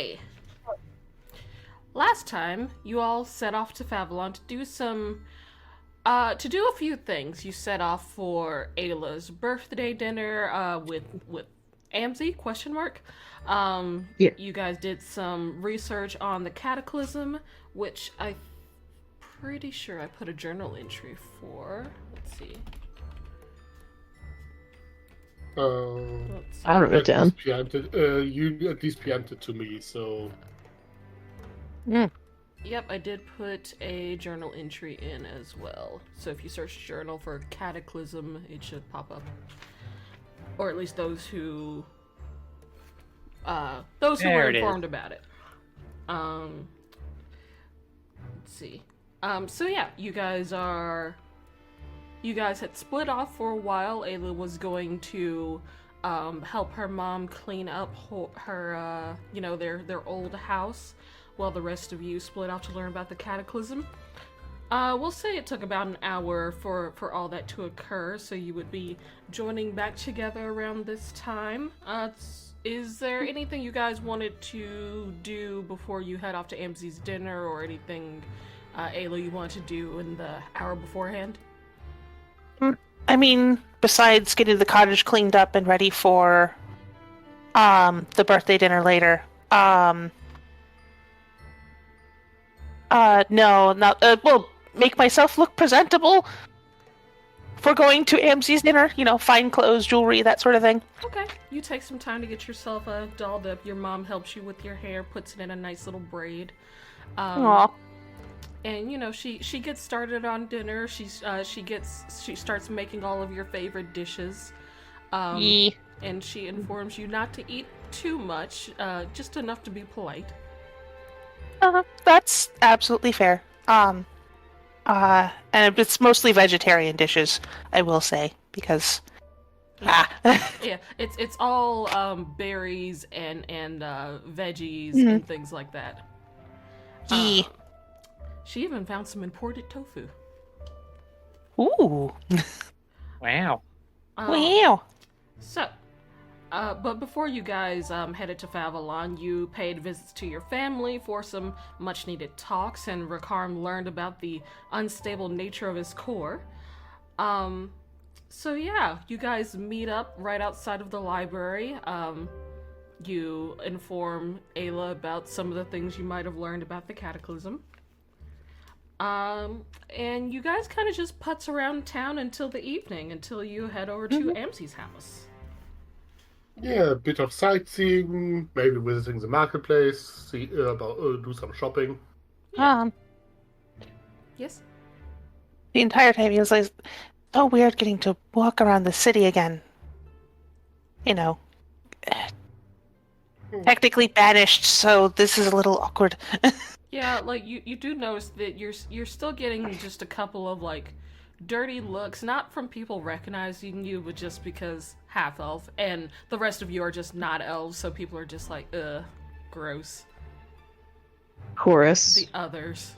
Okay. Last time, you all set off to Favalon to do a few things. You set off for Ayla's birthday dinner, with Amzy, question mark. Yeah. You guys did some research on the Cataclysm, which I'm pretty sure I put a journal entry for. Let's see. Let's see. I wrote it At least down. preempted, you at least preempted to me, so Mm. Yep, I did put a journal entry in as well. So if you search journal for Cataclysm, it should pop up. Or at least those who were There it is. informed about it. Let's see. So yeah, you guys had split off for a while. Ayla was going to help her mom clean up her their old house, while the rest of you split off to learn about the Cataclysm. We'll say it took about an hour for all that to occur, so you would be joining back together around this time. Is there anything you guys wanted to do before you head off to Amzy's dinner, or anything, Ayla, you wanted to do in the hour beforehand? I mean, besides getting the cottage cleaned up and ready for the birthday dinner later. No, not well, make myself look presentable for going to Amzy's dinner, fine clothes, jewelry, that sort of thing. Okay, you take some time to get yourself dolled up. Your mom helps you with your hair, puts it in a nice little braid. Aw. And she gets started on dinner. She starts making all of your favorite dishes. Yee. And she informs you not to eat too much, just enough to be polite. That's absolutely fair. And it's mostly vegetarian dishes, I will say, because Yeah, it's all berries and veggies and things like that. Yee. She even found some imported tofu. Ooh. Wow. Wow. So, but before you guys headed to Favalon, you paid visits to your family for some much-needed talks, and Rakarm learned about the unstable nature of his core. So yeah, you guys meet up right outside of the library. You inform Ayla about some of the things you might have learned about the Cataclysm. And you guys kind of just putz around town until the evening, until you head over to Amzy's house. yeah, a bit of sightseeing, maybe visiting the marketplace, see do some shopping. Yes? The entire time he was like, so weird getting to walk around the city again. Technically banished, so this is a little awkward. Yeah, like you do notice that you're still getting just a couple of like dirty looks, not from people recognizing you, but just because half elf, and the rest of you are just not elves, so people are just like, ugh, gross. Chorus. The others.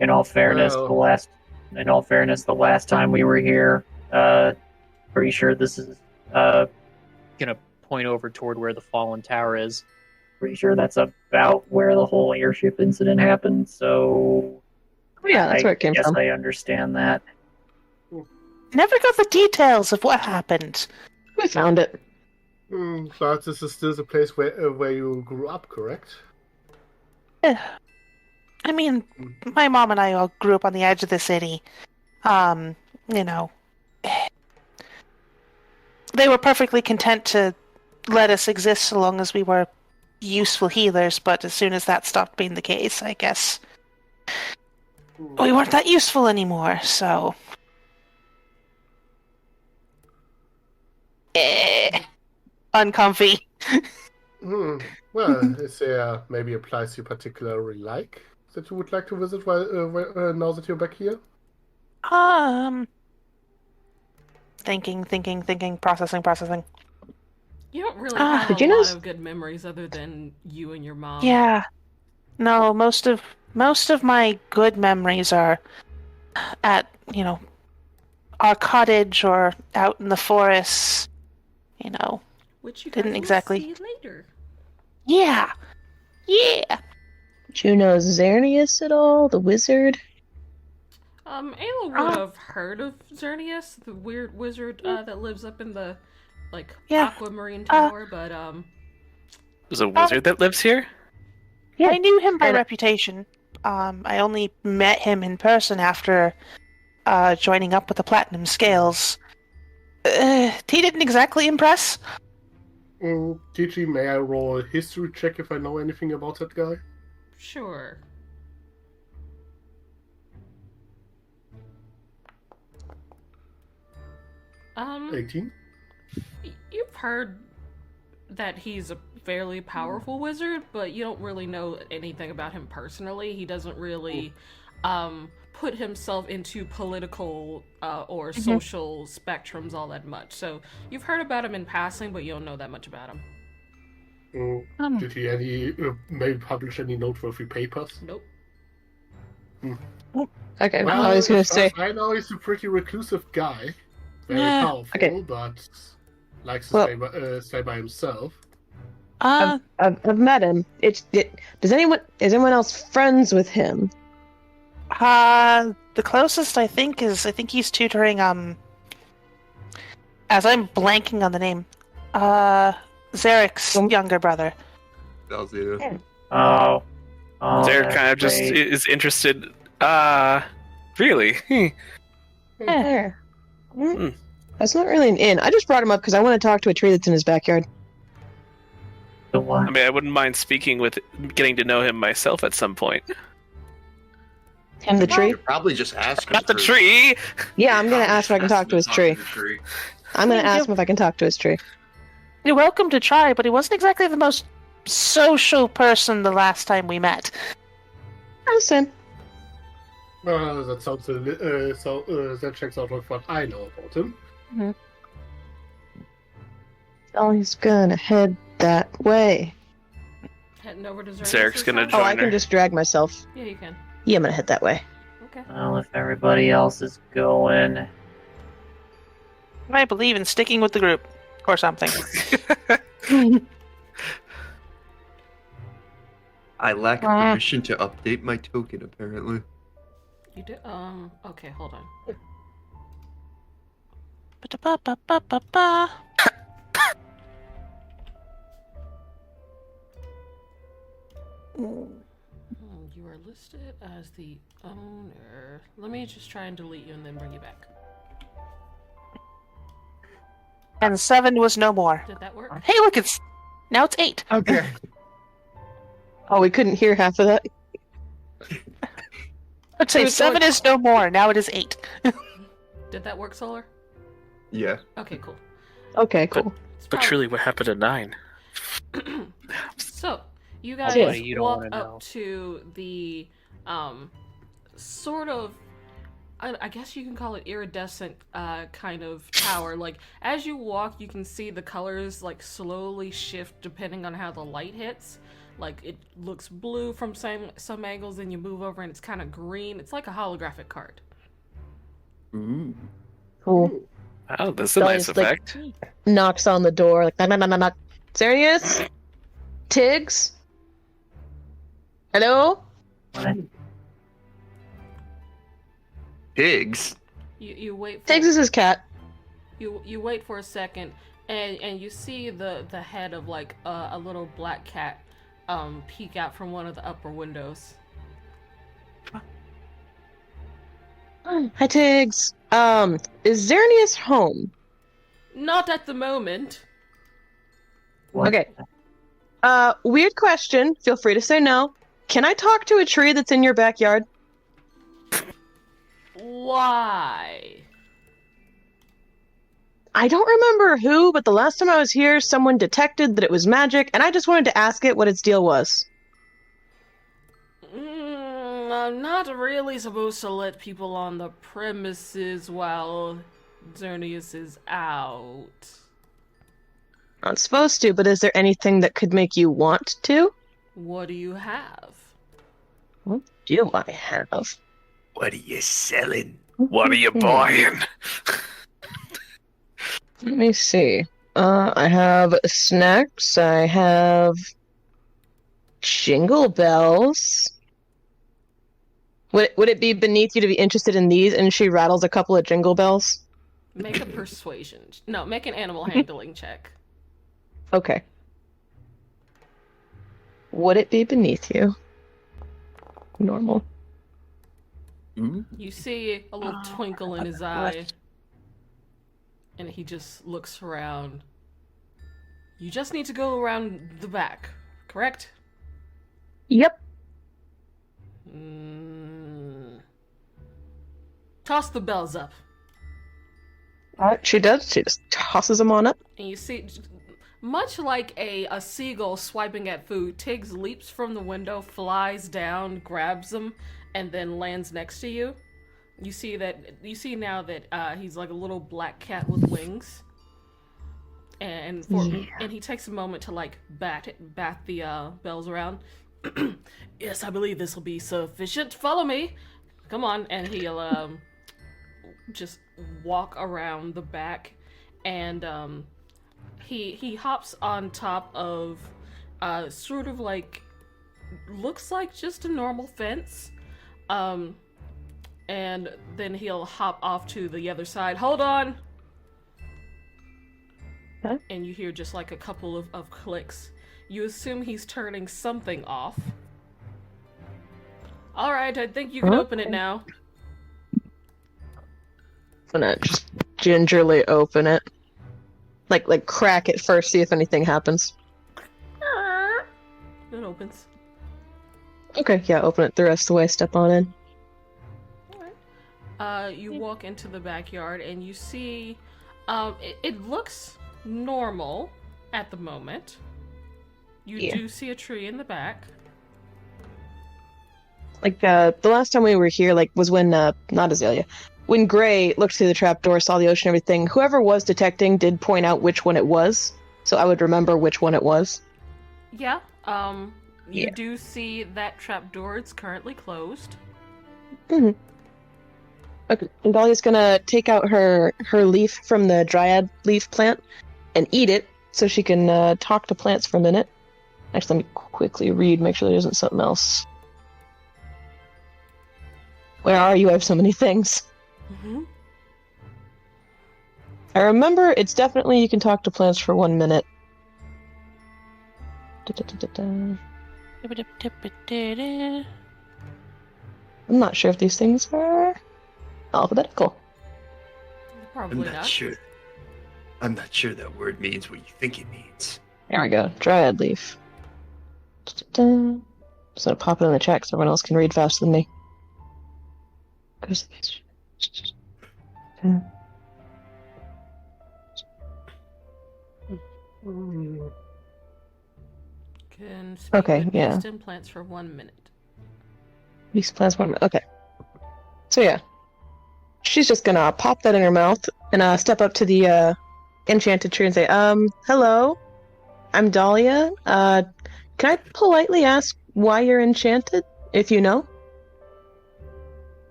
In all fairness, Well, the last time we were here, pretty sure this is gonna point over toward where the fallen tower is. Pretty sure that's about where the whole airship incident happened. So Oh, yeah, that's where it came guess from. I understand that. Never got the details of what happened. We found it. but this is still the place where you grew up, correct? I mean, my mom and I all grew up on the edge of the city. They were perfectly content to let us exist so long as we were useful healers, but as soon as that stopped being the case, I guess we weren't that useful anymore, so... uncomfy. Well, is there maybe a place you particularly like that you would like to visit now that you're back here? Thinking, processing. You don't really have did a you know lot of good memories other than you and your mom. Yeah. No, most of my good memories are at, our cottage or out in the forest, Which you Didn't guys exactly. will see Yeah. Yeah. Do you know Xerneas at all, the wizard? Ayla would have heard of Xerneas, the weird wizard that lives up in the Yeah. aquamarine tower, but There's a wizard that lives here? Yeah. I knew him by And- reputation. I only met him in person after joining up with the Platinum Scales. He didn't exactly impress. Gigi, may I roll a history check if I know anything about that guy? sure. Um, 18? you've heard that he's a fairly powerful wizard, but you don't really know anything about him personally. He doesn't really put himself into political or social spectrums all that much. So you've heard about him in passing, but you don't know that much about him. Did he maybe publish any noteworthy papers? Nope. Okay, Well, I was gonna as far say. as I know he's a pretty reclusive guy. Very Yeah. powerful, Okay. but likes to Well- stay by himself. I've met him. Is anyone else friends with him? The closest I think he's tutoring as I'm blanking on the name. Zarek's younger brother. Tells you. Oh. They're that's kind of just great. is interested. Really? Yeah. Hmm. That's not really an inn. I just brought him up because I want to talk to a tree that's in his backyard. The one. I mean, I wouldn't mind speaking with, getting to know him myself at some point. Him, the tree? You probably just ask him. Not the for- tree! Yeah, I'm gonna ask if I can talk to his tree. I'm gonna Thank ask you. him if I can talk to his tree. You're welcome to try, but he wasn't exactly the most social person the last time we met. Listen. That sounds that checks out with what I know about him. Oh, he's gonna head that way. Heading over to Zarek's gonna Oh, join I can her. just drag myself. Yeah, you can. Yeah, I'm gonna head that way. Okay. Well, if everybody else is going, I believe in sticking with the group or something. I lack permission to update my token, apparently. You do. Okay, hold on. Ba-da-ba-ba-ba-ba-ba. You are listed as the owner. Let me just try and delete you and then bring you back. And 7 was no more. Did that work? Hey, look, now it's 8. Okay. Oh, we couldn't hear half of that. I'd say It's 7 like- is no more. Now it is 8. Did that work, Solar? Yeah. Okay, cool. Okay, cool. It's But probably- truly, what happened to 9? So, you guys Yeah. You don't walk wanna know. up to the, sort of, I guess you can call it iridescent, kind of tower. Like, as you walk, you can see the colors, like, slowly shift depending on how the light hits. Like, it looks blue from some angles, and you move over and it's kind of green. It's like a holographic card. Ooh. Cool. Oh, that's a Guys, nice like- effect. Knocks on the door, like, knock, knock, knock, knock, knock. Xerneas? Tiggs? Hello? Pigs. You wait for... Tiggs is his cat. You wait for a second, and you see the head of like a little black cat peek out from one of the upper windows. Hi, Tiggs. Is Xerneas home? Not at the moment. what? Okay. Weird question. Feel free to say no. Can I talk to a tree that's in your backyard? Why? I don't remember who, but the last time I was here, someone detected that it was magic, and I just wanted to ask it what its deal was. I'm not really supposed to let people on the premises while Xerneas is out. Not supposed to, but is there anything that could make you want to? What do you have? What do I have? What are you selling? What are you buying? Let me see. I have snacks. I have Jingle bells. Would it be beneath you to be interested in these? And she rattles a couple of jingle bells. Make a persuasion. No, make an animal handling check. Okay. Would it be beneath you? Normal. You see a little twinkle in his eye, and he just looks around. You just need to go around the back, correct? Yep. Toss the bells up. She does. She just tosses them on up. And you see, much like a seagull swiping at food, Tiggs leaps from the window, flies down, grabs them, and then lands next to you. You see now that he's like a little black cat with wings. And he takes a moment to like bat the bells around. Yes, I believe this will be sufficient. Follow me. Come on, and he'll just walk around the back, and he hops on top of sort of like looks like just a normal fence, and then he'll hop off to the other side. Hold on. Huh? And you hear just like a couple of clicks. You assume he's turning something off. Alright, I think you can open it now. I'm gonna just gingerly open it. Like crack it first, see if anything happens. It opens. Okay, yeah, open it the rest of the way, step on in. Alright. You walk into the backyard and you see it looks normal at the moment. You do see a tree in the back. Like, the last time we were here, like, was when, not Azalea, when Gray looked through the trapdoor, saw the ocean and everything, whoever was detecting did point out which one it was, so I would remember which one it was. Yeah, you do see that trapdoor, it's currently closed. Mm-hmm. Okay, and Dahlia's gonna take out her leaf from the dryad leaf plant and eat it, so she can, talk to plants for a minute. Actually, let me quickly read, make sure there isn't something else. Where are you? I have so many things. Mm-hmm. I remember it's definitely you can talk to plants for 1 minute. I'm not sure if these things are alphabetical. Probably I'm not not. sure. I'm not sure that word means what you think it means. There we go. Dryad leaf. Just gonna pop it in the chat so everyone else can read faster than me. Can speak Okay, with yeah. beast and plants for 1 minute. These plants 1 minute. Okay. So yeah. She's just gonna pop that in her mouth and step up to the enchanted tree and say, hello. I'm Dahlia. Can I politely ask why you're enchanted, if you know?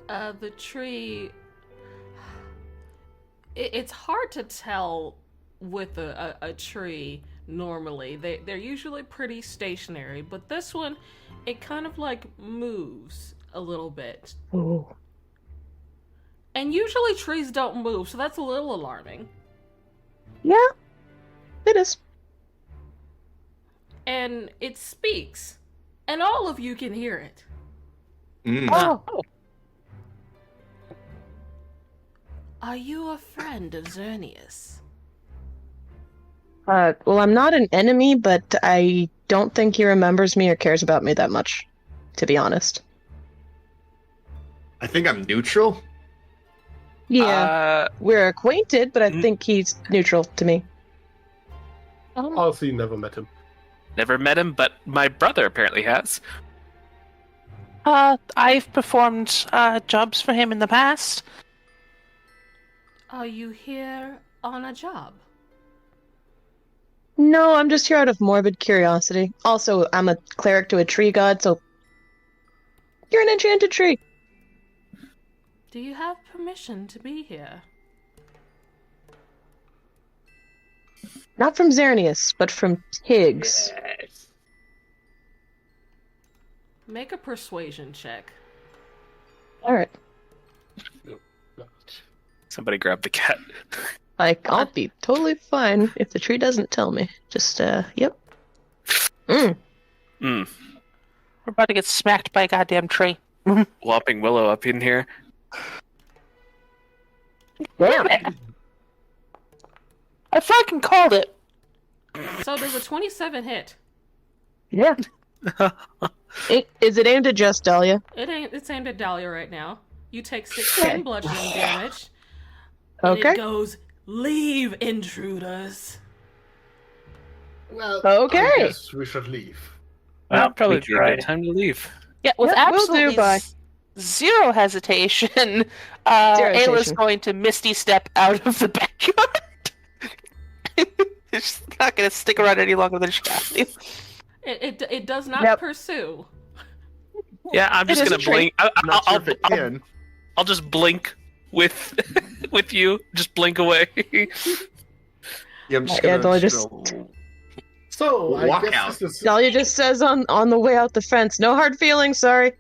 The tree... It's hard to tell with a tree normally. They're usually pretty stationary, but this one, it kind of like moves a little bit. Oh. And usually trees don't move, so that's a little alarming. Yeah, it is. And it speaks, and all of you can hear it. Oh. Are you a friend of Xerneas? Well, I'm not an enemy, but I don't think he remembers me or cares about me that much, to be honest. I think I'm neutral. Yeah, we're acquainted, but I think he's neutral to me. Honestly, never met him. Never met him, but my brother apparently has. I've performed jobs for him in the past. Are you here on a job? No, I'm just here out of morbid curiosity. Also, I'm a cleric to a tree god, so you're an enchanted tree. Do you have permission to be here? Not from Xerneas, but from Tiggs. Yes. Make a persuasion check. All right. Somebody grab the cat. Like, I'll be totally fine if the tree doesn't tell me. Just, yep. Mm. Mm. We're about to get smacked by a goddamn tree. Whopping willow up in here. Damn it! I fucking called it. So does a 27 hit? Yeah. Is it aimed at just Dahlia? It's aimed at Dahlia right now. You take 16 bludgeoning damage. And Okay. it goes, leave, intruders. Well, Okay. I guess we should leave. Well, probably we be a tried. good time to leave. Yeah, with Yep, will do, absolutely bye. zero hesitation, Zero Ayla's hesitation. going to Misty Step out of the backyard. She's not going to stick around any longer than she has to. It does not Yep. pursue. Yeah, I'm just It is gonna a tree. blink. Not sure if it can. I'll just blink with with you. Just blink away. Yeah, I'm just Yeah, gonna Dolly So, I Walk guess out. this is... Dahlia just says on the way out the fence, no hard feelings, sorry.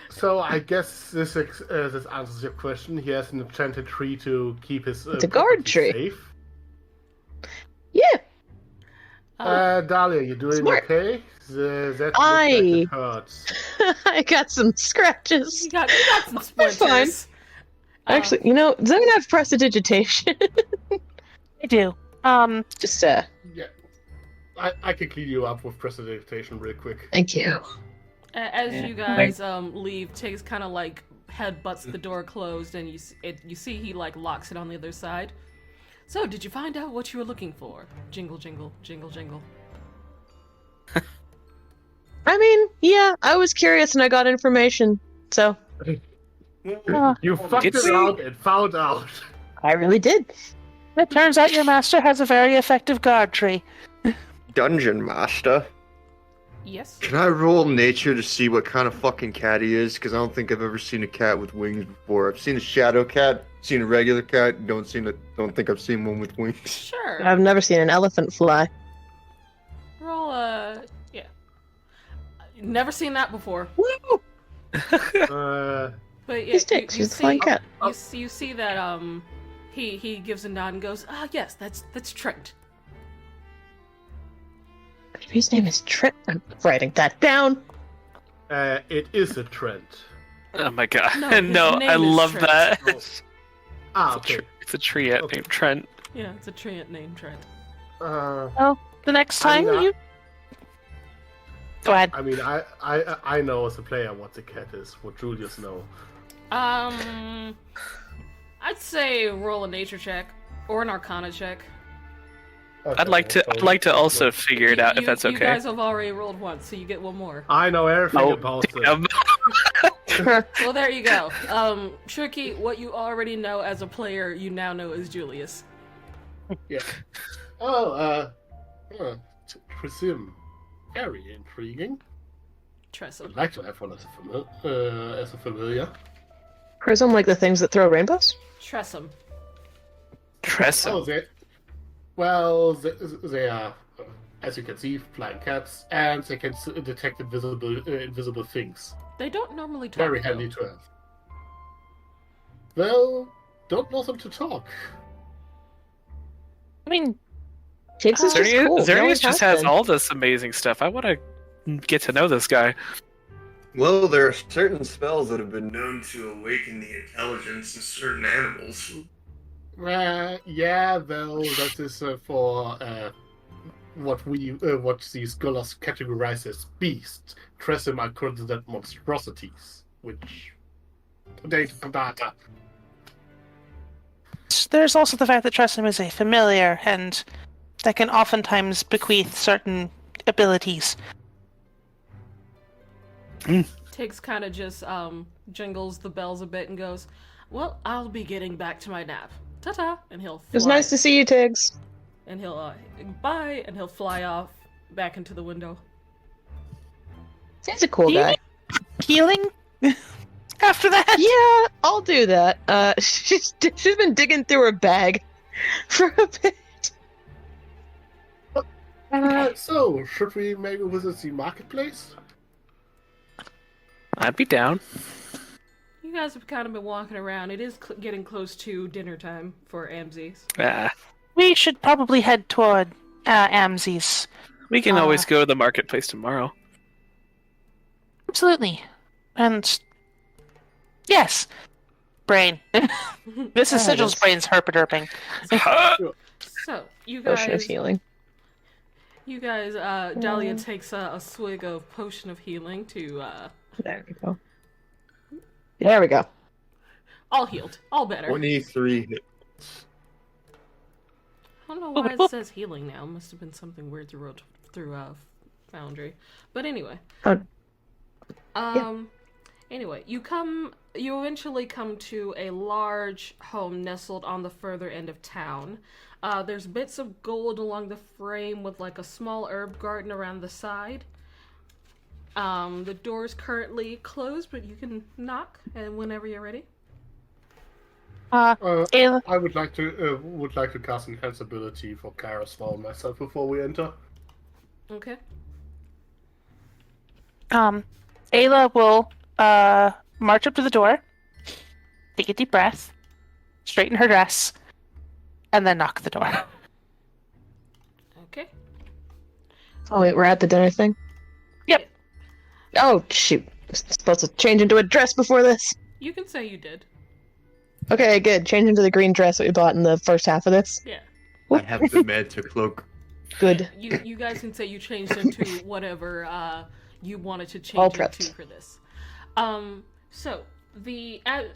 So, I guess this answers your question. He has an enchanted tree to keep his It's a guard property tree. safe. Yeah. Dahlia, you doing Smart. okay? That looks I- like it hurts. I got some scratches. You got some We're splinters. fine. Actually, you know, does anyone have prestidigitation? I do. Just, Yeah. I can clean you up with prestidigitation real quick. thank you. As Yeah. you guys leave, Tiggs kind of like headbutts the door closed, and you see he like locks it on the other side. So, did you find out what you were looking for? Jingle, jingle, jingle, jingle. I mean, yeah, I was curious and I got information, so You fucked It's- around and found out. I really did. It turns out your master has a very effective guard tree. Dungeon Master. Yes. Can I roll nature to see what kind of fucking cat he is? Because I don't think I've ever seen a cat with wings before. I've seen a shadow cat, seen a regular cat. Don't think I've seen one with wings. Sure. I've never seen an elephant fly. Roll yeah. Never seen that before. Uh, But yeah, He's Tiggs, he's a flying cat. You see that he gives a nod and goes, yes, that's Trent. His name is Trent. I'm writing that down. it is a trend. Oh my god! No, No, his name I is love Trent. that. Ah, okay. It's a tree named Trent. Yeah, it's a Trent named Trent. The next I'm time not- you... Go ahead. I mean, I know as a player what the cat is. What Julius know. I'd say roll a nature check or an arcana check. I'd like to also figure it out if that's You okay. guys have already rolled once, so you get one more. I know everything Oh, about it. damn. Well, there you go. Tricky, what you already know as a player, you now know as Julius. Yeah. Oh, presume. Very intriguing. Tressa. I'd like to have one as a familiar. Prism, like the things that throw rainbows? Tressum. Tressa. Oh, they are, as you can see, flying cats, and they can detect invisible things. They don't normally talk. Very though. handy to have. Well, don't know them to talk. I mean, Tiggs is just cool. He Xerneas always just has been. all this amazing stuff. I want to get to know this guy. Well, there are certain spells that have been known to awaken the intelligence of certain animals. Yeah, well, that is for what these scholars categorize as beasts. Tressum are considered monstrosities, which data. there's also the fact that Tressum is a familiar, and that can oftentimes bequeath certain abilities. Tiggs kind of just jingles the bells a bit and goes, "Well, I'll be getting back to my nap. Ta-ta!" And he'll fly. It was nice to see you, Tiggs. And he'll bye, and he'll fly off back into the window. He's a cool Do you guy. Healing? After that? Yeah, I'll do that. She's been digging through her bag for a bit. So, should we maybe visit the marketplace? I'd be down. You guys have kind of been walking around. It is getting close to dinner time for Amzy's. Ah, We should probably head toward Amzy's. we can always go to the marketplace tomorrow. Absolutely. And yes, brain. This is Sigil's brain's herpaderping. So, you Potion of guys, healing. Dahlia takes a swig of potion of healing to, There we go. There we go. all healed, all better. 23 hits. I don't know why it says healing now. Must have been something weird through Foundry. But anyway. Oh. Anyway, you eventually come to a large home nestled on the further end of town. There's bits of gold along the frame with like a small herb garden around the side. The door's currently closed, but you can knock and whenever you're ready. Ayla. I would like to cast insensibility for Carousel myself before we enter. Okay. Ayla will march up to the door, take a deep breath, straighten her dress, and then knock the door. Okay. Oh wait, we're at the dinner thing? Yep. Oh shoot. Was supposed to change into a dress before this. You can say you did. Okay, good. Change into the green dress that we bought in the first half of this. Yeah. I have the Manta cloak. Good. You guys can say you changed into whatever you wanted to All change prepped. into for this. So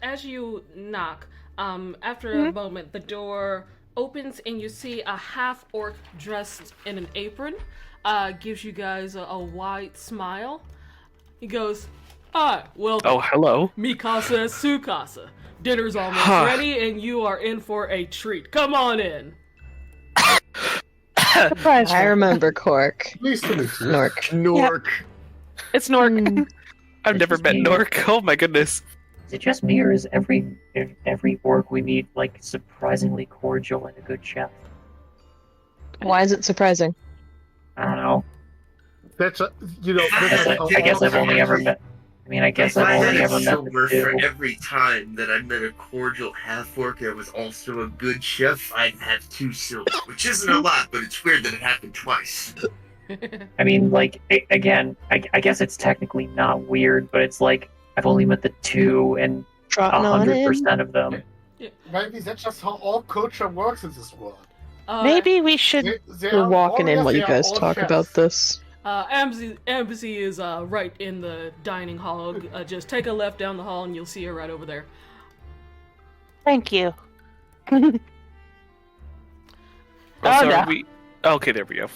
as you knock, after a moment, the door opens and you see a half orc dressed in an apron. Gives you guys a wide smile. He goes, "Hi, welcome, Oh, hello. Mikasa Sukasa. Dinner's almost ready, and you are in for a treat. Come on in." Surprise! I remember Cork. Pleased to meet you. Snork. Nork. It's Nork. I've never met Nork. Oh my goodness. Is it just me, or is every orc we meet like surprisingly cordial and a good chef? Why is it surprising? I don't know. That's I guess I've only ever met. I mean, I guess If I've I only had ever a met silver the for two. every time that I met a cordial half-orc that was also a good chef, I'd have 2 silver, which isn't a lot, but it's weird that it happened twice. I mean, like again, I guess it's technically not weird, but it's like I've only met the 2, and Trotting on in. 100% of them. Maybe that's just how all culture works in this world. Maybe we should. We're walking in while you guys talk about this. Amzy is right in the dining hall. Just take a left down the hall and you'll see her right over there. Thank you. Oh, so no. are we... Okay, there we go.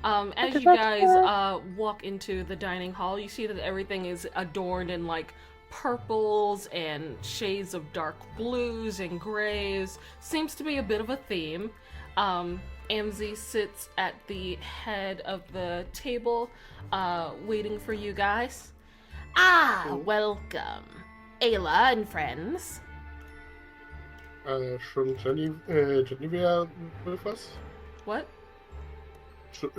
As you guys walk into the dining hall, you see that everything is adorned in like purples and shades of dark blues and grays. Seems to be a bit of a theme. Amzy sits at the head of the table, waiting for you guys. Welcome, Ayla and friends. Shouldn't Jenny be with us? What?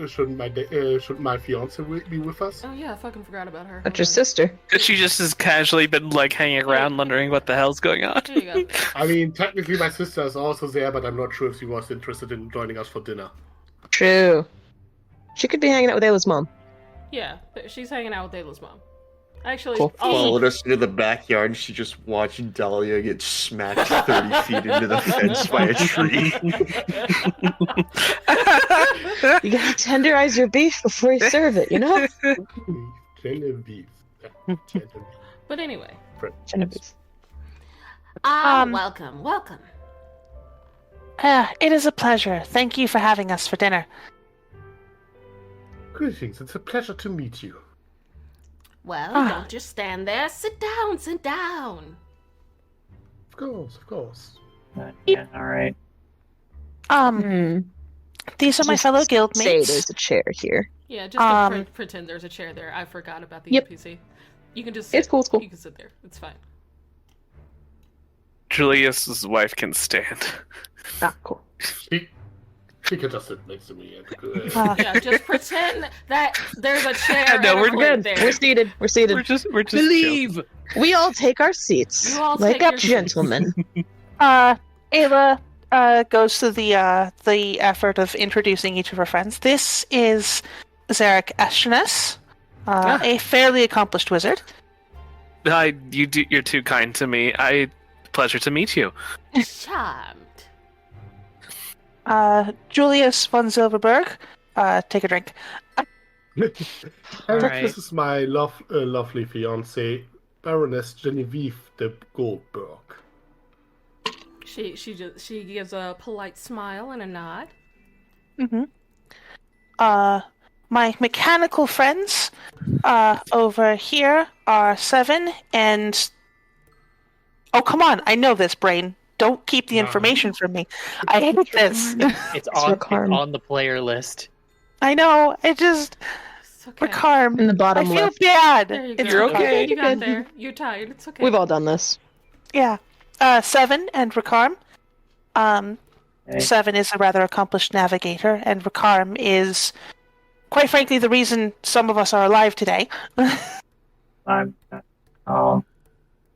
Shouldn't my fiance be with us? Oh yeah, I fucking forgot about her. That's your Hold on. sister. She just has casually been like hanging around wondering what the hell's going on. There you go. I mean, technically my sister is also there, but I'm not sure if she was interested in joining us for dinner. True. She could be hanging out with Ayla's mom. Yeah, she's hanging out with Ayla's mom. Actually, Cool. Followed us into the backyard, and she just watched Dahlia get smacked 30 feet into the fence by a tree. You gotta tenderize your beef before you serve it, you know? Genevieve. But anyway. Genevieve. Welcome. It is a pleasure. Thank you for having us for dinner. Greetings, it's a pleasure to meet you. Well, don't just stand there. Sit down. Of course. Yeah, all right. These are my Just fellow Say guildmates. there's a chair here. Yeah, just to pretend there's a chair there. I forgot about the Yep. NPC. You can just It's cool, it's cool. You can sit there. It's fine. Julius's wife can stand. Ah, cool. She can just sit next to me. Yeah, just pretend that there's a chair No, and a we're plate Good. there. We're seated. We're seated. We're just Believe. We all take our seats. You all like take a your seats. gentleman. Ayla goes through the effort of introducing each of her friends. This is Zarek Ashtoness, a fairly accomplished wizard. You're too kind to me. Pleasure to meet you. Charmed. Julius von Silverberg, take a drink. And Alright. this is my lovely fiancée, Baroness Genevieve de Goldberg. She gives a polite smile and a nod. Mm-hmm. My mechanical friends, over here are 7 and... Oh, come on, I know this, brain. Don't keep the No. information from me. I hate this. It's Rakarm. on the player list. I know, it just... It's okay. Rakarm. In the bottom I feel left. bad. There you It's go. You're okay. You got Good. there. You're tired. It's okay. We've all done this. Yeah. 7 and Rakarm. Okay. 7 is a rather accomplished navigator, and Rakarm is, quite frankly, the reason some of us are alive today. I'm. Oh,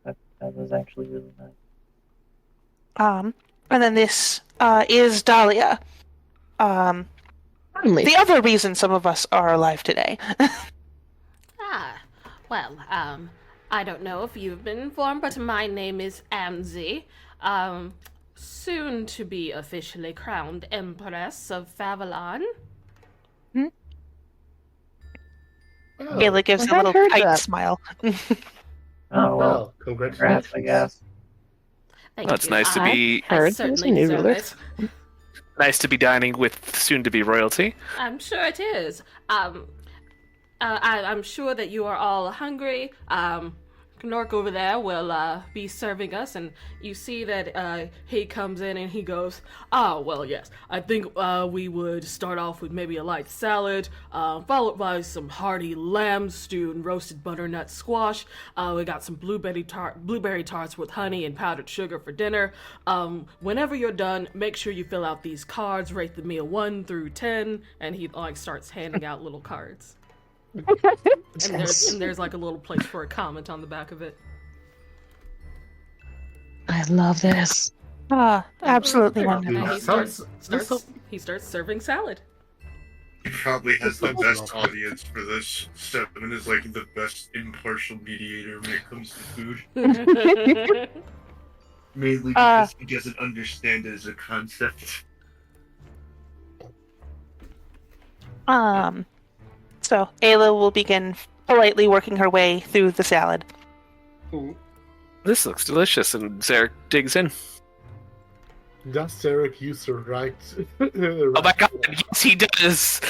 that was actually really nice. And then this is Dahlia. Finally. The other reason some of us are alive today. Well, I don't know if you've been informed, but my name is Amzy. Soon to be officially crowned Empress of Favalon. Ayla gives I a had little heard tight that. smile. Oh well. Well, Congrats, congratulations. I guess. Thank Well, it's you. nice to I- be I Heard. certainly New deserve rulers. it. nice to be dining with soon-to-be royalty. I'm sure it is. I'm sure that you are all hungry. Knork over there will be serving us, and you see that he comes in and he goes, well, yes, I think we would start off with maybe a light salad, followed by some hearty lamb stew and roasted butternut squash. We got some blueberry tarts with honey and powdered sugar for dinner. Whenever you're done, make sure you fill out these cards, rate the meal 1 through 10, and he starts handing out little cards. And there's like a little place for a comment on the back of it. I love this. Absolutely Yeah. wonderful. And he Sounds- starts serving salad. He probably has the best audience for this. Seven is like the best impartial mediator when it comes to food. Mainly because he doesn't understand it as a concept. So Ayla will begin politely working her way through the salad. This looks delicious, and Zarek digs in. Does Derek use the right? Oh my god, yes he does!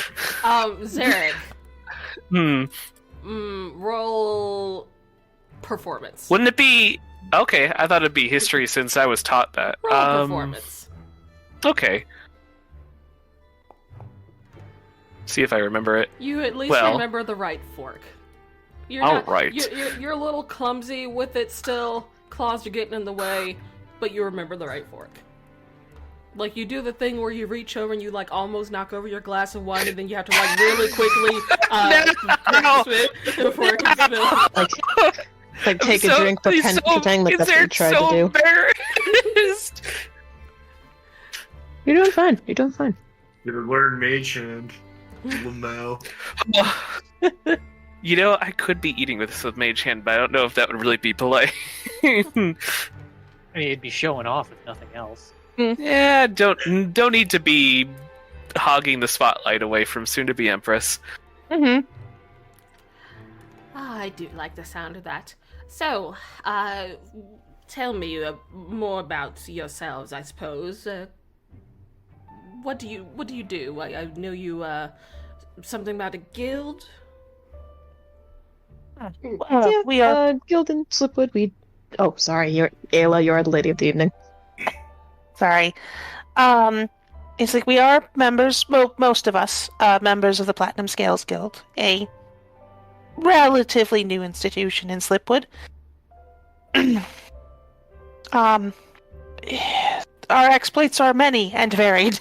Zarek, roll performance. Wouldn't it be... Okay, I thought it'd be history since I was taught that. Roll performance. Okay. See if I remember it. You at least well- remember the right fork. You're All not, right. You're a little clumsy with it still. Claws are getting in the way, but you remember the right fork. Like, you do the thing where you reach over and you, like, almost knock over your glass of wine, and then you have to, like, really quickly No! spit before it can spill. Like take a drink, pretending like that's what you tried to do. Embarrassed. You're doing fine. You're doing fine. You learn Mage Hand. Lamau. You know, I could be eating this with Mage Hand, but I don't know if that would really be polite. I mean, it'd be showing off if nothing else. Yeah, don't need to be hogging the spotlight away from soon-to-be Empress. Mm-hmm. I do like the sound of that. So, tell me more about yourselves, I suppose. What do you do? I know you, something about a guild? We are. Gildan, Slipwood, Oh, sorry, you're Ayla, you're the lady of the evening. Sorry. It's like we are members, most of us, members of the Platinum Scales Guild, a relatively new institution in Slipwood. Our exploits are many and varied,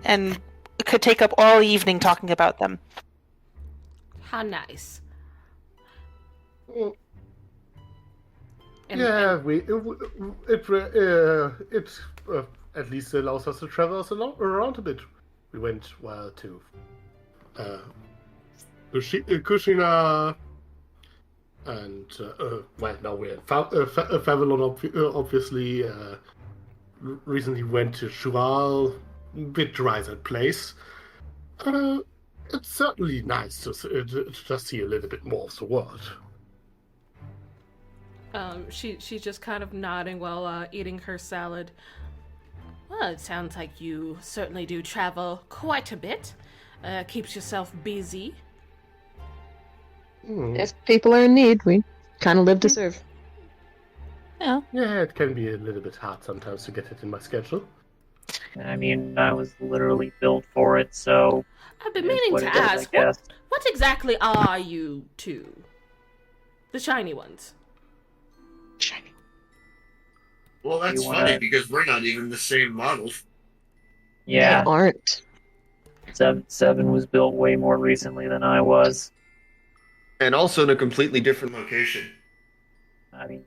and could take up all evening talking about them. How nice. Mm, And- yeah, and- it at least allows us to travel us around a bit. We went to Kushina, and now we're in Favalon, obviously. Recently went to Shual, bit dry that place. It's certainly nice to just see a little bit more of the world. She's just kind of nodding while eating her salad. Well, it sounds like you certainly do travel quite a bit. Keeps yourself busy. If people are in need, we kind of live to serve. Yeah. Yeah, it can be a little bit hard sometimes to get it in my schedule. I mean, I was literally built for it, so I've been it is meaning what to it is, I ask, guess. what exactly are you two? The shiny ones. Shiny. Well, that's You wanna- funny because we're not even the same model. Yeah, They aren't. Seven was built way more recently than I was. And also in a completely different location. I mean,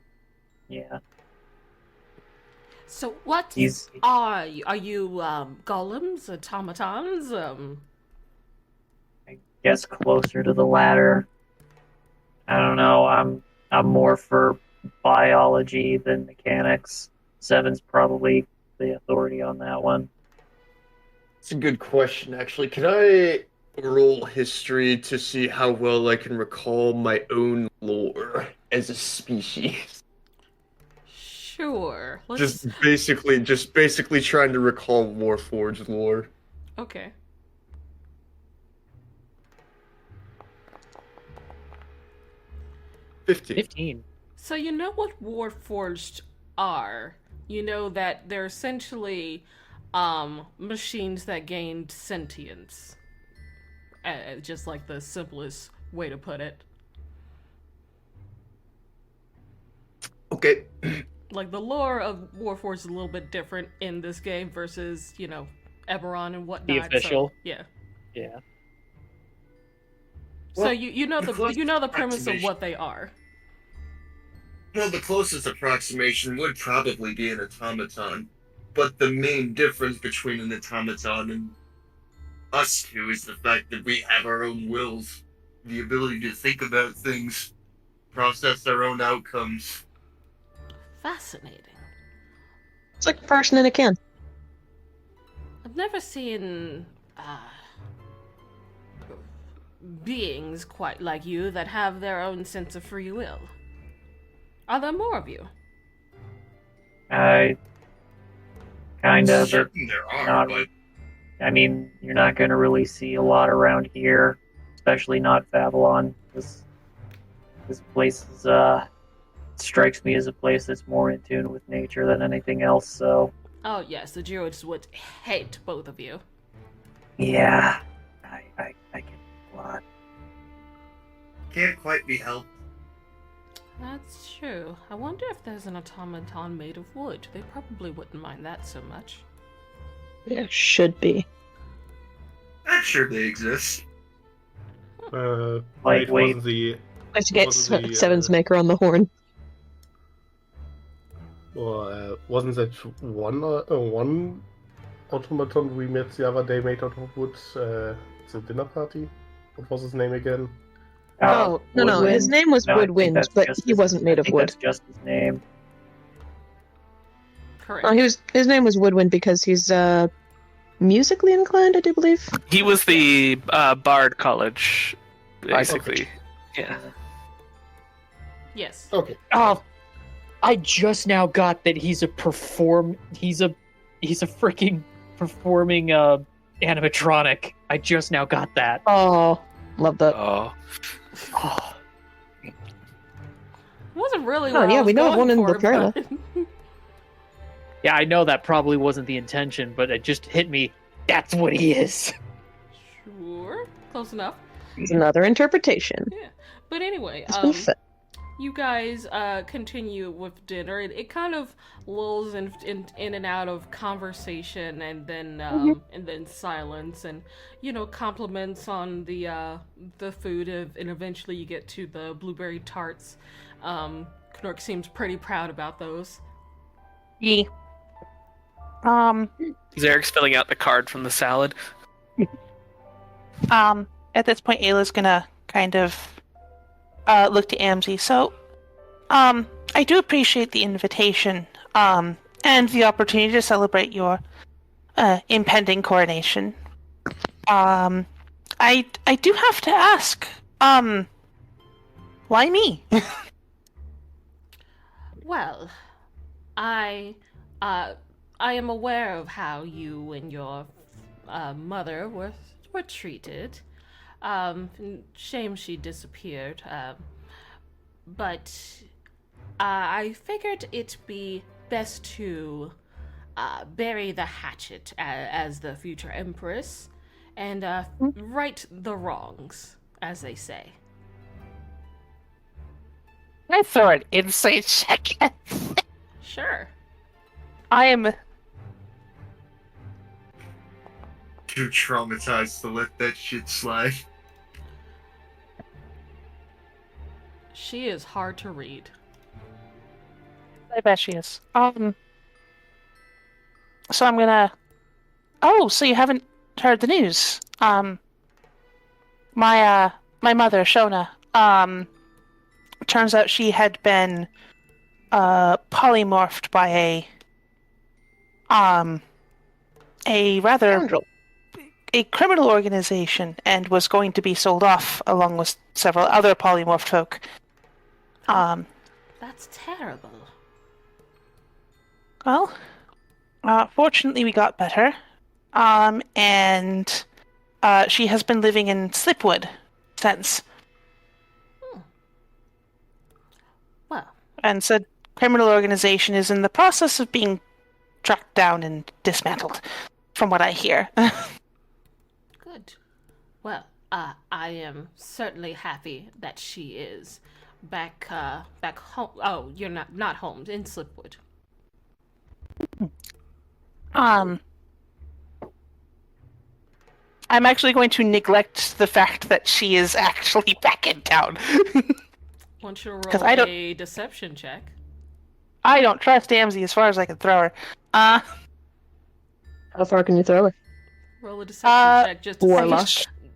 yeah. So what He's- are you? Are you golems, automatons? I guess closer to the latter. I don't know. I'm more for biology than mechanics. Seven's probably the authority on that one. It's a good question, actually. Can I roll history to see how well I can recall my own lore as a species? Sure. Just basically trying to recall Warforged lore. Okay. $15. 15. So you know what Warforged are. You know that they're essentially machines that gained sentience. Just like the simplest way to put it. Okay. Like the lore of Warforged is a little bit different in this game versus, Eberron and whatnot. The official. So, yeah. Yeah. So Well, you know the the premise of approximation- what they are. Well, the closest approximation would probably be an automaton. But the main difference between an automaton and us two is the fact that we have our own wills, the ability to think about things, process our own outcomes. Fascinating. It's like a person in a can. I've never seen beings quite like you that have their own sense of free will. Are there more of you? I kind of. Certain there are, not- but I mean, you're not going to really see a lot around here, especially not Babylon. This place is, strikes me as a place that's more in tune with nature than anything else. So Oh yes, the Druids would hate both of you. yeah, I get a lot. can't quite be helped. That's true. I wonder if there's an automaton made of wood. They probably wouldn't mind that so much. Yeah, should be. I'm sure they exist. Lightweight. Wasn't the I have to get Wasn't the, Seven's maker on the horn. wasn't that one automaton we met the other day made out of wood? The dinner party. What was his name again? Oh, no, his Woodwind? name was No, I think Woodwind, that's but just he his- wasn't made I of think wood. That's just his name. Correct. Oh, his name was Woodwind because he's musically inclined, I do believe. He was the Bard College, basically. Yeah. Yes. Okay. Oh, I just now got that he's a freaking performing animatronic. I just now got that. Oh, love that. Oh. Oh, Wasn't really. Oh, what I yeah, was we know of going one in for, the trailer. but- yeah, I know that probably wasn't the intention, but it just hit me. That's what he is. Sure. Close enough. It's another interpretation. But anyway, It's been fit. you guys continue with dinner. It kind of lulls in and out of conversation, and then silence, and compliments on the food, and eventually you get to the blueberry tarts. Knork seems pretty proud about those. Yeah. Zarek's filling out the card from the salad. At this point, Ayla's gonna kind of look to Amzy. So, I do appreciate the invitation, and the opportunity to celebrate your impending coronation. I do have to ask, why me? Well, I am aware of how you and your mother were treated. Shame she disappeared. But I figured it'd be best to bury the hatchet as the future empress and right the wrongs, as they say. I throw an insight check. Sure. I am. Too traumatized to let that shit slide. She is hard to read. I bet she is. So I'm gonna. Oh, so you haven't heard the news? My mother, Shona. Turns out she had been polymorphed by a rather a criminal organization, and was going to be sold off along with several other polymorphed folk. That's terrible. Well, fortunately we got better. And she has been living in Slipwood since. Well. And said criminal organization is in the process of being tracked down and dismantled, from what I hear. Good. Well, I am certainly happy that she is back home. Oh, you're not home, in Slipwood. I'm actually going to neglect the fact that she is actually back in town. Want you to roll a deception check? I don't trust Amzy as far as I can throw her. How far can you throw her? Roll a deception check just to Warlock.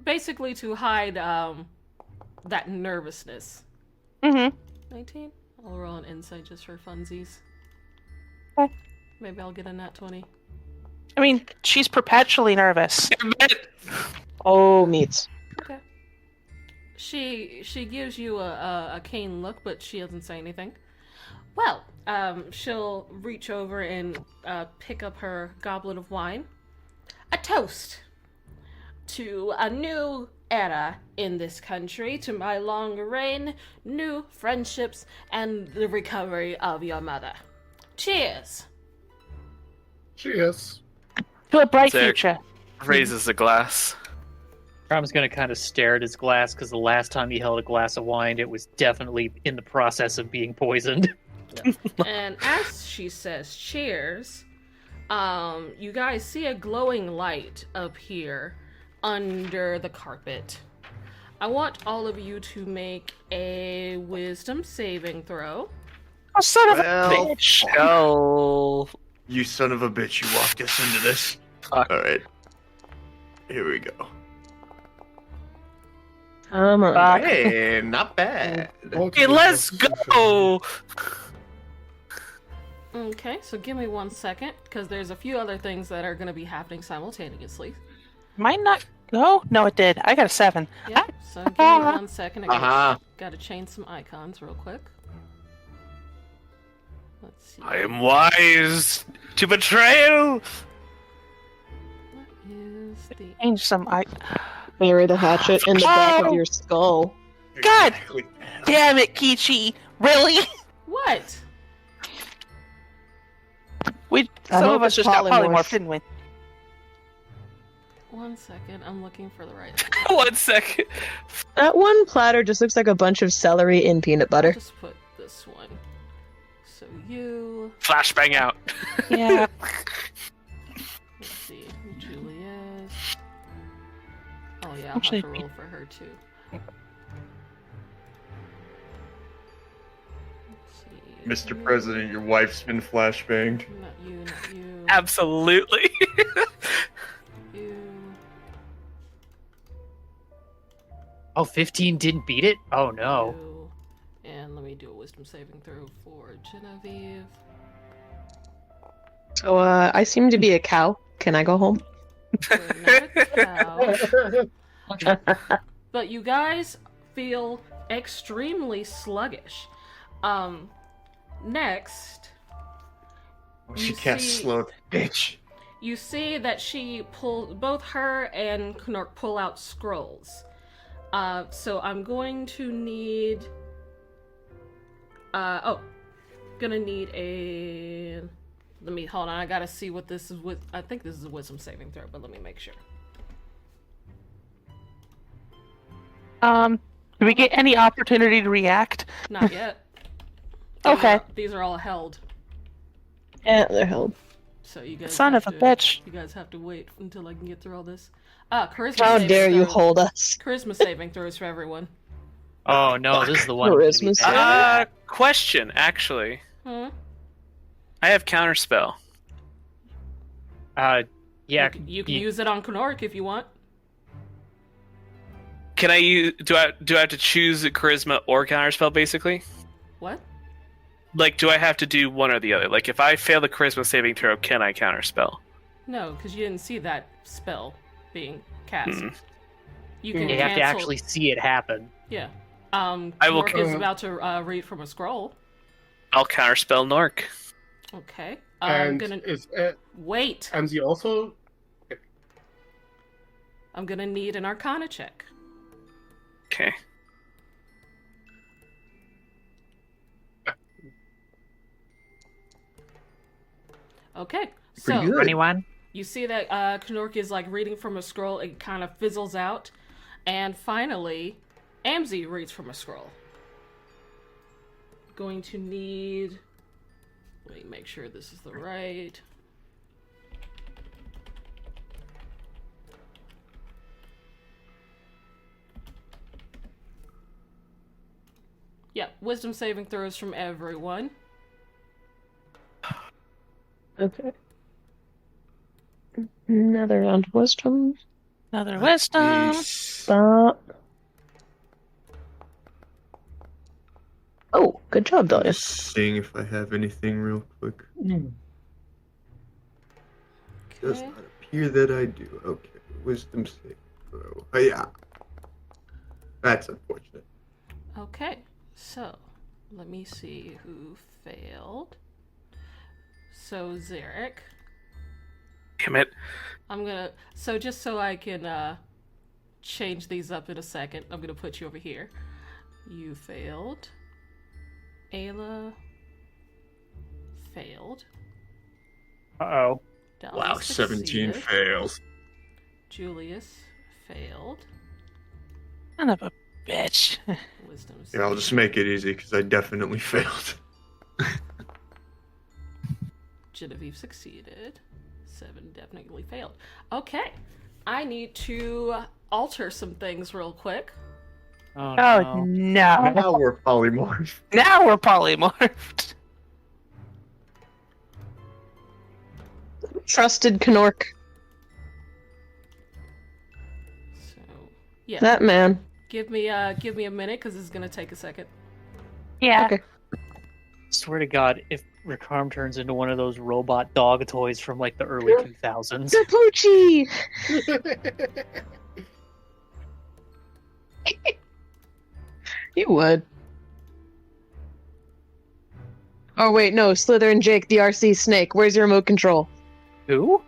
basically to hide that nervousness. 19? I'll roll an insight just for funsies. Okay. Maybe I'll get a nat 20. I mean, she's perpetually nervous. Oh, meats. Okay. She gives you a keen look, but she doesn't say anything. Well, she'll reach over and pick up her goblet of wine. A toast to a new era in this country, to my long reign, new friendships, and the recovery of your mother. Cheers! Cheers. To a bright Sick. future. Raises a glass. Crom's gonna kind of stare at his glass because the last time he held a glass of wine, it was definitely in the process of being poisoned. And as she says cheers, you guys see a glowing light appear under the carpet. I want all of you to make a wisdom saving throw. Oh, son of a Well, bitch! Oh, You son of a bitch, you walked us into this. Fuck. Alright. Here we go. Come on. Hey, not bad. hey, let's go! Okay, so give me 1 second, because there's a few other things that are going to be happening simultaneously. Might not go? No, it did. I got a 7. Yeah, so give me 1 second. Uh-huh. Gotta change some icons real quick. Let's see. I am wise to betrayal! What is the... Change some. Bury the hatchet in the back of your skull. God damn it, Kichi! Really? What? We I some hope of us it's just got polymorph. polymorphed, didn't we? 1 second. I'm looking for the right. 1 second. That one platter just looks like a bunch of celery in peanut I'll butter. just put this one. So you. Flashbang out. Yeah. Let's see. Julius. Oh yeah, I'll Actually, have to roll for her too. Let's see. Mr. President, your wife's been flashbanged. Not you, not you. Absolutely. You. Oh, 15 didn't beat it? Oh no. You. And let me do a wisdom saving throw for Genevieve. So, I seem to be a cow. Can I go home? You're not a cow. But you guys feel extremely sluggish. Next, She You can't see- slow the bitch. you see that both her and Knork pull out scrolls. So I'm going to need, gonna need a, let me, hold on, I gotta see what this is with, I think this is a wisdom saving throw, but let me make sure. Do we get any opportunity to react? Not yet. Okay. These are all held. Yeah, they're held. So you guys Son have of a to- bitch. You guys have to wait until I can get through all this. Charisma How saving dare you throws. hold us? Charisma saving throws for everyone. Oh no, this is the one. I'm gonna be Charisma bad. Question, actually. Hmm? I have counterspell. Yeah. You can use it on Knork if you want. Can I use? Do I have to choose charisma or counterspell? Basically, What? like, do I have to do one or the other? Like, if I fail the charisma saving throw, can I counterspell? No, because you didn't see that spell being cast. Mm. You can You have to cancel- actually see it happen. Yeah. I will- Knork is about to read from a scroll. I'll counterspell Nork. Okay. I'm And gonna is wait. Amzy also? I'm gonna need an Arcana check. Okay. Okay. Pretty So good. Anyone? you see that Knork is like reading from a scroll. It kind of fizzles out, and finally, Amzy reads from a scroll. Going to need. Let me make sure this is the right. Yeah, wisdom saving throws from everyone. Okay. Another round of wisdom. Another wisdom. Stop. Oh, good job, I'm Dahlia. just seeing if I have anything real quick. Does Okay. not appear that I do. Okay, wisdom save throw. Oh, yeah. That's unfortunate. Okay, so let me see who failed. So Zarek, Damn it. I'm gonna. So just so I can change these up in a second, I'm gonna put you over here. You failed. Ayla failed. Uh-oh. Dahlia Wow, 17 succeeded. fails. Julius failed. Son of a bitch. Wisdom. Yeah, I'll just make it easy because I definitely failed. Genevieve succeeded. 7 definitely failed. Okay, I need to alter some things real quick. Oh, Oh no. no. Now we're polymorph. Now we're polymorphed. Trusted Knork. So yeah, That man. give me a minute because it's gonna take a second. Yeah. Okay. Swear to God, if Rickarm turns into one of those robot dog toys from like the early 2000s. The Poochie! You would. Oh wait, no, Slither and Jake, the RC snake. Where's your remote control? Who?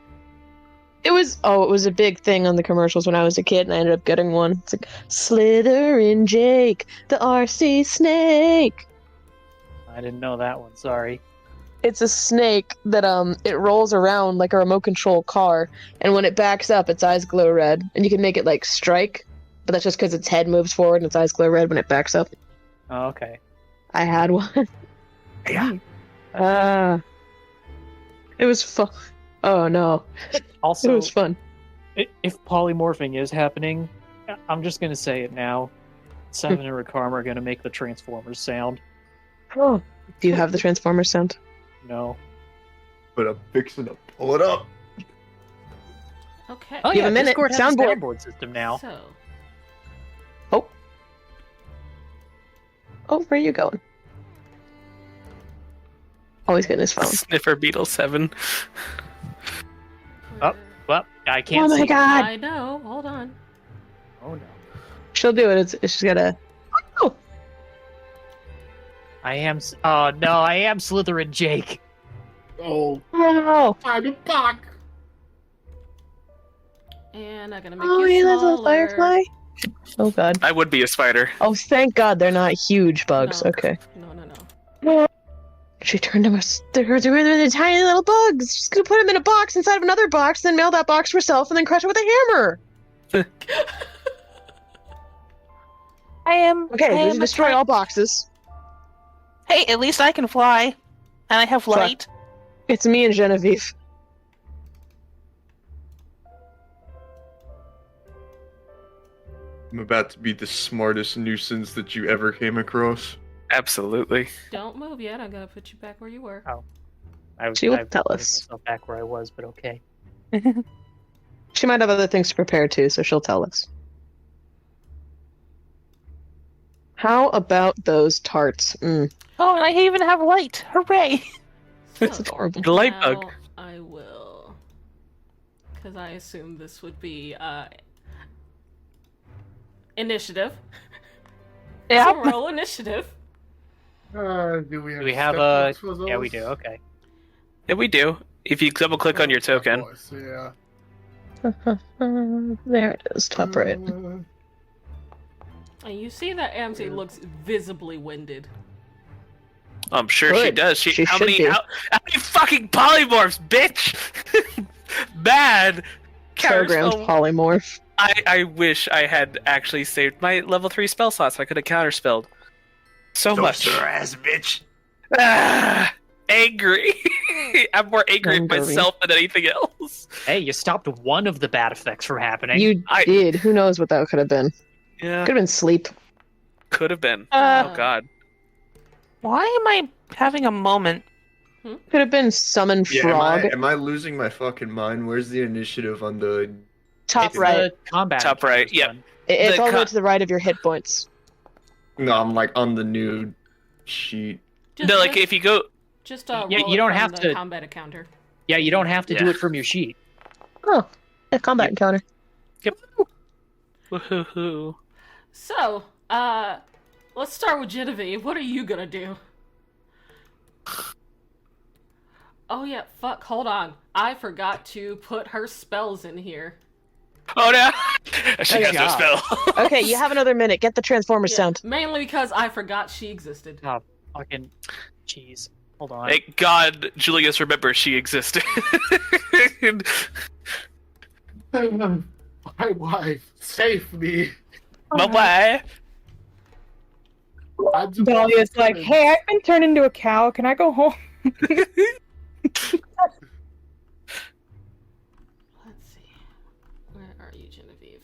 It was a big thing on the commercials when I was a kid, and I ended up getting one. It's like Slither and Jake, the RC snake. I didn't know that one, sorry. It's a snake that it rolls around like a remote control car, and when it backs up, its eyes glow red, and you can make it like strike, but that's just because its head moves forward and its eyes glow red when it backs up. Oh, okay. I had one. Yeah. It was fun. Oh no, Also, it was fun. if polymorphing is happening, I'm just gonna say it now. Seven and Rakarma are gonna make the Transformers sound. Oh, do you have the Transformers sound? No. But I'm fixing to pull it up. Okay. Oh Give yeah, a minute. Discord has a Soundboard. soundboard system now. So, Oh, where are you going? Oh, he's getting his phone. Sniffer Beetle 7. Oh, well, I can't Oh see. my god! I know. Hold on. Oh no. She'll do it. It's just gotta. Oh, I am. Oh no, I am Slytherin Jake. Oh, oh, I'm back. And I'm gonna make oh, you he lives smaller. a firefly. Oh god. I would be a spider. Oh, thank God they're not huge bugs. No. Okay. No. She turned them. They're tiny little bugs. She's gonna put them in a box inside of another box, then mail that box to herself, and then crush it with a hammer. I am. Okay, I we am should a destroy tiny- all boxes. Hey, at least I can fly, and I have Fly. light. It's me and Genevieve. I'm about to be the smartest nuisance that you ever came across. Absolutely. Don't move yet. I'm gonna put you back where you were. She will I've tell put us. myself back where I was, but okay. She might have other things to prepare too, so she'll tell us. How about those tarts? Oh, and I even have light. Hooray! That's So, adorable. The light now bug. I will, because I assume this would be initiative. Yeah. So roll initiative. Do we have, Do we have step a? blocks for those? Yeah, we do. Okay. Yeah, we do. If you double click on your token. Boys, yeah. There it is, top right. And you see that Amzy looks visibly winded. I'm sure she Good. does. She how should many be. how many fucking polymorphs, bitch? Bad. Programmed Counterspell. polymorph. I wish I had actually saved my level 3 spell slots so I could have counterspelled. So much. Toast her ass, bitch. Ah, angry. I'm more angry at Angry. myself than anything else. Hey, you stopped one of the bad effects from happening. You did. Who knows what that could have been? Yeah, Could have been sleep. could have been. Uh, Oh god. Why am I having a moment? Could have been summon Yeah, frog. am I losing my fucking mind? Where's the initiative on the... Top It's right. the combat. Top right, encounters yep. one. It's the all the way co- to the right of your hit points. No, I'm like on the new sheet. No, like if you go. Just Yeah, roll you it don't from have the to- combat encounter. Yeah, you don't have to do Yeah. it from your sheet. Oh, a combat encounter. Woohoo. So, let's start with Genevieve. What are you gonna do? Oh yeah, fuck, hold on. I forgot to put her spells in here. Oh no! She Okay. has no spell. Okay, you have another minute. Get the Transformers Yeah, sound. mainly because I forgot she existed. Oh, fucking jeez. Hold on. Thank God Julius remembers she existed. My wife, save me. My wife. I'm supposed Dahlia's to- like, hey, I've been turned into a cow. Can I go home? Let's see. Where are you, Genevieve?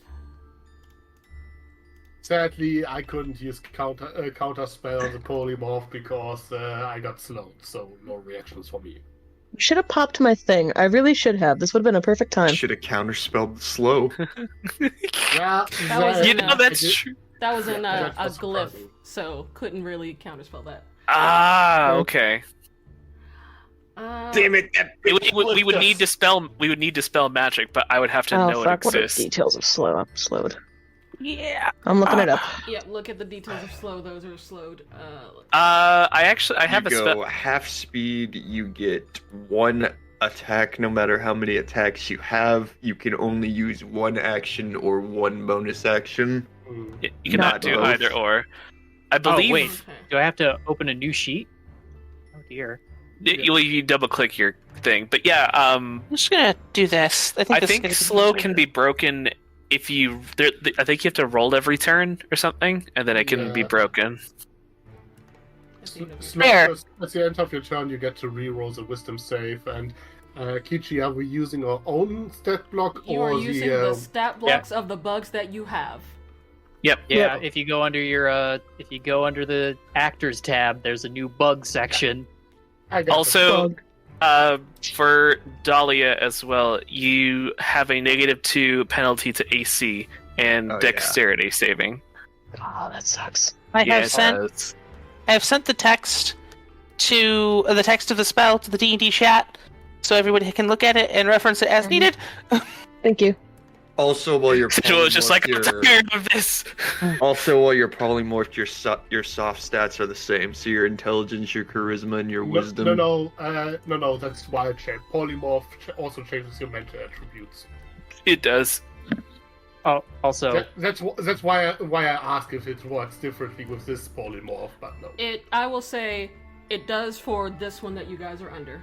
Sadly, I couldn't use counter spell on the polymorph because I got slowed, so no reactions for me. Should have popped my thing. I really should have. This would have been a perfect time. Should have counterspelled the slow. Yeah, That was You in, know that's true. That was in That a was glyph, surprising. so couldn't really counterspell that. Ah, okay. Damn it! That We would need to spell. We would need to spell magic, but I would have to Oh know fuck! it What are the exists. details of slow? I'm slowed. Yeah. I'm looking it up. Yeah, look at the details of slow. Those are slowed. I have you a go spell. half speed, you get one attack no matter how many attacks you have. You can only use one action or one bonus action. Mm. You cannot Not do both. either or. I believe. wait. Okay. Do I have to open a new sheet? Oh dear. You double click your thing, but yeah, I'm just gonna do this. I think I this think is slow can be broken if you. I think you have to roll every turn or something, and then it can be Yeah. broken. Fair. At the end of your turn, you get to reroll the wisdom save. And Kichi, are we using our own stat block You or are using the stat Yeah. blocks of the bugs that you have. Yep. Yeah, if you go under the actors tab, there's a new bug section. I got Also, the for Dahlia as well, you have a -2 penalty to AC and Oh, yeah. dexterity saving. Oh, that sucks. I Yeah, have it sent. does. I have sent the text to the text of the spell to the D&D chat, so everybody can look at it and reference it as needed. Thank you. Also, while you're So it's just like, I'm polymorphed, tired of this. also while you're polymorphed, your soft stats are the same. So your intelligence, your charisma, and your wisdom. No, that's wild shape. Polymorph also changes your mental attributes. It does. Oh, also, That's why I ask if it works differently with this polymorph, but no. I will say, it does for this one that you guys are under.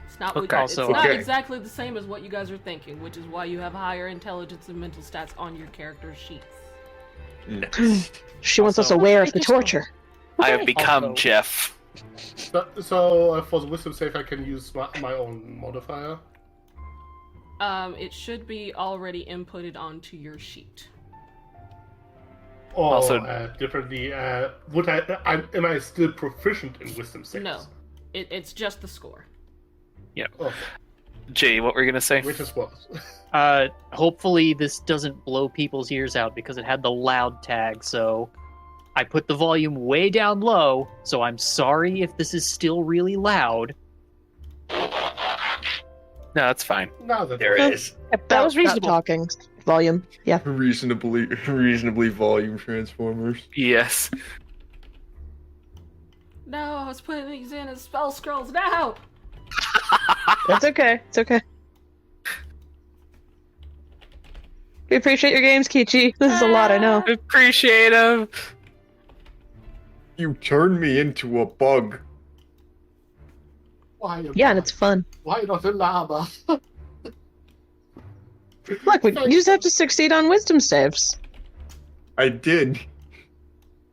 It's not. Okay. It's Also- not Okay. exactly the same as what you guys are thinking, which is why you have higher intelligence and mental stats on your character sheets. Nice. She wants us Also- aware of the torture. I have become Also- Jeff. So for the wisdom save, I can use my own modifier. It should be already inputted onto your sheet. Or Also- differently, am I still proficient in wisdom saves? No, it's just the score. Okay, Jay, what were you gonna say? which is what? hopefully this doesn't blow people's ears out because it had the loud tag, so I put the volume way down low, so I'm sorry if this is still really loud. No, that's fine. Now that There it is. That was reasonable. Talking volume. Yeah. Reasonably volume transformers. Yes. No, I was putting these in as spell scrolls now. That's okay. It's okay. We appreciate your games, Kichi. This is a lot, I know. Appreciate him. You turned me into a bug. Why? Yeah, and it's fun. Why not a llama? Look, you just have to succeed on wisdom saves. I did.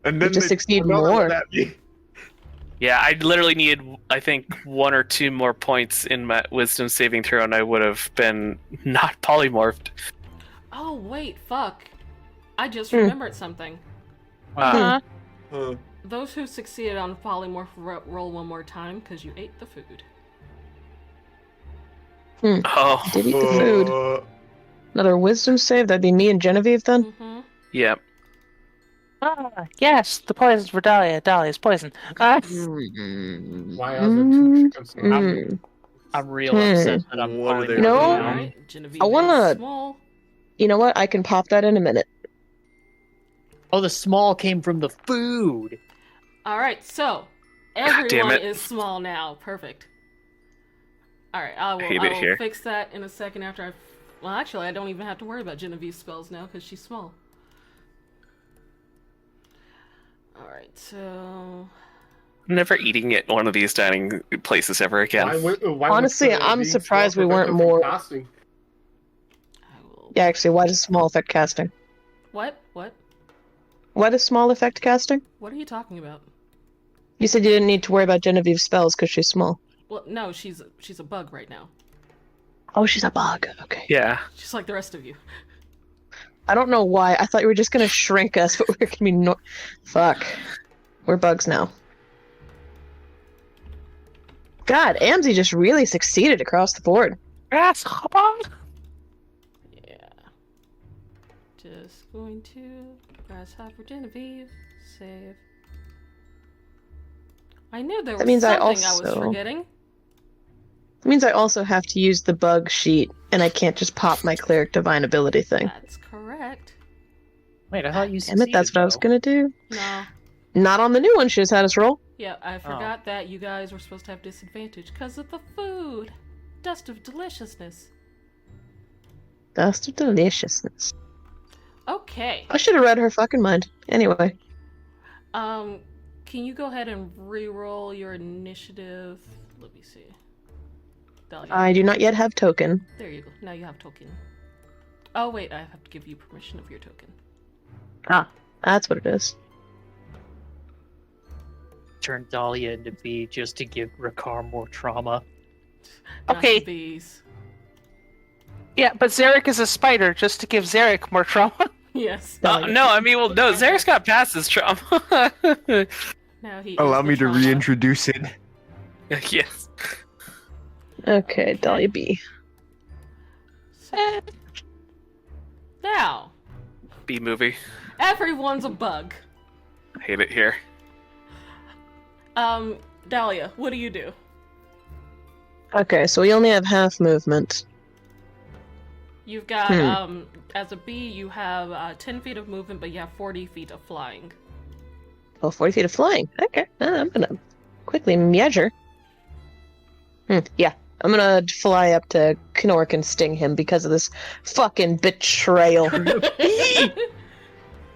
And then just they succeed threw another more. one at me. Yeah, I literally needed, I think, 1 or 2 more points in my wisdom saving throw, and I would have been not polymorphed. Oh wait, fuck! I just remembered something. Wow. Those who succeeded on polymorph roll one more time because you ate the food. Oh, Did eat the food. Another wisdom save? That'd be me and Genevieve then? Mm-hmm. yeah. Yes, the poison's for Dahlia. Dahlia's poison. Why are there two chickens? I'm real upset that I'm What are calling they it No. now. Alright, Genevieve I wanna- is small. You know what? I can pop that in a minute. Oh, the small came from the food. Alright, so damn everyone it. is small now. Perfect. Alright, I hate will it here. fix that in a second after I've... Well, actually, I don't even have to worry about Genevieve's spells now because she's small. Alright, so... I'm never eating at one of these dining places ever again. Honestly, I'm surprised we weren't more- Casting? I will... Yeah, actually, why does small effect casting? What? What? Why does small effect casting? What are you talking about? You said you didn't need to worry about Genevieve's spells because she's small. Well, no, she's a bug right now. Oh, she's a bug. Okay. Yeah. She's like the rest of you. I don't know why. I thought you were just gonna shrink us, but we're gonna be Fuck. We're bugs now. God, Amzy just really succeeded across the board. Grasshopper. Yeah. Just going to grasshopper Genevieve save. I knew there was That means I something I was also- forgetting. It means I also have to use the bug sheet, and I can't just pop my cleric divine ability thing. That's correct. Wait, I thought you Damn it, that's what I was succeeded, gonna do. No. Not on the new one she just had us roll. Yeah, I forgot that you guys were supposed to have disadvantage because of the food. Dust of deliciousness. Dust of deliciousness. Okay. I should have read her fucking mind. Anyway. Can you go ahead and re-roll your initiative Let me see. Dahlia. I do not yet have token. There you go. Now you have token. Oh wait, I have to give you permission of your token. Ah, that's what it is. Turn Dahlia into bee just to give Ricard more trauma. Not Okay. the bees. Yeah, but Zarek is a spider, just to give Zarek more trauma. Yes. No, I mean, well, no, Zarek's got past his trauma. Now he. Allow is the me to trauma. reintroduce it. Yes. Okay, Dahlia B. Now, B movie. everyone's a bug. I hate it here. Dahlia, what do you do? Okay, so we only have half movement. You've got, as a bee, you have 10 feet of movement, but you have 40 feet of flying. Oh, 40 feet of flying. Okay, I'm gonna quickly measure. Yeah, I'm gonna fly up to Knork and sting him because of this fucking betrayal.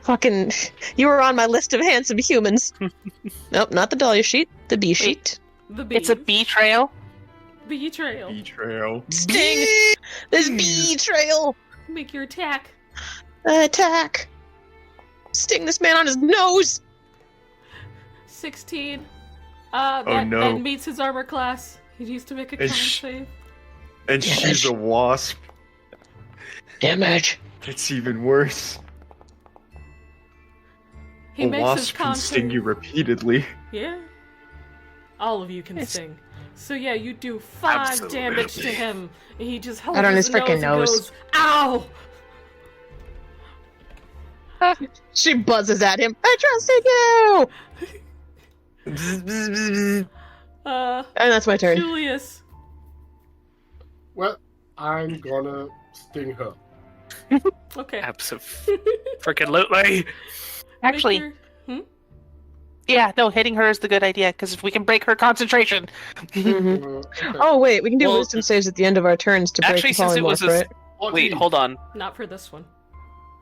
Fucking, you were on my list of handsome humans. Nope, not the Dahlia sheet, the bee sheet. The bee. It's a bee trail. Bee trail. Betrayal. Sting! This bee trail! Make your attack. Attack! Sting this man on his nose! 16. Oh, That no. meets his armor class. He needs to make a con save. And she's a wasp. Damage. It's even worse. He A makes his wasp can con sting save. you repeatedly. Yeah. All of you can It's- sting. So yeah, you do 5 Absolutely. damage to him. And he just holds Right on his his frickin' nose. nose. And goes, ow! She buzzes at him. I trusted you! And that's my turn. Julius. Well, I'm gonna sting her. Okay. Absolutely. Actually, Make your- yeah, no, hitting her is the good idea, because if we can break her concentration. Mhm. Okay. Oh, wait, we can do Well, wisdom saves at the end of our turns to break Actually, the since it was polymorph, right? Wait, hold on. Not for this one.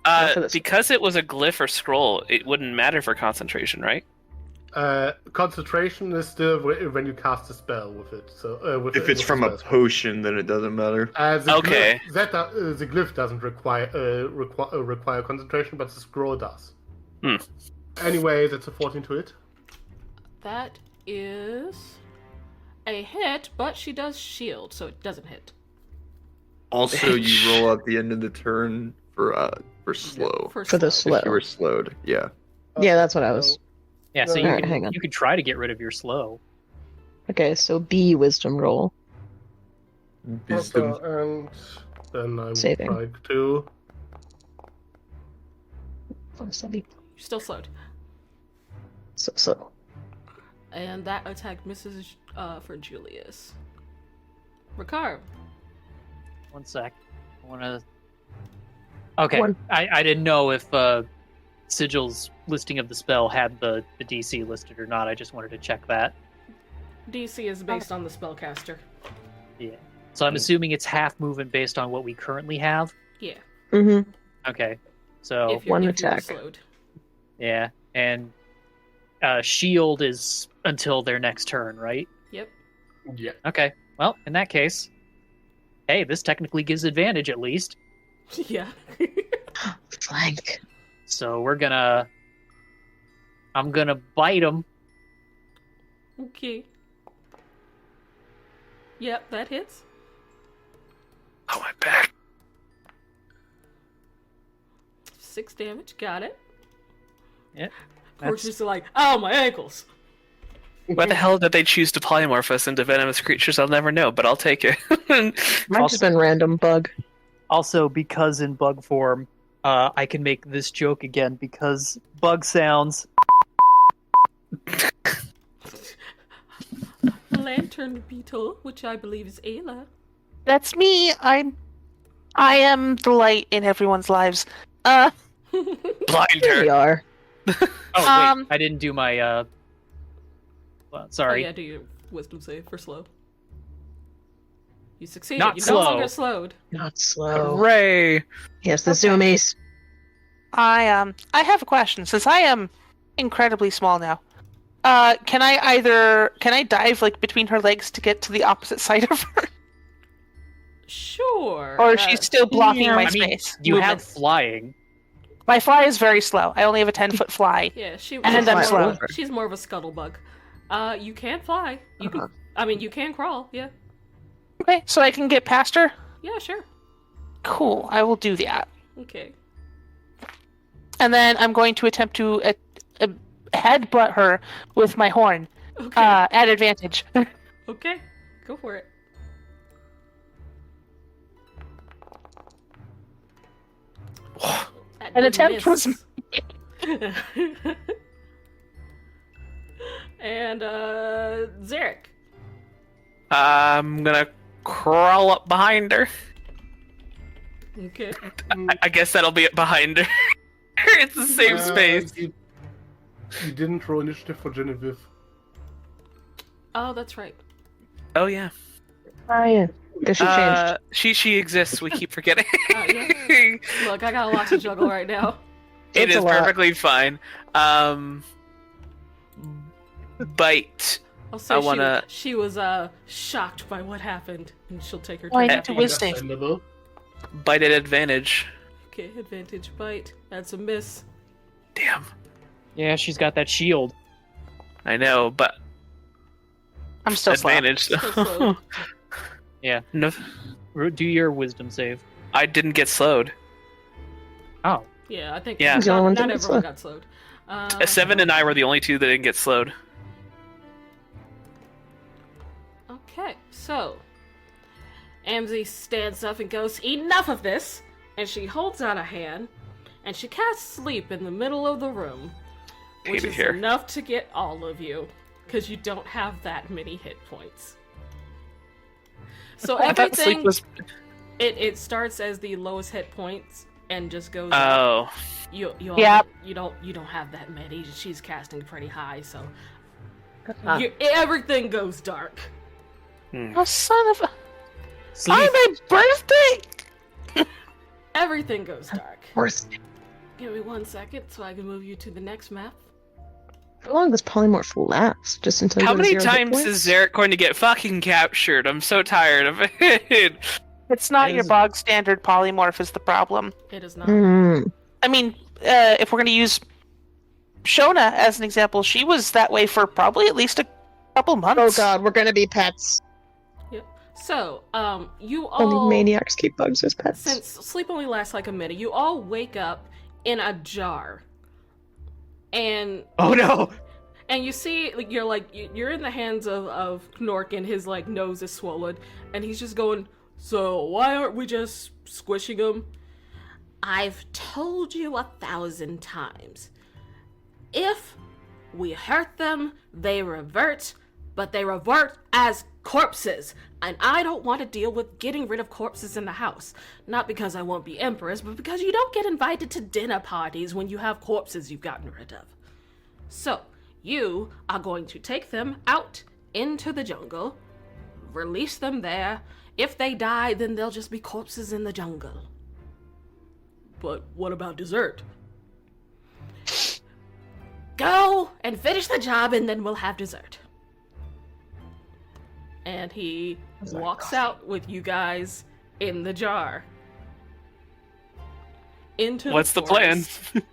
Not for this Because it was a glyph or scroll, it wouldn't matter for concentration, right? Concentration is still when you cast a spell with it. So If it's from a potion, then it doesn't matter. The Okay. Glyph, the glyph doesn't require concentration, but the scroll does. Hmm. Anyway, that's a 14 to hit. That is a hit, but she does shield, so it doesn't hit. Also, you roll out the end of the turn for slow. For For the slow. slow. If you were slowed, yeah. Yeah, that's what I was. Yeah, so Alright, hang on. you can try to get rid of your slow. Okay, so B wisdom roll. Wisdom. And then I'm Saving. trying to. You're still slowed. So. And that attack misses for Julius. Ricard. 1 sec. I wanna. Okay, One. I didn't know if Sigil's listing of the spell had the DC listed or not. I just wanted to check that. DC is based on the spellcaster. Yeah. So I'm assuming it's half movement based on what we currently have. Yeah. Mm-hmm. Okay. So If you're, one if you're attack. slowed. yeah, and shield is until their next turn, right? Yep. Yeah. Okay. Well, in that case, hey, this technically gives advantage at least. Yeah. Flank. So I'm gonna bite him. Okay. Yep, that hits. Oh, my back. 6 damage. Got it. Yeah. Porch is like, oh, my ankles. Why the hell did they choose to polymorph us into venomous creatures? I'll never know, but I'll take it. Might just been random bug. Also, because in bug form, I can make this joke again because bug sounds. Lantern beetle, which I believe is Ayla. That's me. I am the light in everyone's lives. Blind Here we her. are. Oh wait, I didn't do my. Well, Oh sorry. yeah, do your wisdom save for slow. You succeeded. Not You're slow. no longer slowed. Not slow. Hooray! Yes, the Okay. zoomies. I have a question. Since I am incredibly small now, Can I dive like between her legs to get to the opposite side of her, Sure. or is she still blocking my I mean, space? you have movement? flying. My fly is very slow. I only have a 10-foot fly. Yeah, And I'm slow. she's more of a scuttlebug. You can fly. You can. I mean, you can crawl. Yeah. Okay, so I can get past her. Yeah, sure. Cool. I will do that. Okay. And then I'm going to attempt to headbutt her with my horn Okay. at advantage. Okay. Go for it. An attempt was. And Zarek. I'm gonna crawl up behind her. Okay. I guess that'll be it behind her. It's the same space. You didn't roll initiative for Genevieve. Oh, that's right. Oh yeah. Oh, yeah. Guess she changed. She exists. We keep forgetting. Yeah. Look, I got a lot to juggle right now. It It's a is lot. perfectly fine. Bite. I'll say I wanna- she was shocked by what happened, and she'll take her Oh, I turn need to after you. wisdom. Understandable. Bite at advantage. Okay, advantage bite. That's a miss. Damn. Yeah, she's got that shield. I know, but I'm still slow. advantage. Still slow. Yeah. No, Do your wisdom save. I didn't get slowed. Oh. Yeah, I think Yeah. He's the only one not that gets everyone slowed. got slowed. A 7 and I were the only two that didn't get slowed. Okay, so Amzy stands up and goes, "Enough of this!" And she holds out a hand, and she casts sleep in the middle of the room, which Hate it is here. enough to get all of you, because you don't have that many hit points. So I thought sleep everything was. it starts as the lowest hit points and just goes. up. Oh. You Yep. you don't have that many. She's casting pretty high, so Ah. everything goes dark. Oh, son of a... Sleep. On my birthday! Everything goes dark. Worth. Give me 1 second so I can move you to the next map. How long does polymorph last? Just until you How go to many 0 hit times points? is Zarek going to get fucking captured? I'm so tired of it. It's not It your is- bog standard polymorph is the problem. It is not. Hmm. I mean, if we're going to use Shona as an example, she was that way for probably at least a couple months. Oh god, we're gonna be pets. So, you all Only maniacs keep bugs as pets. since sleep only lasts like a minute, you all wake up in a jar. And Oh no! and you see you're in the hands of Knork, and his like nose is swollen, and he's just going, "So why aren't we just squishing him?" I've told you 1,000 times. If we hurt them, they revert, but they revert as corpses. And I don't want to deal with getting rid of corpses in the house. Not because I won't be Empress, but because you don't get invited to dinner parties when you have corpses you've gotten rid of. So, you are going to take them out into the jungle, release them there. If they die, then they'll just be corpses in the jungle. But what about dessert? Go and finish the job, and then we'll have dessert. And he walks out with you guys in the jar. Into What's the plan? forest.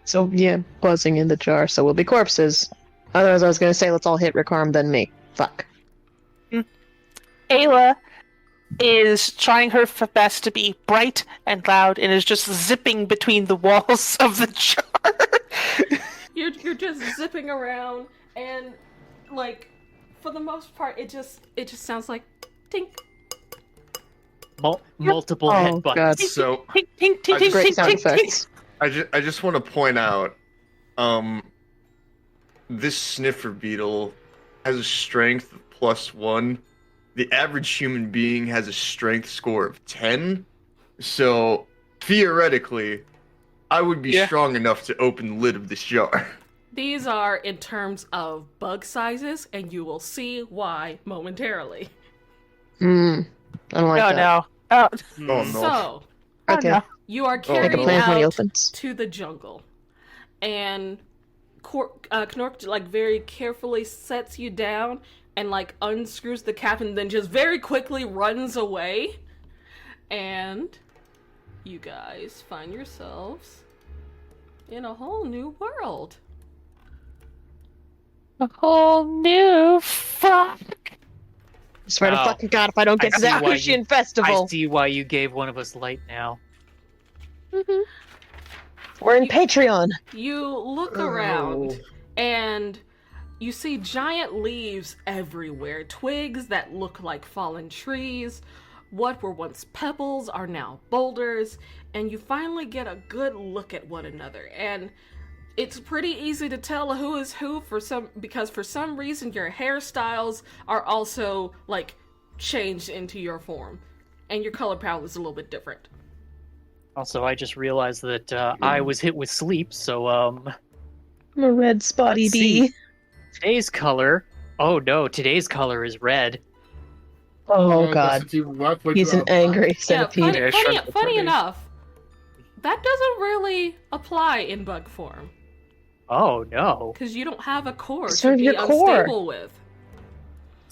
So yeah, buzzing in the jar, so we'll be corpses. Otherwise I was gonna say let's all hit Rick Harm, then me. Fuck. Ayla is trying her best to be bright and loud and is just zipping between the walls of the jar. You're just zipping around, and like for the most part, it just sounds like tink. Multiple Oh, headbutts. God. So Tink, tink, tink, tink, Great tink, sound tink, tink. effects. I just want to point out, this sniffer beetle has a strength of +1. The average human being has a strength score of 10. So theoretically, I would be Yeah. strong enough to open the lid of this jar. These are in terms of bug sizes, and you will see why momentarily. Hmm. I don't like Oh that. no. Oh, Oh no. So oh Okay. no. you are Make a carried plan when he out opens. to the jungle, and Knork like very carefully sets you down and like unscrews the cap and then just very quickly runs away. And you guys find yourselves in a whole new world. A whole new fuck. I swear to Oh. fucking God, if I don't get I to that see why Ocean I Festival. see why you gave one of us light now. We're in Patreon. You look Oh. around and you see giant leaves everywhere, twigs that look like fallen trees. What were once pebbles are now boulders, and you finally get a good look at one another. And it's pretty easy to tell who is who because for some reason your hairstyles are also like changed into your form, and your color palette is a little bit different. Also, I just realized that I was hit with sleep, so I'm a red spotty Let's bee. see. Today's color. Oh no, today's color is red. Oh God, does it even work when he's you an are angry Yeah, centipede. Yeah, funny sure. enough, that doesn't really apply in bug form Oh no. because you don't have a core Serve to be your core. unstable with.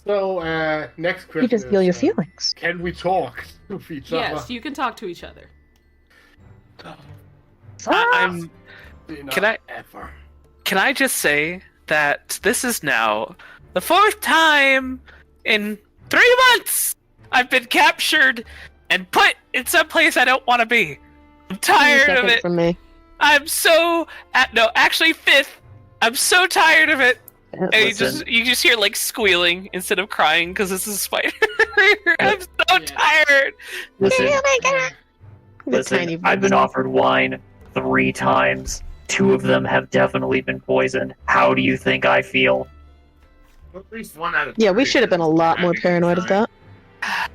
So, next question You just feel is, your feelings. can we talk to each Yes, other? you can talk to each other. I'm. Enough Can I- ever. Can I just say that this is now the 4th time in 3 months I've been captured and put in some place I don't want to be. I'm tired of it. From me. I'm so no, actually 5th. I'm so tired of it. And Listen. you just hear like squealing instead of crying because this is a spider. I'm so Yeah. tired. Listen, The listen, tiny I've been voice. offered wine 3 times. 2 of them have definitely been poisoned. How do you think I feel? At least 1 out of Yeah, we 3 should have been a lot more having a paranoid of time. that.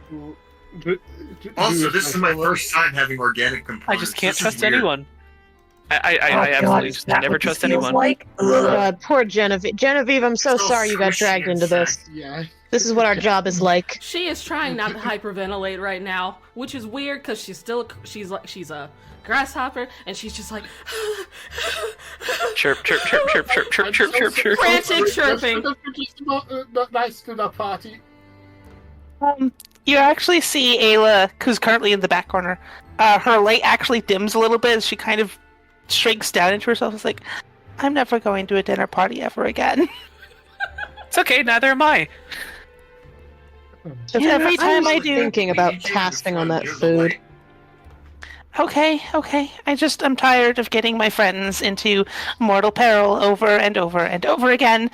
Also, this is my first time having organic components. I just can't This is trust weird. anyone. I Oh, absolutely God, is just that never what this trust feels anyone. Like? Oh, Ugh. God, poor Genevieve. Genevieve, I'm so So sorry you got squishy dragged into this. inside. Yeah. This is what our job is like. She is trying not to hyperventilate right now, which is weird because she's a grasshopper and she's just like Chirp, chirp, chirp, chirp, chirp, chirp, chirp, chirp, chirp. Frantic chirping. Just not nice to that party. You actually see Ayla, who's currently in the back corner. Her light actually dims a little bit as she kind of shrinks down into herself. It's like, I'm never going to a dinner party ever again. It's okay, neither am I. Just Every time I was do. thinking about casting on that food. Okay. I'm tired of getting my friends into mortal peril over and over and over again.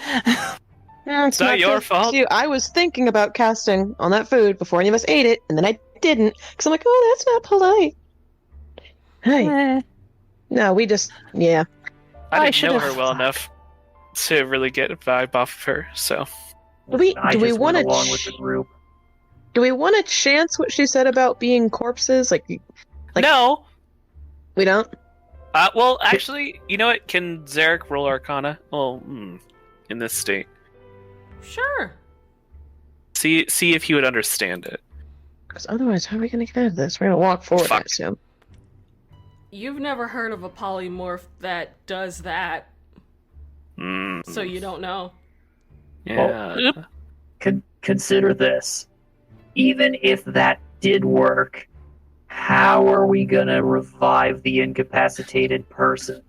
It's not your fault. See, I was thinking about casting on that food before any of us ate it, and then I didn't because I'm like, oh, that's not polite. Hey, no, we just, yeah. I didn't know should've- her well enough to really get a vibe off of her, so. Do we I just went want to along with the group. do we want to chance what she said about being corpses? Like, No! we don't. Well, actually, you know what? Can Zarek roll Arcana? Well, in this state. Sure. See if he would understand it. Because otherwise, how are we gonna get out of this? We're gonna walk forward, I Fuck. assume. You've never heard of a polymorph that does that, Mm, so you don't know. yeah. Consider this. Even if that did work, how are we gonna revive the incapacitated person?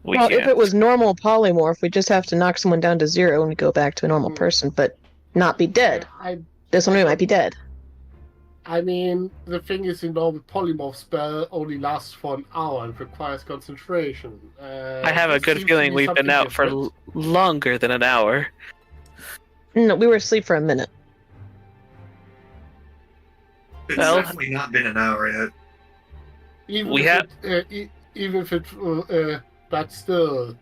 We Well, can't. if it was normal polymorph, we just have to knock someone down to 0 and go back to a normal person, but not be dead. This one we might be dead. I mean, the thing is, the normal polymorph spell only lasts for an hour and requires concentration. I have a this good seems to feeling be we've been something out for different. longer than an hour. No, we were asleep for a minute. It's Well- definitely not been an hour yet. Even We if have- even if it, but still,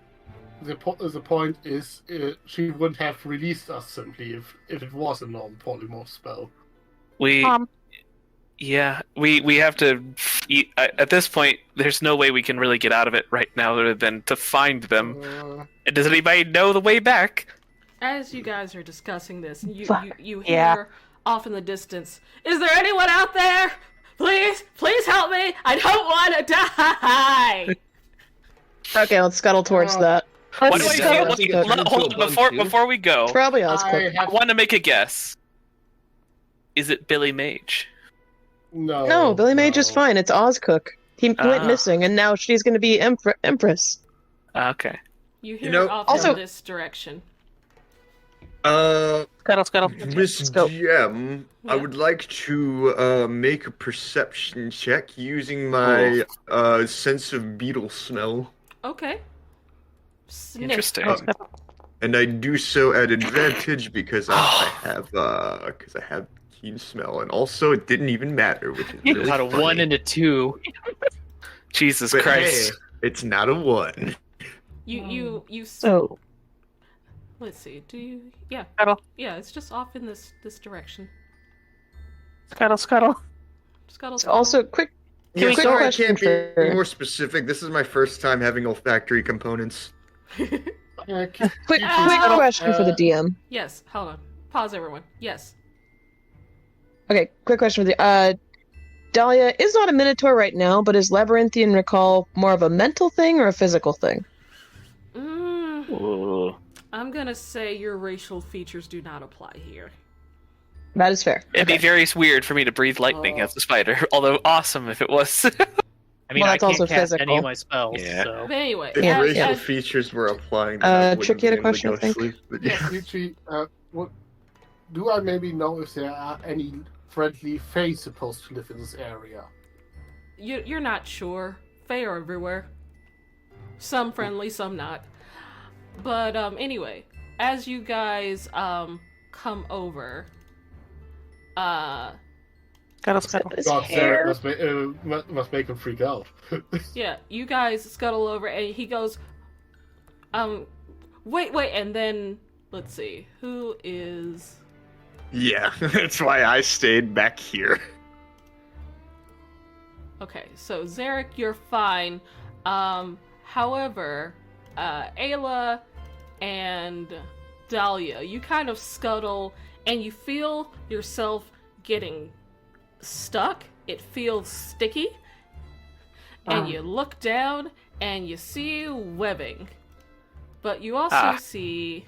the point is, she wouldn't have released us simply if it was a normal polymorph spell. We have to at this point there's no way we can really get out of it right now other than to find them. Does anybody know the way back? As you guys are discussing this, Fuck. you hear Yeah. off in the distance, "Is there anyone out there? Please help me! I don't want to die!" Okay, let's scuttle towards that. What do I Let's feel go. like? Let's go. Hold on, before we go, Probably I Ozcook. I have want to make a guess. Is it Billy Mage? no. No, Billy Mage is no. fine. It's Ozcook. He went Ah. missing, and now she's going to be Empress. Okay. You hear know, it off also- in this direction. Scuttle. Miss go. GM, I Yeah. would like to make a perception check using my sense of beetle smell, Okay. Sniff. Interesting. and I do so at advantage because I have keen smell, and also it didn't even matter, which is You really had a funny. 1 and a 2. Jesus But Christ. hey, it's not a 1. You So, let's see. Do you? Yeah. Scuttle. Yeah. It's just off in this direction. Scuttle. Scuttle. also, quick Yeah, quick sorry I question can't be for- more specific. This is my first time having olfactory components. quick Uh, question for the DM. Yes. Hold on. Pause, everyone. Yes. Okay, quick question for the Dahlia is not a Minotaur right now, but is Labyrinthian Recall more of a mental thing or a physical thing? Ooh. I'm gonna say your racial features do not apply here. That is fair. It'd be Okay. very weird for me to breathe lightning as a spider, although awesome if it was. I mean, Well, I that's can't also cast any physical. of my spells, Yeah. so... But anyway, If Yeah, racial yeah. features were applying, then I wouldn't Trick, you had a be able to question, go I think? to sleep. But yeah. Richie, do I maybe know if there are any friendly fays supposed to live in this area? you're not sure. Fae are everywhere. Some friendly, some not. But anyway, as you guys come over, Scuttle. His God, hair. must make him freak out. yeah, you guys scuttle over, and he goes, wait, and then let's see, who is? Yeah, that's why I stayed back here. Okay, so Zarek, you're fine. However, Ayla and Dahlia, you kind of scuttle and you feel yourself getting stuck. It feels sticky. And you look down and you see webbing. But you also see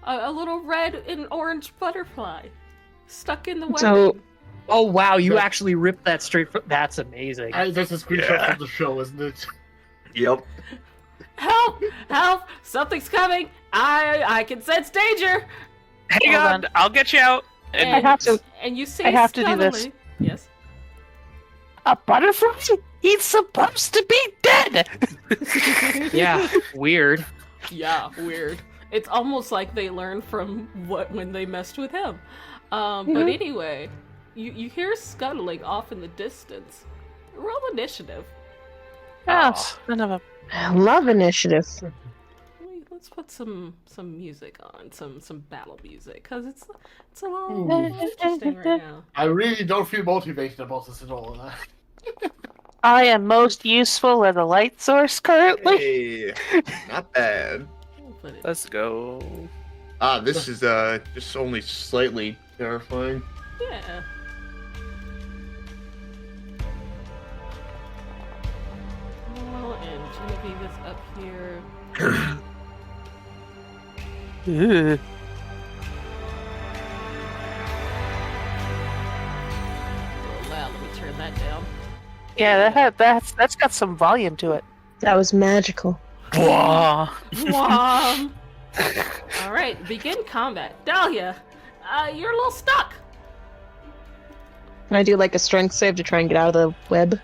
a little red and orange butterfly stuck in the webbing. So, Oh, wow, you actually ripped that straight from... That's amazing. That's a screenshot Yeah. from the show, isn't it? Yep. Help! Something's coming! I can sense danger! Hang Hold on, on. I'll get you out. And, I have to- and you see I have to do this. scuttling- Yes. A butterfly? He's supposed to be dead! Yeah, weird. Yeah, weird. It's almost like they learned from when they messed with him. But anyway, you hear scuttling off in the distance. Roll initiative. Oh, son of a... I love initiative. Let's put some music on, some battle music, because it's a little interesting right now. I really don't feel motivated about this at all. I am most useful as a light source currently. Hey, not bad. We'll put it- Let's go. This is just only slightly terrifying. Yeah. Oh, and Genevieve is up here. A little loud. Let me turn that down. Yeah, that's got some volume to it. That was magical. Wah. Whom! All right, begin combat. Dahlia, you're a little stuck. Can I do like a strength save to try and get out of the web?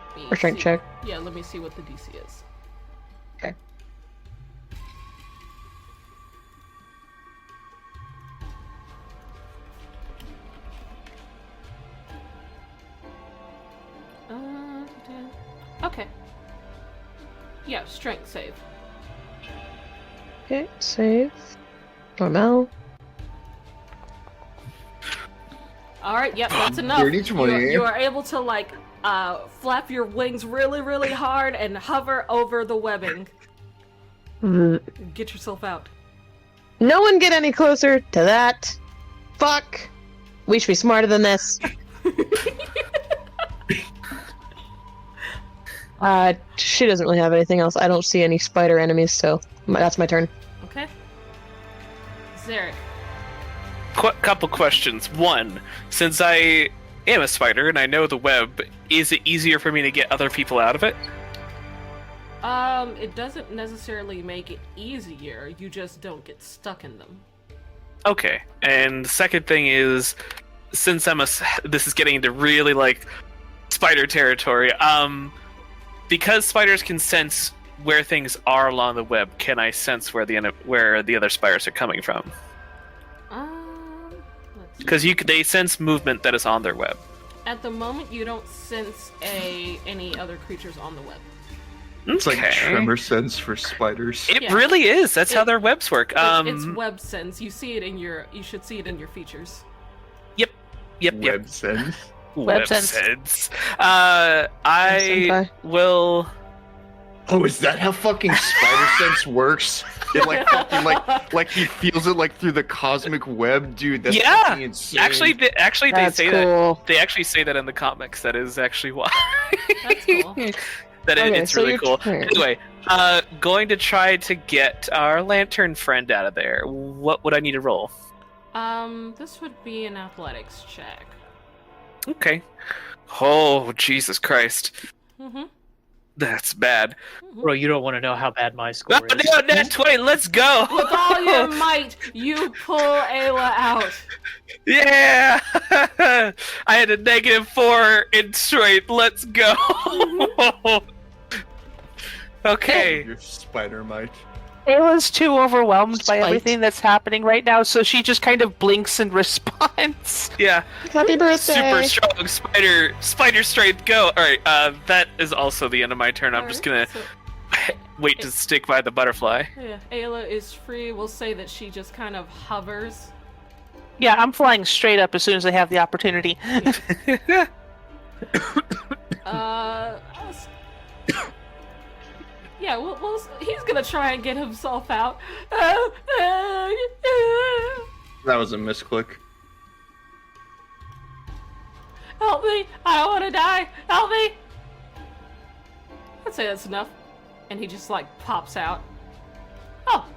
Let me Or strength see- check? Yeah, let me see what the DC is. Okay. Okay. Yeah, strength save. Okay, save. Normal. All right, yep, that's enough. Dirty 20. You are able to like flap your wings really, really hard and hover over the webbing. Get yourself out. No one get any closer to that. Fuck. We should be smarter than this. She doesn't really have anything else. I don't see any spider enemies, so that's my turn. Okay. Zarek. Couple questions. One, since I am a spider and I know the web, is it easier for me to get other people out of it? It doesn't necessarily make it easier. You just don't get stuck in them. Okay. And the second thing is, since this is getting into really like spider territory. Because spiders can sense where things are along the web, can I sense where the other spiders are coming from? Because they sense movement that is on their web. At the moment, you don't sense any other creatures on the web. It's like tremor sense for spiders. It really is. That's how their webs work. It's web sense. You see it you should see it in your features. Yep. Web sense. Web sense. I will. Oh, is that how fucking spider sense works? It like fucking like he feels it like through the cosmic web, dude. That's fucking insane. Actually, they say cool. that. They actually say that in the comics. That is actually why. That's cool. It's really cool. Anyway, going to try to get our lantern friend out of there. What would I need to roll? This would be an athletics check. Okay. Oh, Jesus Christ. Mm-hmm. That's bad. Bro, you don't want to know how bad my score is. No, Nat 20, let's go! With all your might, you pull Ayla out. Yeah! I had a -4 in straight. Let's go! Okay. Your spider might. Ayla's too overwhelmed by Spite. everything that's happening right now, so she just kind of blinks in response. Yeah. Happy birthday! Super strong spider strength, go! Alright, that is also the end of my turn. I'm just gonna wait to stick by the butterfly. Yeah, Ayla is free. We'll say that she just kind of hovers. Yeah, I'm flying straight up as soon as I have the opportunity. Yeah, he's gonna try and get himself out. That was a misclick. Help me! I don't want to die! Help me! I'd say that's enough. And he just like pops out. Oh!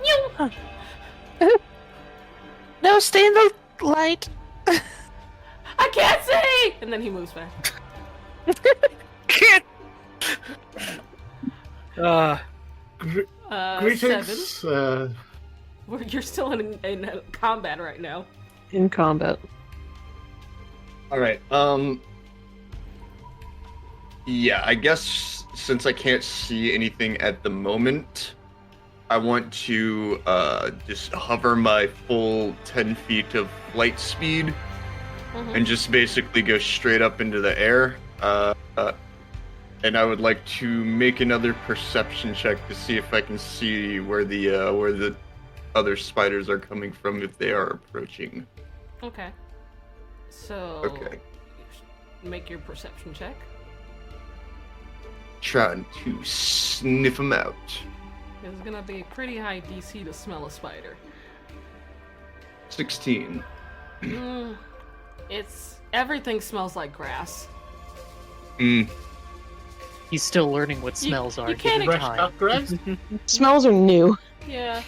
You! No, stay in the light. I can't see! And then he moves back. Can't! Greetings. 7. You're still in combat right now. In combat. All right. Yeah, I guess since I can't see anything at the moment, I want to just hover my full 10 feet of flight speed and just basically go straight up into the air. And I would like to make another perception check to see if I can see where the other spiders are coming from if they are approaching. Okay. So. Okay. Make your perception check. Trying to sniff them out. It's gonna be a pretty high DC to smell a spider. 16. Everything smells like grass. He's still learning what smells are. You can't Give him Fresh time. cut grass? Smells are new. Yeah,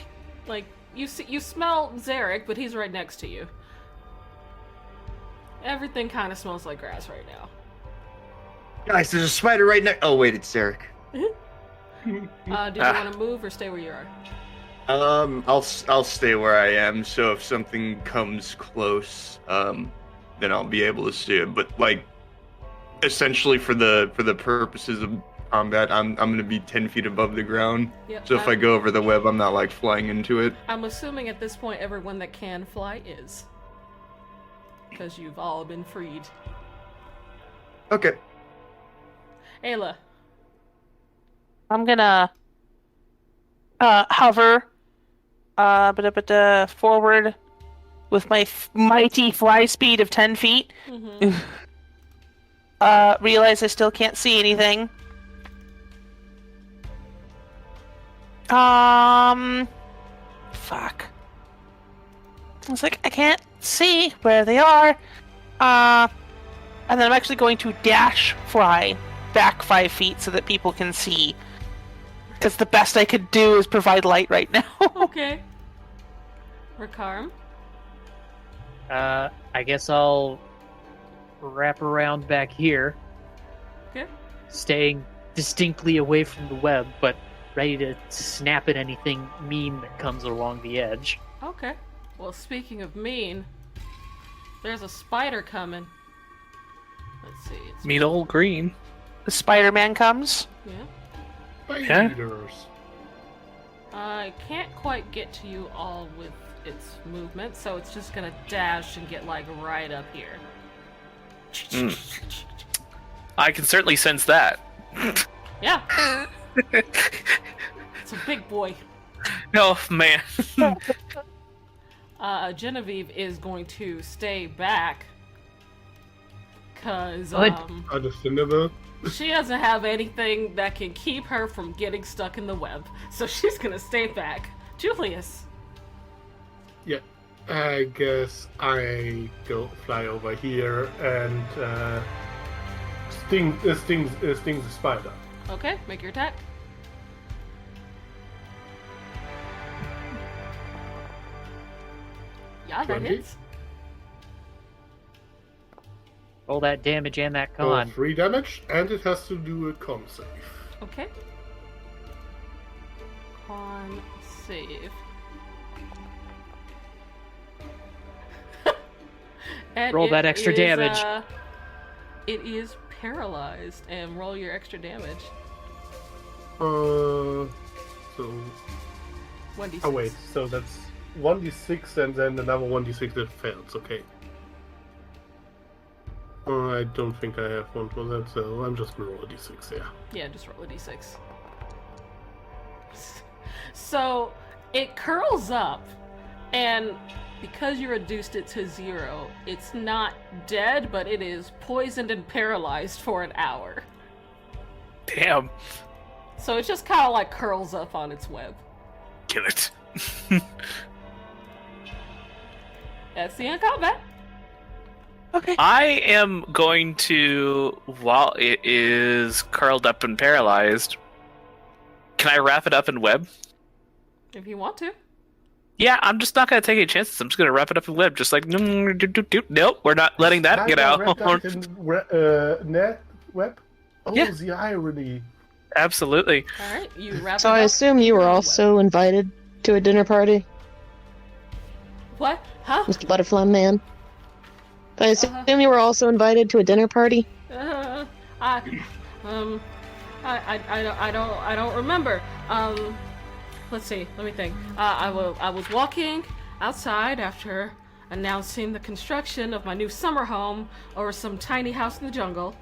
like you smell Zarek, but he's right next to you. Everything kind of smells like grass right now. Guys, there's a spider right next. Oh wait, it's Zarek. Do you want to move or stay where you are? I'll stay where I am. So if something comes close, then I'll be able to see it. But like, essentially for the purposes of combat, I'm gonna be 10 feet above the ground. Yep, So if I go over the web, I'm not like flying into it. I'm assuming at this point everyone that can fly is. Because you've all been freed. Okay. Ayla. I'm gonna hover forward with my mighty fly speed of 10 feet. Realize I still can't see anything. Fuck. I was like, I can't see where they are. And then I'm actually going to dash fly back 5 feet so that people can see. Because the best I could do is provide light right now. Okay. Rakarm. I guess I'll wrap around back here. Okay. Staying distinctly away from the web, but ready to snap at anything mean that comes along the edge. Okay. Well, speaking of mean, there's a spider coming. Let's see. It's Meet old green. The Spider-Man comes. Yeah. Yeah. Spiders. I can't quite get to you all with its movement, so it's just gonna dash and get like right up here. I can certainly sense that. Yeah. It's a big boy. Oh, man. Genevieve is going to stay back because Good. Understandable. she doesn't have anything that can keep her from getting stuck in the web, so she's gonna stay back. Julius. Yeah, I guess I go fly over here and sting the spider. Okay, make your attack. Yeah, that 20. hits. Roll that damage and that Roll con. 3 damage, and it has to do a con save. Okay. Con save. And Roll it that extra is, damage. It is paralyzed, and roll your extra damage. So 1d6. oh wait, so that's 1d6 and then another 1d6 that fails. Okay. I don't think I have one for that, so I'm just gonna roll a d6. Yeah. Yeah, just roll a d6. So it curls up, and because you reduced it to 0, it's not dead, but it is poisoned and paralyzed for an hour. Damn. So it just kind of like curls up on its web. Kill it. That's the end of combat. Okay. I am going to, while it is curled up and paralyzed, can I wrap it up in web? If you want to. Yeah, I'm just not going to take any chances. I'm just going to wrap it up in web, just like, nope, we're not letting that get out. Net web? Oh, Yeah. the irony. Absolutely. Alright, you wrap So it I up. assume you were You're on also invited to a dinner party, What? Huh? Mr. Butterfly Man. I assume Uh-huh. you were also invited to a dinner party. I don't remember. Let's see. Let me think. I was walking outside after announcing the construction of my new summer home over some tiny house in the jungle.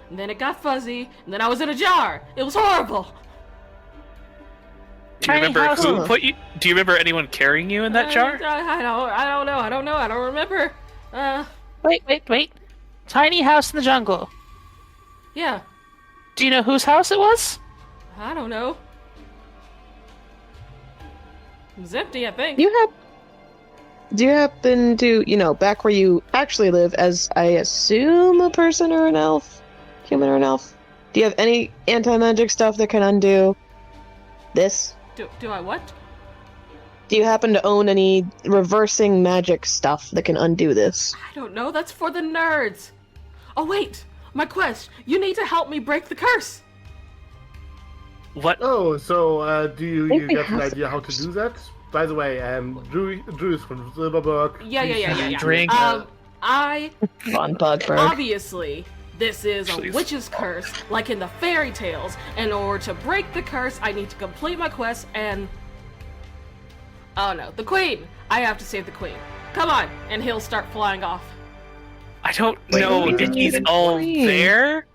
And then it got fuzzy, and then I was in a jar. It was horrible. Do you Tiny remember house. who put you? Do you remember anyone carrying you in that jar? I don't know. I don't remember. Wait. Tiny house in the jungle. Yeah. Do you know whose house it was? I don't know. It was empty, I think. Do you happen to, back where you actually live, as I assume a person or an elf? Human or an elf? Do you have any anti-magic stuff that can undo this? Do I what? Do you happen to own any reversing magic stuff that can undo this? I don't know. That's for the nerds. Oh wait, my quest. You need to help me break the curse. What? Oh, so do you think we get an have idea how to do that? By the way, Drew is from Silverberg. Yeah. Drink. I Von Bugberg. obviously this is a Please. witch's curse, like in the fairy tales. In order to break the curse, I need to complete my quest and. Oh no, the queen! I have to save the queen. Come on, and he'll start flying off. I don't Wait, know who if did he's the all queen? there.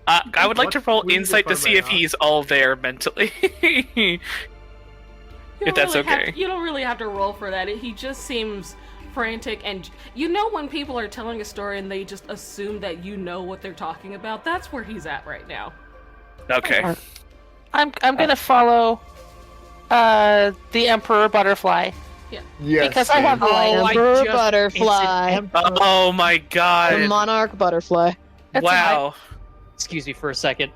I would like to What roll queen, insight to if I see may if he's all there mentally. You If don't that's really have- okay. you don't really have to roll for that. He just seems frantic, and when people are telling a story and they just assume that you know what they're talking about, that's where he's at right now. Okay. I'm gonna follow the Emperor Butterfly. Yes. Because I have Oh, I Emperor just- Butterfly. Oh my The god. Monarch Butterfly. That's Wow. Excuse me for a second.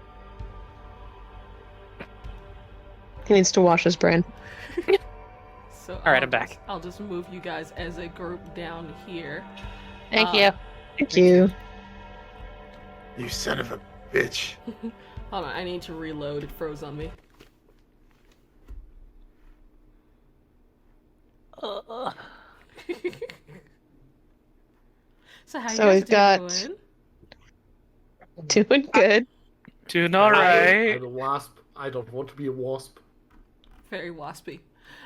He needs to wash his brain. So All right, I'm back. I'll just move you guys as a group down here. Thank you. Thank you. You son of a bitch. Hold on, I need to reload. It froze on me. So how you So guys we've got- doing? Doing good. Doing all right. I'm a wasp. I don't want to be a wasp. Very waspy.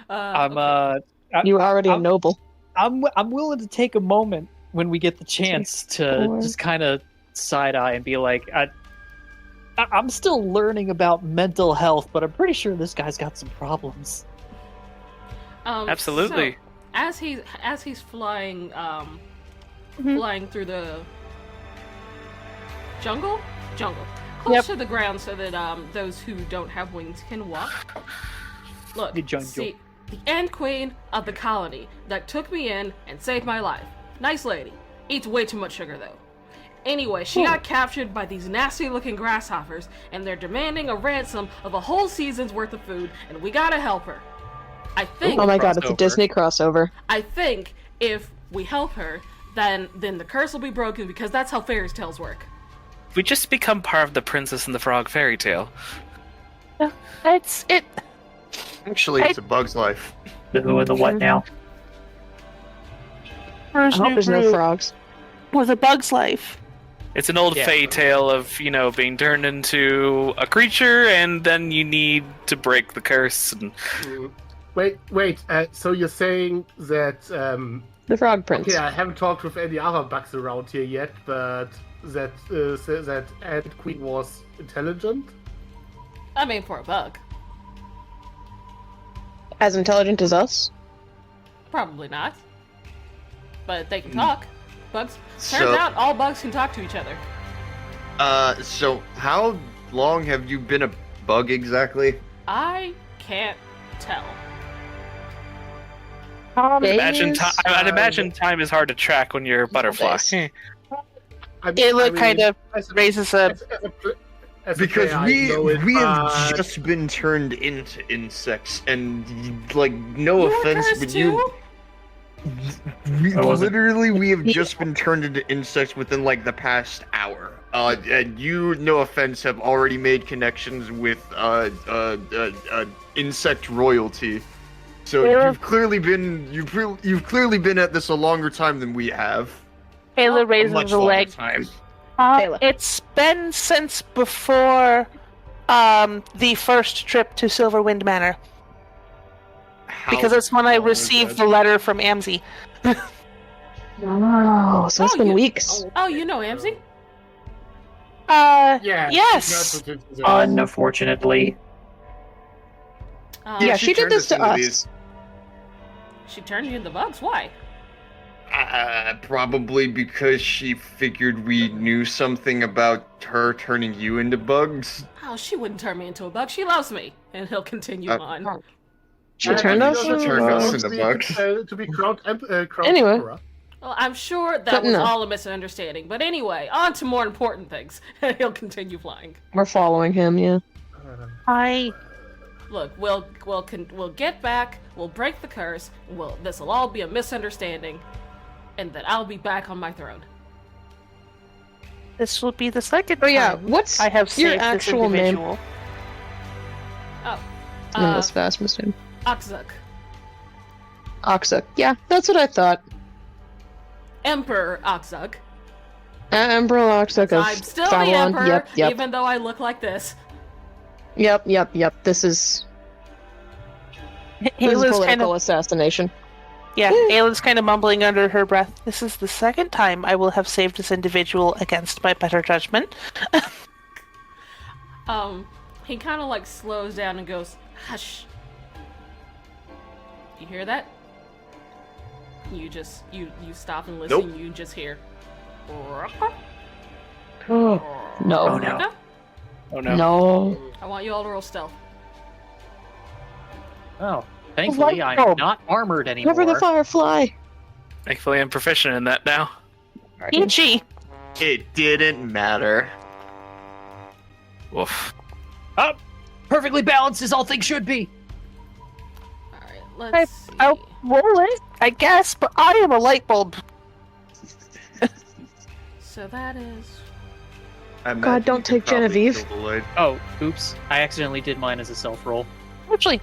I'm okay. You are already a I'm- noble. I'm willing to take a moment when we get the chance to Four. just kind of side eye and be like, I'm still learning about mental health, but I'm pretty sure this guy's got some problems. Absolutely. So, as he's flying, flying through the jungle, close Yep. to the ground, so that those who don't have wings can walk. Look, The jungle. see, the Ant Queen of the colony that took me in and saved my life. Nice lady. Eats way too much sugar though. Anyway, she got captured by these nasty-looking grasshoppers, and they're demanding a ransom of a whole season's worth of food, and we gotta help her. I think. Oh my god, it's a crossover. Disney crossover. I think if we help her, then the curse will be broken because that's how fairy tales work. We just become part of the Princess and the Frog fairy tale. It's it. Actually, it's a bug's life. The who and the what now? I hope there's no frogs. Was a bug's life. It's an old Yeah. fairy tale of, being turned into a creature, and then you need to break the curse. And Wait. So you're saying that? The Frog Prince. Okay, I haven't talked with any other bugs around here yet, but that Ant Queen was intelligent. I mean, for a bug. As intelligent as us? Probably not. But they can talk. Bugs. Turns So- out all bugs can talk to each other. So how long have you been a bug exactly? I can't tell. imagine Days? I'd imagine time is hard to track when you're a butterfly. days. Ayla kind of raises a. as a Because player, I we know it, have but- just been turned into insects, and like no You were offense, cursed but too? we I wasn't. literally we have just been turned into insects within like the past hour. And you, no offense, have already made connections with insect royalty. So Yeah. you've clearly been at this a longer time than we have. Ayla A raises much a longer leg. time. Ayla. It's been since before the first trip to Silverwind Manor, because that's when I received the letter from Amzy. Oh, so it's Oh, been you- weeks. Oh, you know Amzy? Yeah. Yes. Unfortunately. Yeah, she did turned this to into us. these- She turned you into bugs. Why? Probably because she figured we knew something about her turning you into bugs. Oh, she wouldn't turn me into a bug. She loves me, and he'll continue on. She turned us She turned us into into bugs. To be crowned Anyway. emperor. Well, I'm sure that But was no. all a misunderstanding. But anyway, on to more important things. He'll continue flying. We're following him, yeah. I Look, we'll get back. We'll break the curse. This will all be a misunderstanding, and that I'll be back on my throne. this will be the second Oh yeah, time what's I have your saved actual this name? individual. Oh, Name this fast, Mr. Akzuk, Oxuk. Yeah, that's what I thought. Emperor Akzuk. Emperor Oxuk of I'm still the Babylon. emperor, Yep. even though I look like this. Yep. This is Ayla's kind political of assassination. Ayla's kind of mumbling under her breath. This is the second time I will have saved this individual against my better judgment. He kind of like slows down and goes, "Hush." You hear that? You just you stop and listen. Nope. You just hear. No. Oh no. Oh no. No. I want you all to roll stealth. Oh, thankfully What? I'm not armored anymore. Cover the firefly. Thankfully, I'm proficient in that now. Ichi. It didn't matter. Woof. Up. Perfectly balanced as all things should be. Alright, let's see. I'll roll it, I guess, but I am a light bulb. So that is... I imagine God, don't you could take probably Genevieve. kill the light. Oh, oops. I accidentally did mine as a self roll. Actually,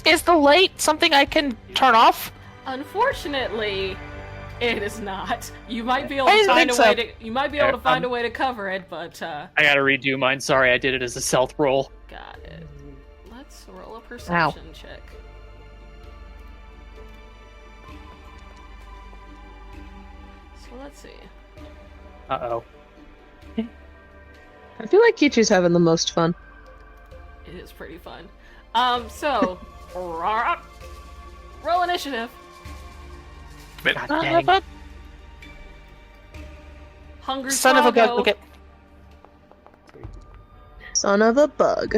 is the light something I can turn off? Unfortunately, it is not. You might be able I to didn't find a think way to. You might be able to find a way to cover it, but I gotta redo mine. Sorry, I did it as a self roll. got it. Let's roll a perception check. So let's see. Uh-oh. I feel like Kichi's having the most fun. It is pretty fun. So roll initiative. God dang. Hungry Son of a Froggo. bug. Okay. Son of a bug.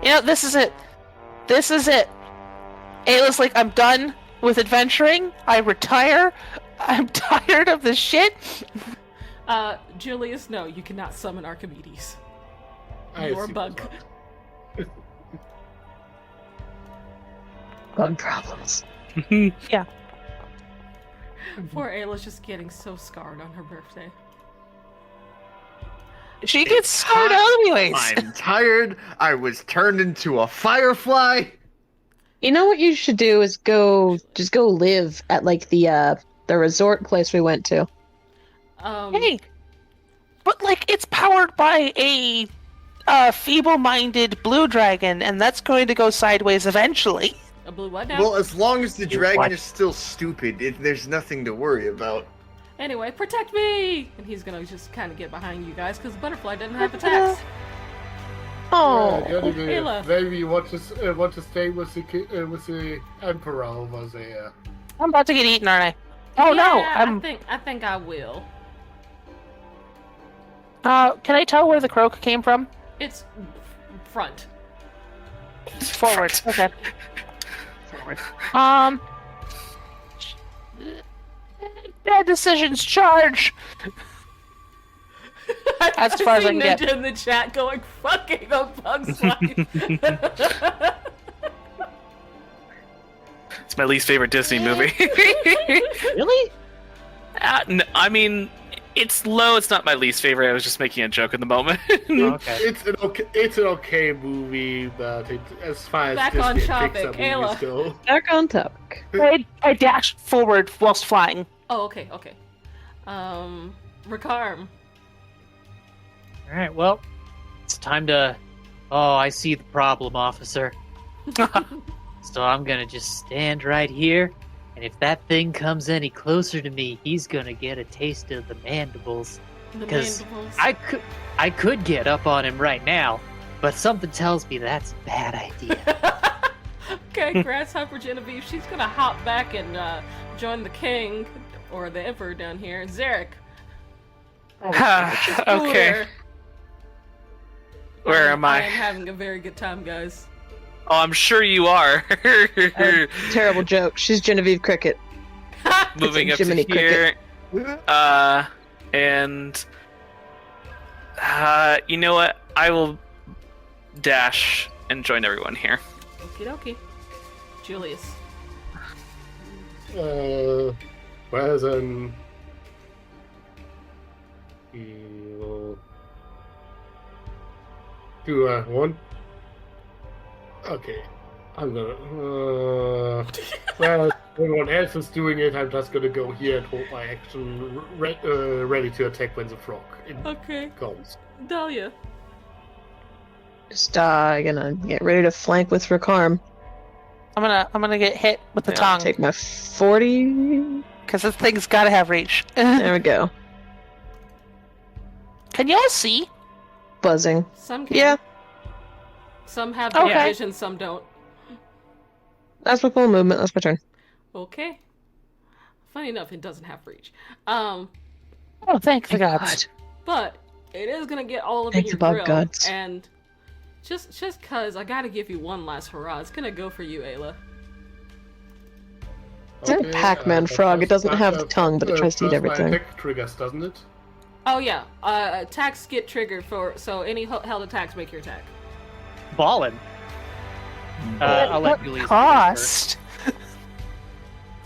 This is it. This is it. Ayla's like, I'm done with adventuring. I retire. I'm tired of this shit. Julius, no, you cannot summon Archimedes. I You're a see bug. what's Bug problems. Poor Ayla's just getting so scarred on her birthday. She gets scarred out anyways. I'm tired. I was turned into a firefly. You know what you should do is just go live at like the resort place we went to. Hey, but like it's powered by a feeble-minded blue dragon, and that's going to go sideways eventually. A blue what now? Well, as long as the dragon What? is still stupid, there's nothing to worry about. Anyway, protect me! And he's gonna just kind of get behind you guys because the butterfly doesn't have attacks. Oh, Ayla. Maybe you want to stay with the emperor over there. I'm about to get eaten, aren't I? Oh no! Yeah, I think I will. Can I tell where the croak came from? It's front. Forward. Okay. Forward. Bad decisions, charge. As far as I can get. Ninja in the chat going fucking a Bug's Life. It's my least favorite Disney movie. Really? I mean, it's low. It's not my least favorite. I was just making a joke in the moment. Okay. It's an okay movie, but as far as Back Disney on and topic, Pixar Ayla. movies go, back on topic. I dashed forward whilst flying. Oh, okay. Rakarm. Alright, well, it's time to... Oh, I see the problem, officer. So I'm gonna just stand right here, and if that thing comes any closer to me, he's gonna get a taste of the mandibles. The Because mandibles. I could get up on him right now, but something tells me that's a bad idea. Okay, Grasshopper Genevieve, she's gonna hop back and join the king, or the emperor down here, Zarek. Okay. Where am I I? am having a very good time, guys. Oh, I'm sure you are. Terrible joke. She's Genevieve Cricket. Moving up to Jiminy here. Cricket. And you know what? I will dash and join everyone here. Okie dokie. Julius. well then, we'll do one. Okay, I'm gonna. Well, everyone else is doing it. I'm just gonna go here and hold my action ready to attack when the frog Okay. comes. Dahlia. Just gonna get ready to flank with Rakarm. I'm gonna get hit with the tongue Take my 40. because this thing's gotta have reach. There we go. Can y'all see? Buzzing. Some can. Yeah, Some have Okay. good vision, some don't. that's my full movement. That's my turn. Okay. Funny enough, it doesn't have reach. Oh, thank the gods. But it is gonna get all of Thank your the bug grill, gods. and just cause I gotta give you one last hurrah, it's gonna go for you, Ayla. It's a Pac-Man frog. It doesn't have the tongue, but it tries to eat first my everything. attack triggers, doesn't it? Oh yeah, attacks get triggered so any held attacks make your attack. Ballin'. I'll let Julius. Cost.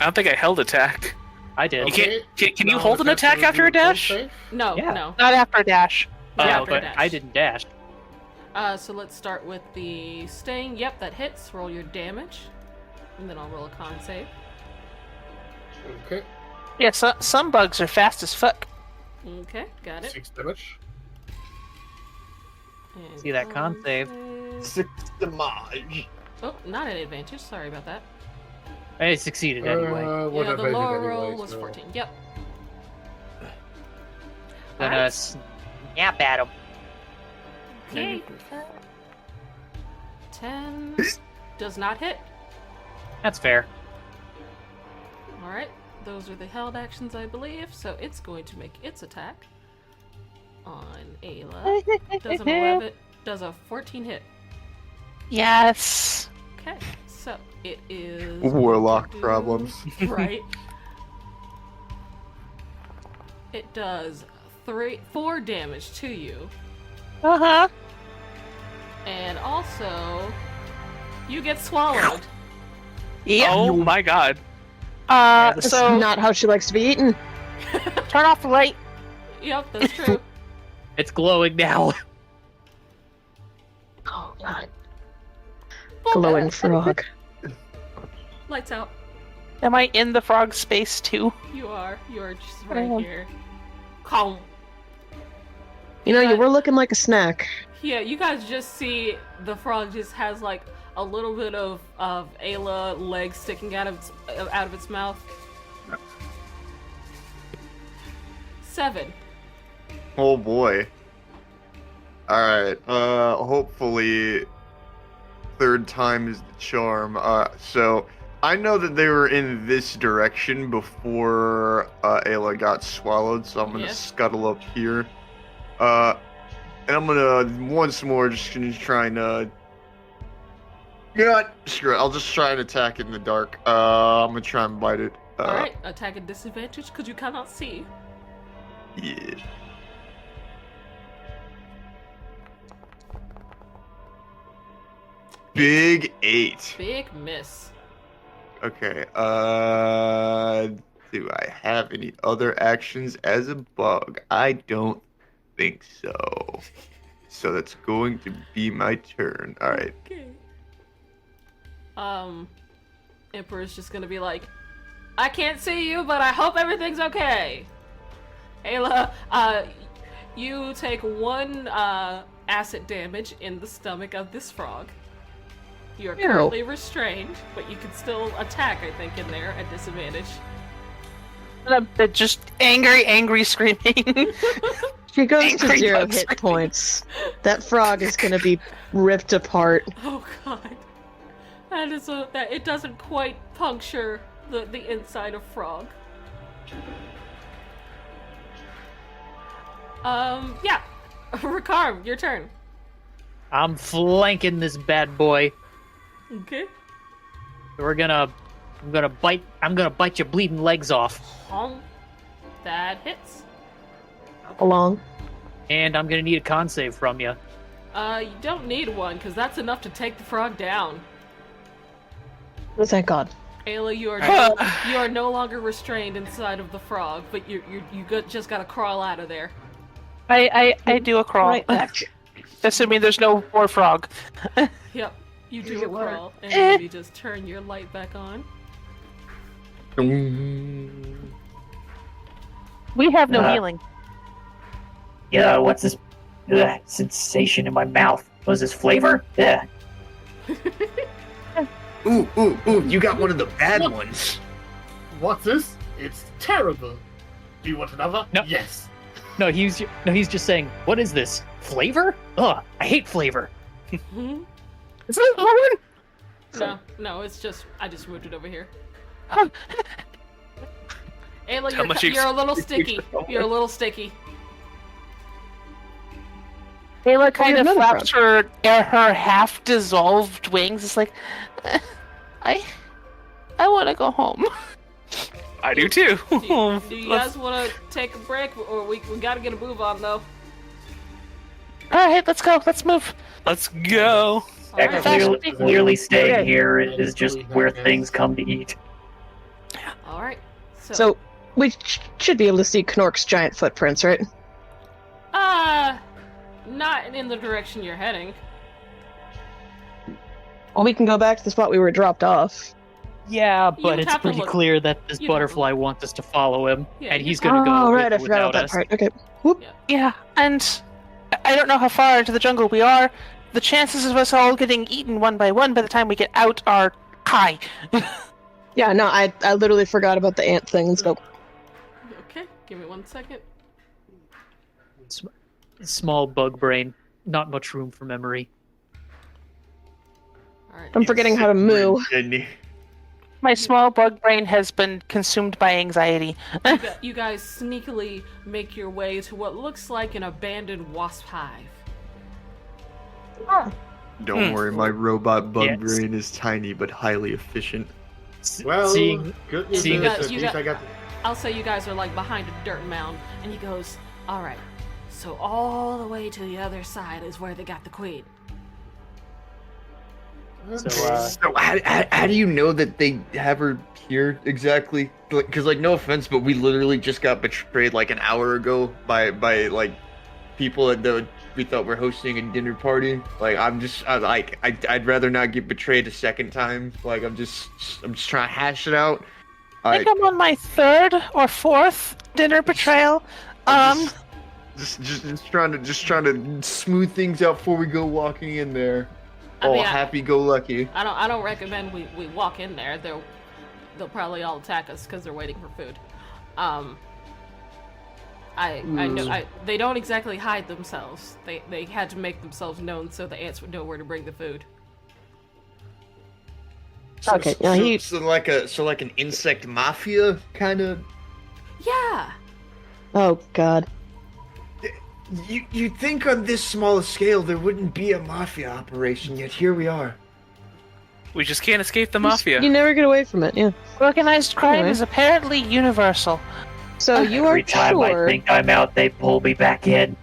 I don't think I held attack. I did. Okay. Can you Now hold an that's attack gonna after a do dash? save. No, Yeah. no. Not after dash. Yeah, Oh, after but dash. I didn't dash. So let's start with the sting. Yep, that hits. Roll your damage, and then I'll roll a con save. Okay, Yeah, some bugs are fast as fuck. Okay, got it. 6 damage. And See that con save. 6 damage. Oh, not an advantage. Sorry about that. I succeeded anyway. What Yeah, the advantage lower anyway, roll was so- 14. Yep. Gonna Alright. snap at him. Okay. 10 does not hit. That's fair. Alright, those are the held actions, I believe. So it's going to make its attack on Ayla. Does an 11, does a 14 hit. Yes. Okay, so it is. Warlock going to do- problems. Right. It does 4 damage to you. Uh-huh. And also, you get swallowed. Yep. Oh my god. That's So not how she likes to be eaten. turn off the light. Yep, that's true. It's glowing now. Oh god. Glowing frog. Lights out. Am I in the frog space too? You are. You are just right Oh. here. Calm. You know, you were looking like a snack. Yeah, you guys just see the frog just has like a little bit of Ayla legs sticking out of its mouth. 7. Oh boy. Alright, hopefully third time is the charm. So I know that they were in this direction before Ayla got swallowed, so I'm gonna Yeah. scuttle up here. And I'm gonna once more just gonna try and you know what? Screw it. I'll just try and attack it in the dark. I'm gonna try and bite it. Alright, attack at disadvantage because you cannot see. Yeah. Big 8. Big miss. Okay, do I have any other actions as a bug? I don't think so. So that's going to be my turn. Alright. Okay. Emperor's just gonna be like, I can't see you, but I hope everything's okay. Ayla, you take 1 acid damage in the stomach of this frog. You are Ew. currently restrained, but you can still attack, I think, in there at disadvantage. They're just angry screaming. She goes to Angry 0 bugs. hit points. That frog is gonna be ripped apart. Oh god. That is that it doesn't quite puncture the inside of frog. Yeah. Ricard, your turn. I'm flanking this bad boy. Okay. I'm gonna bite your bleeding legs off. Honk. That hits. Along. And I'm gonna need a con save from you. You don't need one, because that's enough to take the frog down. Oh, thank God. Ayla, you are no longer restrained inside of the frog, but just gotta crawl out of there. I do a crawl. Right back. Assuming there's no more frog. Yep, you do a it work? crawl, and maybe just turn your light back on. We have no Uh, healing. Yeah, what's this sensation in my mouth? Was this flavor? Yeah. Ooh, you got one of the bad ones. What's this? It's terrible. Do you want another? No. Yes. No, he's just saying, what is this? Flavor? Ugh, I hate flavor. Hmm? Is that one? No, it's just I just moved it over here. Oh. Ayla, How much you're a little sticky. You're a little sticky. Ayla kind of another flaps her half-dissolved wings. It's like, I want to go home. I do too. Do you guys want to take a break, or we gotta get a move on though? All right, let's go. Let's move. Let's go. All Yeah, right. clearly staying Okay. here is just where things come to eat. All right. So we should be able to see Knork's giant footprints, right? Not in the direction you're heading. Well, we can go back to the spot we were dropped off. Yeah, You but it's have to pretty look- clear that this you have to butterfly wants us to follow him, Yeah, and you- he's gonna go Oh, with right, I it forgot about without that us. part. Okay. Whoop. Yeah, and I don't know how far into the jungle we are. The chances of us all getting eaten one by one by the time we get out are high. Yeah, no, I literally forgot about the ant thing. Let's go. Okay, give me 1 second. Small bug brain, not much room for memory. All right. I'm forgetting how to moo. Sydney. My small bug brain has been consumed by anxiety. You guys sneakily make your way to what looks like an abandoned wasp hive. Don't worry, my robot bug Yes. brain is tiny but highly efficient. Well, Seeing good news seeing is that- at you least got- I got. I'll say you guys are like behind a dirt mound, and he goes, "All right, so all the way to the other side is where they got the queen." So how do you know that they have her here exactly? Because like, no offense, but we literally just got betrayed like an hour ago by like people that we thought were hosting a dinner party. Like I'd rather not get betrayed a second time. Like I'm just trying to hash it out. I think I'm on my third or fourth dinner betrayal. Just trying to smooth things out before we go walking in there. I mean, Happy-go-lucky. I don't recommend we walk in there. They'll probably all attack us because they're waiting for food. I know they don't exactly hide themselves. They had to make themselves known so the ants would know where to bring the food. Okay, now he. So like an insect mafia kind of. Yeah. Oh God. You'd think on this small a scale there wouldn't be a mafia operation, yet here we are. We just can't escape the mafia. You never get away from it. Yeah. Organized crime Anyway. is apparently universal. So you are Every time sure. I think I'm out, they pull me back in.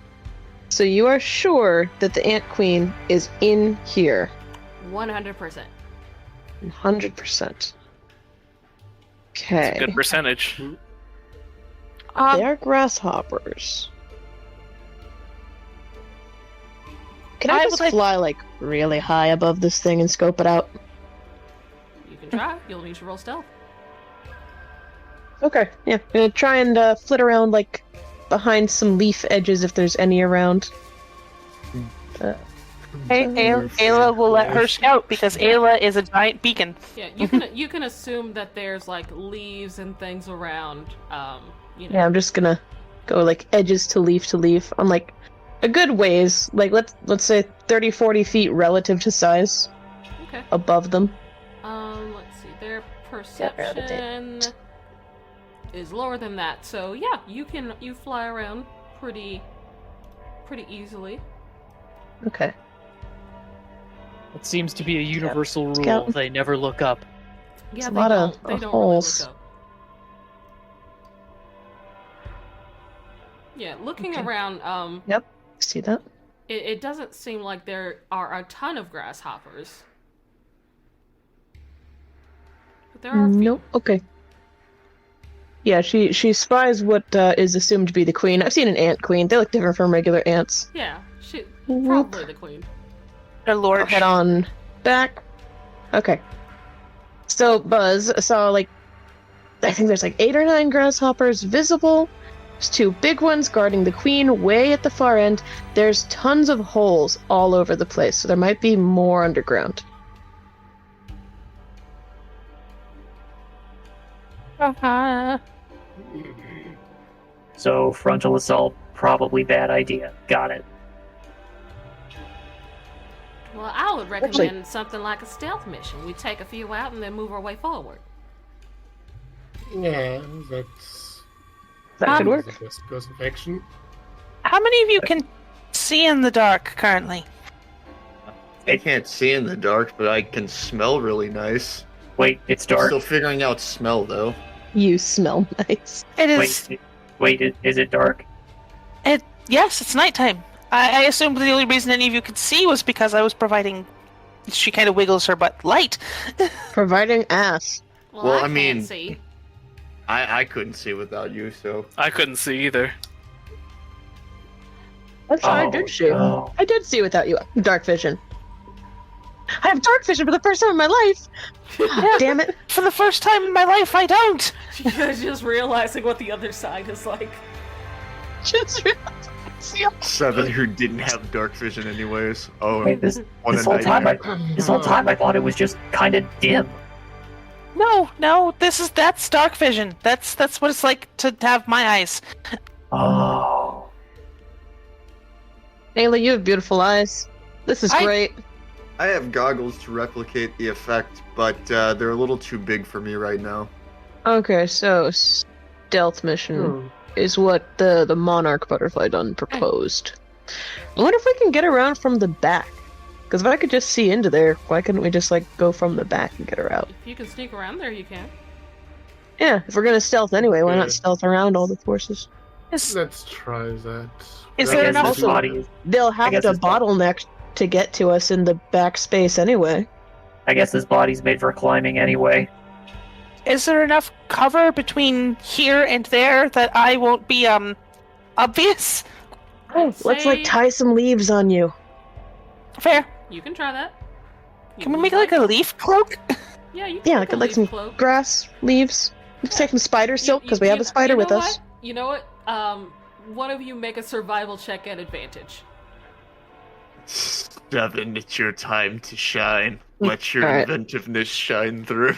So you are sure that the Ant Queen is in here. 100%. 100%. Okay. Good percentage. They are grasshoppers. Can I I just would like- fly like really high above this thing and scope it out? You can try. You'll need to roll stealth. Okay, yeah. I'm gonna try and flit around like behind some leaf edges if there's any around. Hey, Ayla will let her scout because Ayla is a giant beacon. Yeah, you can assume that there's like leaves and things around. Yeah, I'm just gonna go like edges to leaf on like a good ways, like let's say 30-40 feet relative to size Okay. above them. Let's see. Their Yeah, I wrote it perception is lower than that, so yeah, you fly around pretty easily. Okay. It seems to be a universal rule. Scout. They never look up. Yeah, a they lot don't. of They don't holes. really look up. Yeah, looking Okay. around, See that? it doesn't seem like there are a ton of grasshoppers. But there are a few. Nope. Okay. Yeah, she spies what is assumed to be the queen. I've seen an ant queen. They look different from regular ants. Yeah, Whoop. probably the queen. Her lord. I'll head on back. Okay. So Buzz saw like I think there's like 8 or 9 grasshoppers visible. There's 2 big ones guarding the queen way at the far end. There's tons of holes all over the place, so there might be more underground. So frontal assault, probably bad idea. Got it. Well, I would recommend something like a stealth mission. We take a few out and then move our way forward. Yeah, That could work. that's the best course of action. How many of you can see in the dark currently? I can't see in the dark, but I can smell really nice. Wait, it's I'm dark. still figuring out smell though. You smell nice. It is. Wait, is it dark? Yes, it's nighttime. I assumed the only reason any of you could see was because I was providing. She kind of wiggles her butt. Light. Providing ass. Well, Well, I I mean- can't see. I couldn't see without you, so. I couldn't see either. That's what I did see. No. I did see without you. Dark vision. I have dark vision for the first time in my life. Damn it. For the first time in my life, I don't. Just realizing what the other side is like. Just Seven who didn't have dark vision anyways. Oh, Wait, this what a whole time nightmare. this whole time I thought it was just kind of dim. No. That's dark vision. That's what it's like to have my eyes. Oh. Ayla, you have beautiful eyes. This is great. I have goggles to replicate the effect, but they're a little too big for me right now. Okay, so stealth mission is what the Monarch Butterfly Dun proposed. I wonder if we can get around from the back. Because if I could just see into there, why couldn't we just, like, go from the back and get her out? If you can sneak around there, you can. Yeah, if we're gonna stealth anyway, why Yeah. not stealth around all the forces? Let's try that. Is I there guess enough? this body is, They'll have guess to it's not- bottleneck to get to us in the back space anyway. I guess this body's made for climbing anyway. Is there enough cover between here and there that I won't be obvious? Let's, like, Say- tie some leaves on you. Fair. You can try that. You Can we make like a leaf cloak? Yeah, you can Yeah, make a like leaf some cloak. grass, leaves. Let's take some spider silk, because we have a spider with us. You know what? One of you make a survival check at advantage. Seven, it's your time to shine. Let your Alright. inventiveness shine through.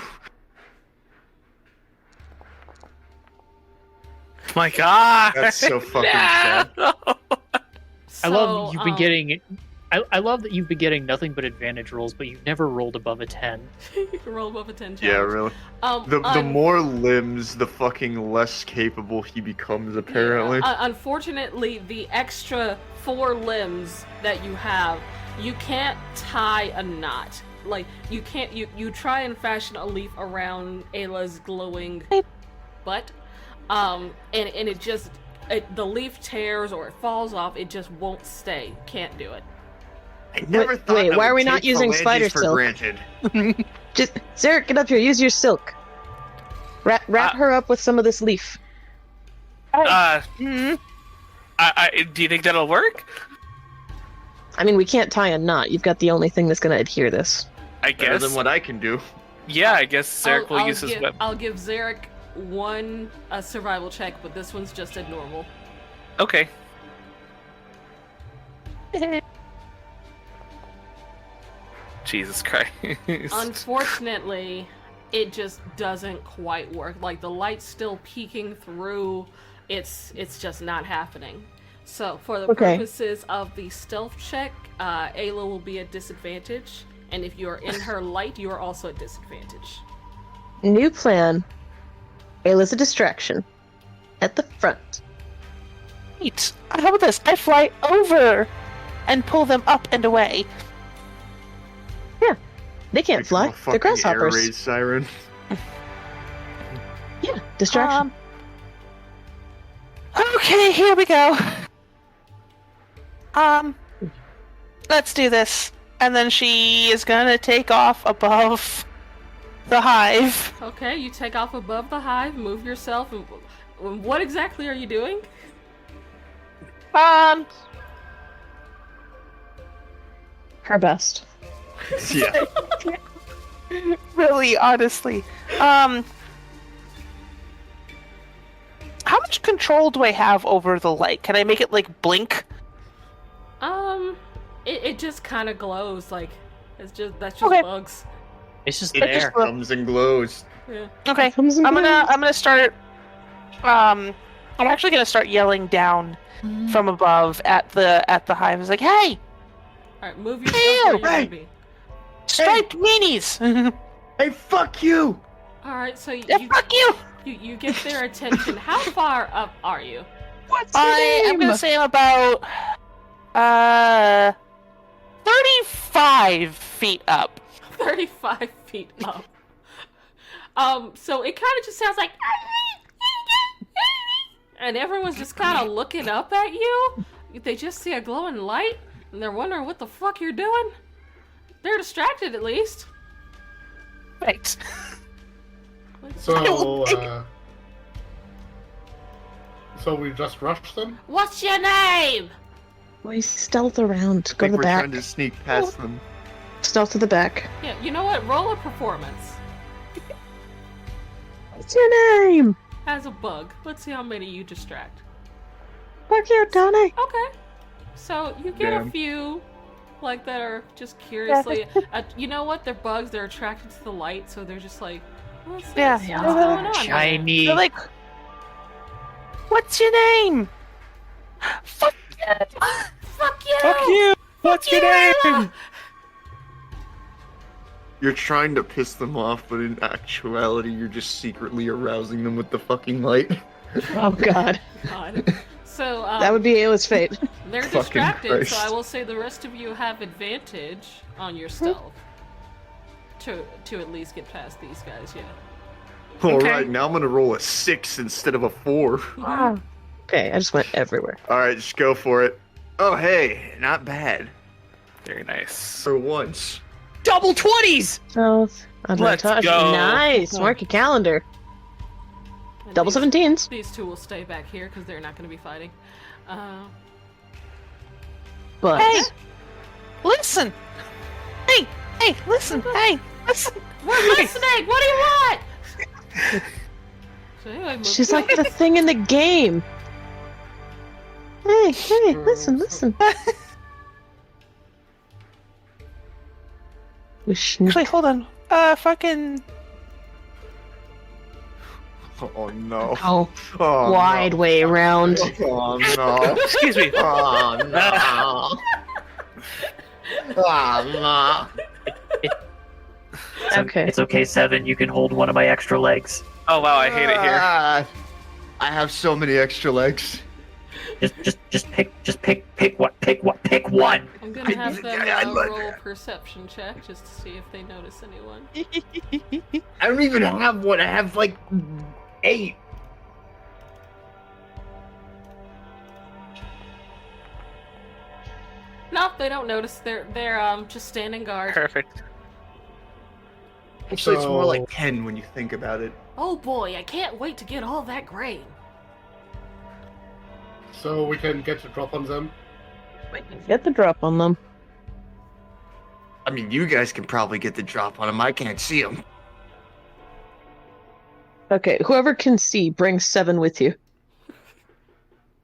My God. That's so fucking sad. So, I love that you've been getting. I love that you've been getting nothing but advantage rolls, but you've never rolled above a 10. you can roll above a 10 challenge. Yeah, really. The un- more limbs, the fucking less capable he becomes, apparently. Unfortunately, the extra 4 limbs that you have, you can't tie a knot. Like, you can't, you try and fashion a leaf around Ayla's glowing butt, and it just, the leaf tears or it falls off, it just won't stay. Can't do it. I never thought wait, I why are would we not take using phalanges spider for silk? granted. Just, Zarek, get up here, use your silk. Wrap her up with some of this leaf. Hmm. Do you think that'll work? I mean, we can't tie a knot. You've got the only thing that's gonna adhere this. I Better guess. than what I can do. Yeah, I guess Zarek will use his give, web. I'll give Zarek one survival check, but this one's just a normal. Okay. Jesus Christ. Unfortunately, it just doesn't quite work. Like, the light's still peeking through. It's just not happening. So, for the Okay. purposes of the stealth check, Ayla will be at disadvantage, and if you are in her light, you are also at disadvantage. New plan. Ayla's a distraction. At the front. Wait, how about this? I fly over and pull them up and away. They can't fly. Like a They're fucking air grasshoppers. raid siren. Yeah, distraction. Okay, here we go. Let's do this. And then she is gonna take off above the hive. Okay, you take off above the hive, move yourself, and what exactly are you doing? Her best. Yeah. Really, honestly. How much control do I have over the light? Can I make it like blink? It just kind of glows, like, that's just Okay. bugs. It's just It there. just comes and glows. Yeah. Okay, Comes and I'm goes. gonna start. I'm actually gonna start yelling down from above at the hive. It's like, hey, Alright, move yourself Ew! where you Hey! want to be. striped meanies. Hey, fuck you! Alright, so Yeah, fuck you. you get their attention. How far up are you? What's I am gonna say I'm about 35 feet up. 35 feet up. So it kind of just sounds like, and everyone's just kind of looking up at you. They just see a glowing light, and they're wondering what the fuck you're doing. They're distracted, at least. Right. So, so we just rushed them? What's your name? We stealth around. I Go think to the we're back. trying to sneak past them. Stealth to the back. Yeah, you know what? Roll a performance. What's your name? As a bug. Let's see how many you distract. Fuck you, Donnie. Okay. So you get a Damn. few, like, that are just curiously. You know what? They're bugs. They're attracted to the light, so they're just like, what's this? Yeah. What's going on? Shiny. They're like, what's your name? Fuck you! Fuck you! Fuck you! What's your name? You're trying to piss them off, but in actuality, you're just secretly arousing them with the fucking light. Oh God. God. So That would be Ayla's fate. they're Fucking distracted, Christ. so I will say the rest of you have advantage on your stealth to at least get past these guys. Yeah. Alright, now I'm gonna roll a 6 instead of a 4. Okay, I just went everywhere. Alright, just go for it. Oh, hey, not bad. Very nice. For once. Double 20s! Stealth. Let's Advantage. go. Nice. Mark your calendar. And Double these- 17s. These two will stay back here because they're not going to be fighting. But Hey! Listen! Hey! Hey! Listen! Hey! Listen! We're listening. What do you want? So anyway, move she's to- like the thing in the game. Hey, hey, listen, listen. We Actually, hold on. Fucking. Oh no. Oh, Oh, wide way around. No. Oh no. Excuse me. Oh no. Oh Okay. It's okay, Seven. You can hold one of my extra legs. Oh wow, I hate it here. Ah, I have so many extra legs. Just pick one. I'm gonna have them I like roll a it. perception check just to see if they notice anyone. I don't even have one. I have like 8. No, they don't notice. They're just standing guard. Perfect. Actually, it's more like 10 when you think about it. Oh boy, I can't wait to get all that grain. So we can get a drop on them? Get the drop on them. I mean, you guys can probably get the drop on them. I can't see them. Okay, whoever can see, bring 7 with you.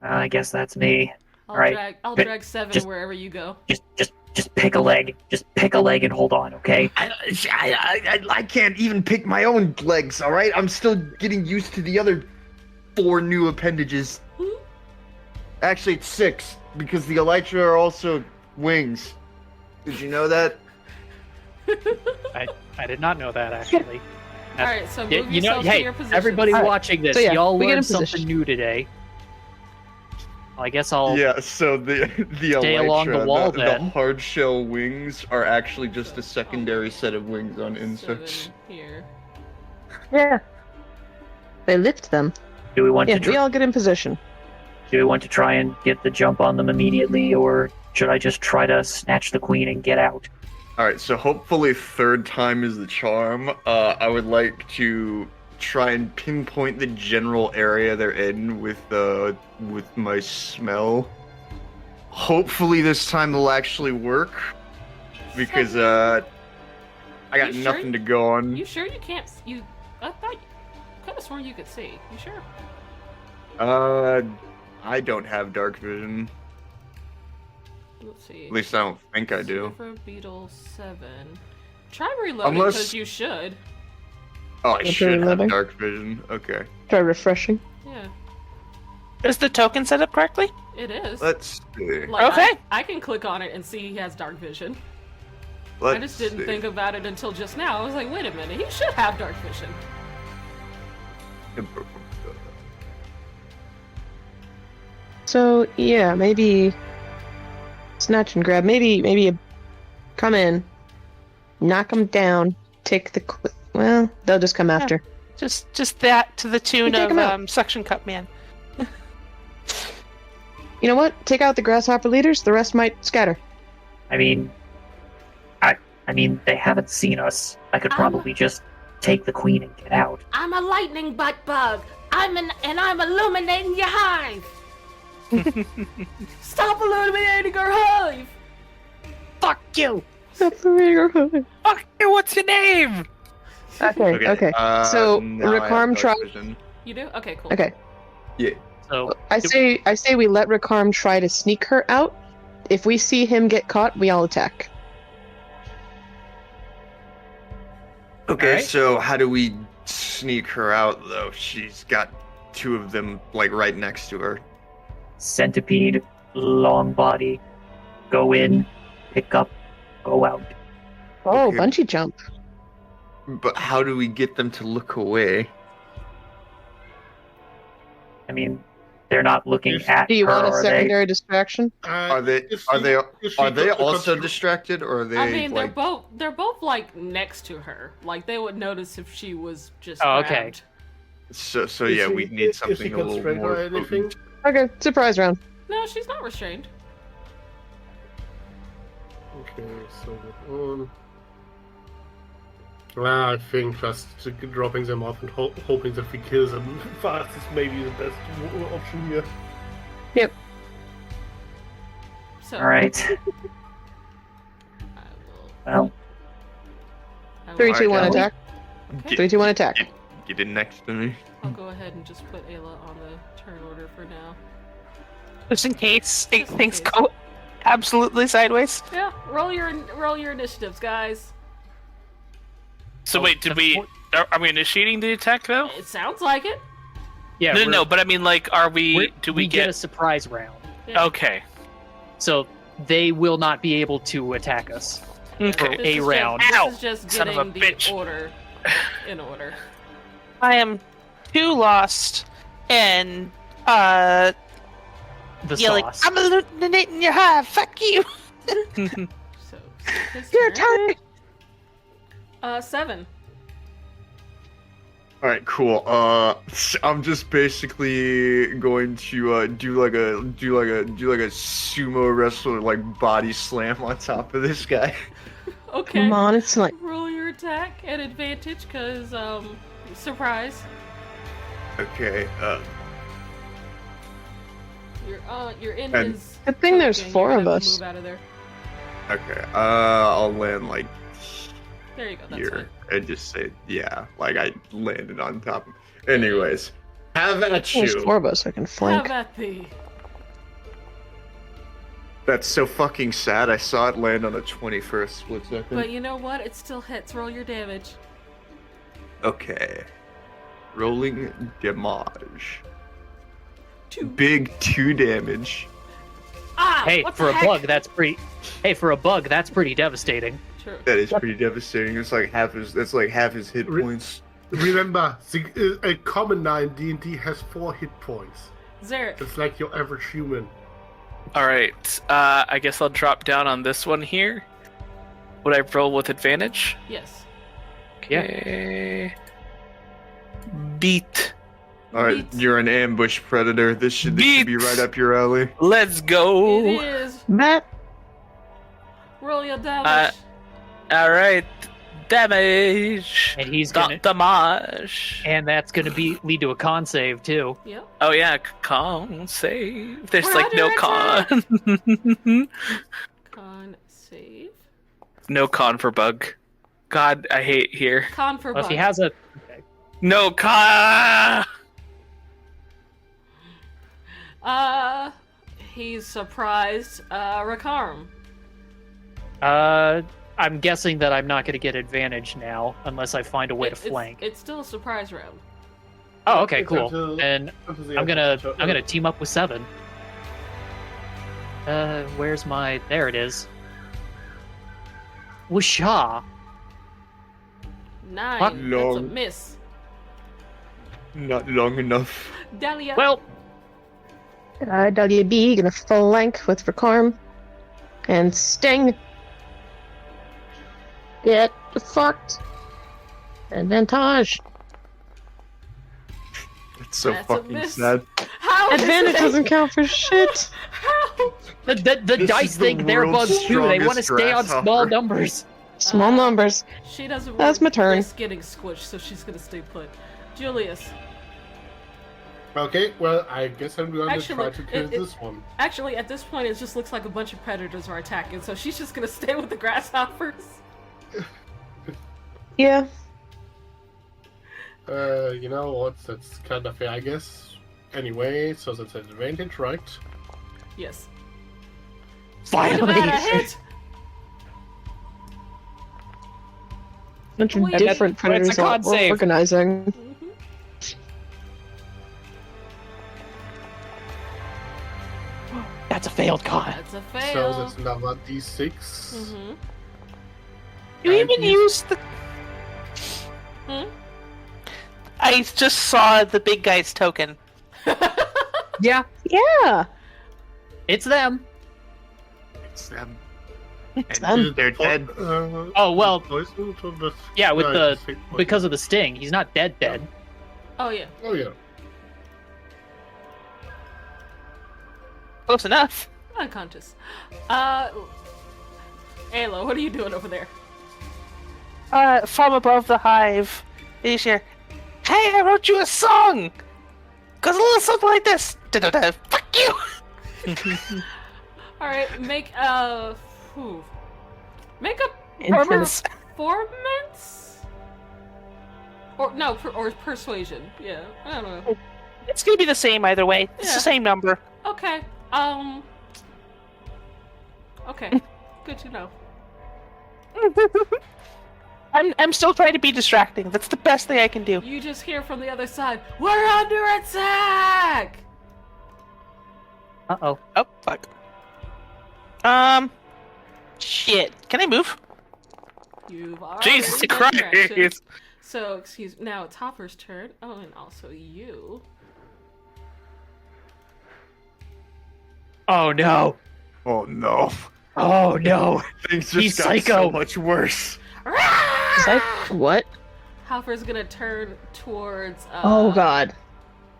I guess that's me. I'll All right, I'll but drag 7 just- wherever you go. Just pick a leg. Just pick a leg and hold on, okay? I can't even pick my own legs, alright? I'm still getting used to the other 4 new appendages. Actually, it's 6, because the elytra are also wings. Did you know that? I did not know that actually. All right, so move Yeah, you know, yourselves to hey, your positions. everybody All right. watching this, So, yeah, y'all we get in learned something position. new today. Well, I guess I'll. Yeah, so the Stay along the elytra, wall, the then. hard shell wings are actually just a secondary set of wings on 7 insects. here. Yeah. They lift them. Do we want Yeah, to? we all get in position. Do we want to try and get the jump on them immediately, or should I just try to snatch the queen and get out? Alright, so hopefully 3rd time is the charm. I would like to try and pinpoint the general area they're in with my smell. Hopefully this time it'll actually work. Because I got You sure? nothing to go on. You sure you can't? I thought you could have sworn you could see. You sure? I don't have dark vision. Let's see. At least I don't think I do. Silver Beetle 7. Try reloading Unless- because you should. Oh, I Okay, should have living. dark vision. Okay. Try refreshing. Yeah, Is the token set up correctly? it is. Let's see. Like, Okay. I can click on it and see he has dark vision. Let's I just didn't see. think about it until just now. I was like, wait a minute, he should have dark vision. So, yeah, maybe snatch and grab. Maybe come in, knock them down, take the Well, they'll just come after. Just that to the tune Take 'em out. of Suction Cup Man. You know what? Take out the grasshopper leaders. The rest might scatter. I mean, I mean, they haven't seen us. I could probably just take the queen and get out. I'm a lightning butt bug. I'm illuminating your hive. Stop illuminating our hive. Fuck you! Fuck you, what's your name? Okay. So now I have Rakarm dark try. vision. You do? Okay, cool. Okay. Yeah. So I say we let Rakarm try to sneak her out. If we see him get caught, we all attack. Okay, Alright. so how do we sneak her out though? She's got two of them like right next to her. centipede, long body, go in, pick up, go out. Oh, Okay. bungee jump. But how do we get them to look away? I mean, they're not looking at Do you her, want a are they? secondary distraction? Are they If are she- they if she are they got- also got- distracted or are they I mean, like they're both like next to her. Like they would notice if she was just. Oh, okay. grabbed. so Is yeah, she- we need is she something a little constrained more or anything? potent. Okay, surprise round. No, she's not restrained. Okay, so I think just dropping them off and hoping that we kill them fast is maybe the best option here. So. Alright, I well, will. 3, 2, 1, Alright, attack. Okay. 3, 2, 1, attack. Get in next to me. I'll go ahead and just put Ayla on the turn order for now. Just in case Just in things case. go absolutely sideways. Yeah, roll your initiatives, guys. So wait, did we? Are we initiating the attack though? It sounds like it. yeah, No, but I mean, like, are we? Do we get a get? surprise round, Yeah. Okay. so they will not be able to attack us. Okay. This A is just- round. Ow! This is just Son of a getting the bitch. order in order. I am too lost and The yelling, sauce. I'm illuminating your hive, fuck you! So his Your turn. turn. 7. All right, cool. I'm just basically going to do like a sumo wrestler like body slam on top of this guy. Okay. Come on, it's like Roll your attack at advantage, cause surprise. Okay. You're in And- his. Good thing there's cloak, and 4 you're of gonna have to us. Move out of there. Okay. I'll land like There you go. That's here fine. and just say yeah, like I landed on top. Anyways, have at there's you. 4 of us. I can Have flank. at thee. That's so fucking sad. I saw it land on a 21st split second. But you know what? It still hits. Roll your damage. Okay. Rolling damage. 2. Big 2 damage. Ah! Hey, what for the a heck? bug, that's pretty. Hey, for a bug, that's pretty devastating. True. That is pretty devastating. It's like half his. That's like half his hit points. Remember, a commoner in D&D has 4 hit points. Zarek. It's like your average human. All right. I guess I'll drop down on this one here. Would I roll with advantage? Yes. Okay. Beat. All right, Beat. you're an ambush predator. This should be Beat. right up your alley. Let's It go. is. Matt, Roll your damage. All right. Damage. And he's gonna, Damage. and that's gonna lead to a con save too. Yep. Oh yeah, con save. There's We're like no under con. Con save. No con for bug. God, I hate here. Con for Well, if bug. he has a, No con. He's surprised. Rakarm. I'm guessing that I'm not gonna get advantage now unless I find a way to flank. It's still a surprise round. Oh, okay, It's cool. until- And until the I'm end gonna of the I'm gonna team up with 7. Where's my? There it is. Whoosha! 9. Fuck. That's a Long. miss. Not long enough. Dahlia. Well, WB gonna flank with Rakarm and Sting. Get fucked. Advantage. It's so That's a fucking miss. sad. How is Advantage it- doesn't count for shit. How? The This dice is the think they're world's bugs too. They want to strongest stay on small grasshopper. numbers. Small numbers. She doesn't That's want my turn. risk getting squished, so she's gonna stay put. Julius. Okay, well, I guess I'm going to Actually, try to kill it- this one. Actually, at this point, it just looks like a bunch of predators are attacking, so she's just gonna stay with the grasshoppers. Yeah. You know what? That's kind of fair, I guess. Anyway, so that's an advantage, right? Yes. Finally. Look at that, a hit! Bunch of Wait. different But it's a predators con we're save. organizing. Mhm. That's a failed con. That's a So fail. that's another d6. Mm-hmm. You even And he's- use the. Hmm? I just saw the big guy's token. Yeah, Yeah. it's them. It's them. It's And them. they're dead. Oh, well, Poisoned or just- yeah, with no, the just poisoned. because of the sting, he's not dead. Oh, yeah. Oh yeah. Close enough. Unconscious. Ayla, what are you doing over there? From above the hive, you hear, "Hey, I wrote you a song. Goes a little something like this. Da-da-da. Fuck you." Alright, make make a Entrance. performance? Or, no, or persuasion. Yeah, I don't know. It's gonna be the same either way. It's Yeah. the same number. Okay, okay, good to know. I'm still trying to be distracting. That's the best thing I can do. You just hear from the other side, we're under attack! Uh-oh. Oh fuck. Shit. Can I move? You've already Jesus been directed. Christ! So, now it's Hopper's turn. Oh, and also you. Oh no. Oh no. Oh no. Things just He's got psycho. so much worse. Is that what? Hopper's gonna turn towards, Oh god.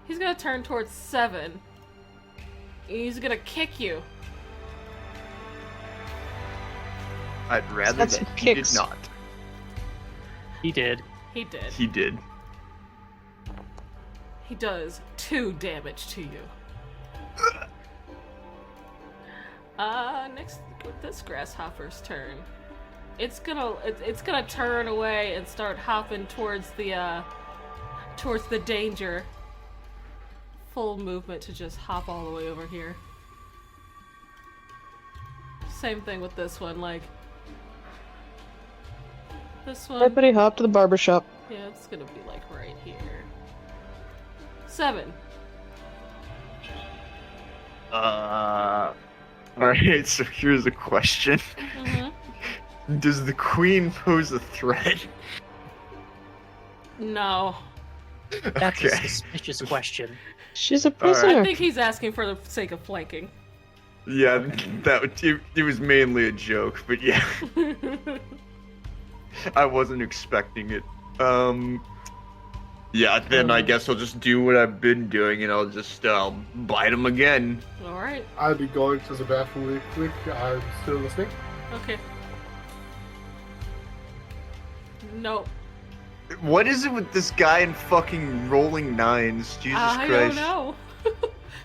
He's gonna turn towards 7. He's gonna kick you. I'd rather That's that he did kicks. not. He did. He did. He did. He does 2 damage to you. Next, with this grasshopper's turn, it's gonna turn away and start hopping towards the danger. Full movement to just hop all the way over here. Same thing with this one, like this one. Everybody hop to the barbershop. Yeah, it's gonna be like right here. 7. Alright, so here's a question. Mm-hmm. Does the queen pose a threat? No. That's Okay. a suspicious question. She's a I prisoner. think he's asking for the sake of flanking. Yeah, it was mainly a joke, but yeah, I wasn't expecting it. Yeah, then I guess I'll just do what I've been doing, and I'll just bite him again. Alright, I'll be going to the bathroom real quick. I'm still listening. okay. Nope. What is it with this guy and fucking rolling nines? Jesus I Christ! don't know.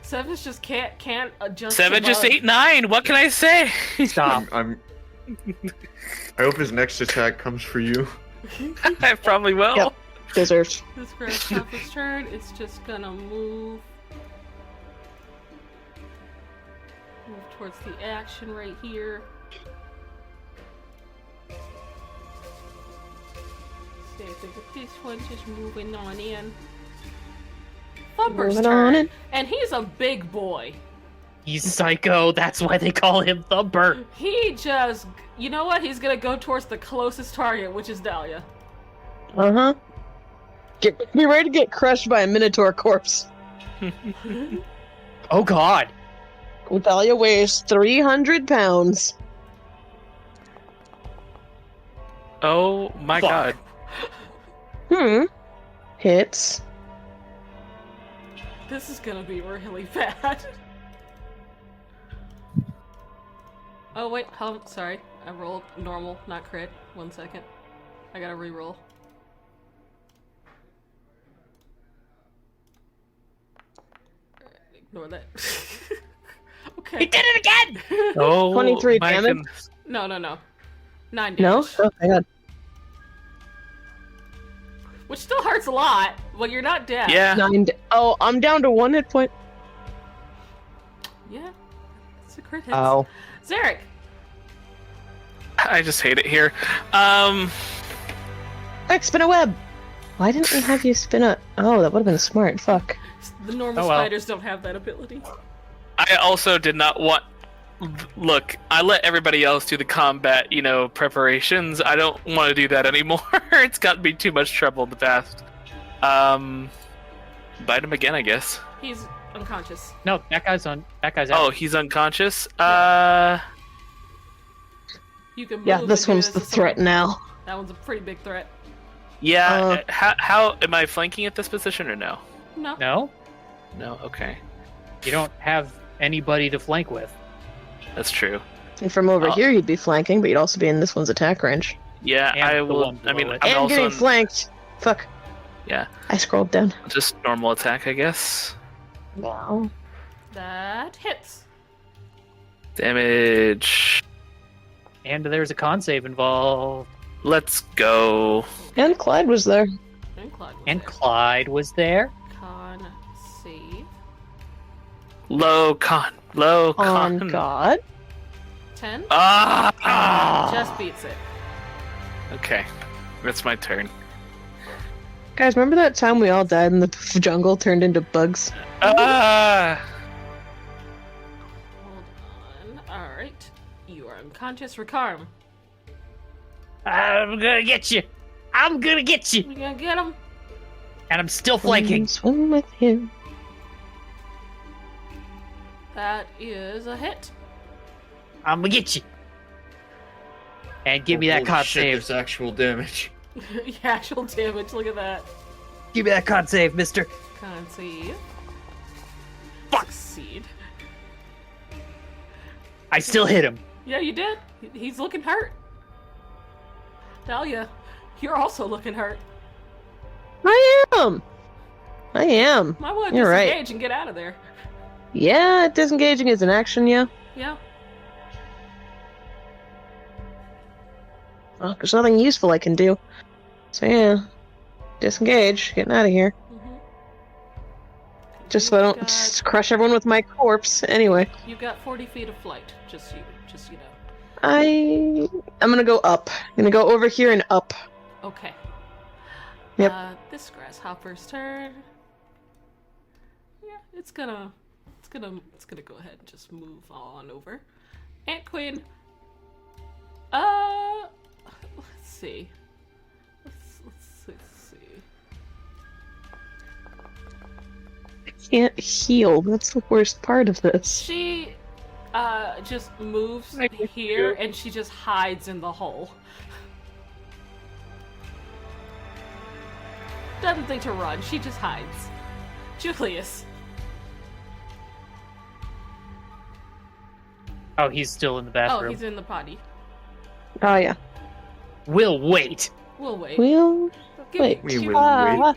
Seven's just can't adjust. 7 to just bug. 8 9. What can I say? Stop. I'm I hope his next attack comes for you. I probably will. Yep. Deserved. This grasshopper's turn. It's just gonna move towards the action right here. See, I think with this one just moving on in. Thumper's Moving turn, on in. and he's a big boy. He's psycho. That's why they call him Thumper. He just, you know what? He's gonna go towards the closest target, which is Dahlia. Uh-huh. Be ready to get crushed by a minotaur corpse. Oh god. Thalia weighs 300 pounds. Oh my Fuck. god. Hits. This is gonna be really bad. Oh wait, sorry. I rolled normal, not crit. 1 second. I gotta re-roll. Ignore that. Okay. He did it again! Oh, 23 my damage? goodness. No. 9 damage. No? Oh my god. Which still hurts a lot. Well, you're not dead. Yeah. Oh, I'm down to 1 hit point. Yeah. It's a crit hit. Oh. Zarek. I just hate it here. Heck, spin a web! Why didn't we have you spin a... Oh, that would have been smart. Fuck. The normal Oh, well. spiders don't have that ability. I also did not want. Look, I let everybody else do the combat, preparations. I don't want to do that anymore. It's gotten me too much trouble in the past. Bite him again, I guess. He's unconscious. No, that guy's out. Oh, he's unconscious. You can move Yeah, this and one's do the this as threat well. now. That one's a pretty big threat. Yeah. How am I flanking at this position or no? No. No, No. Okay, you don't have anybody to flank with. that's true. And from over Oh. here, you'd be flanking, but you'd also be in this one's attack range. Yeah, And I the will. one I mean, below it. I'm And also getting in- flanked. Fuck. Yeah, I scrolled down. just normal attack, I guess. Wow. That hits. Damage. And there's a con save involved. Let's go. And Clyde was there. And Clyde was And there. Clyde was there. Con save. Low con. On God. 10. Ah! Just beats it. Okay, that's my turn. Guys, remember that time we all died and the jungle turned into bugs? Ah! Hold on. Alright. You are unconscious. Rakarm. I'm gonna get you. I'm gonna get you. You gonna get him? And I'm still flanking. Swim with him. That is a hit. I'm gonna get you. And give me that Holy con shit, save. There's actual damage. Actual damage. Look at that. Give me that con save, mister. Con save. Fuck. Succeed. I still hit him. Yeah, you did. He's looking hurt. Dahlia, you're also looking hurt. I am. Might want to You're right. disengage and get out of there. Yeah, disengaging is an action, yeah. Yeah. Well, there's nothing useful I can do. So yeah, disengage, getting out of here. Mm-hmm. Just so I don't just crush everyone with my corpse. Anyway, You got 40 feet of flight. Just you know. I'm gonna go up. I'm gonna go over here and up. Okay. Yep. This grasshopper's turn. Yeah, it's gonna go ahead and just move on over. Ant Queen. Let's see. Let's see. I can't heal. That's the worst part of this. She just moves I can here do. and she just hides in the hole. Doesn't think to run, she just hides. Julius. Oh, he's still in the Oh, bathroom. he's in the potty. Oh yeah. We'll wait. We'll wait. Well, wait. We give, will wait.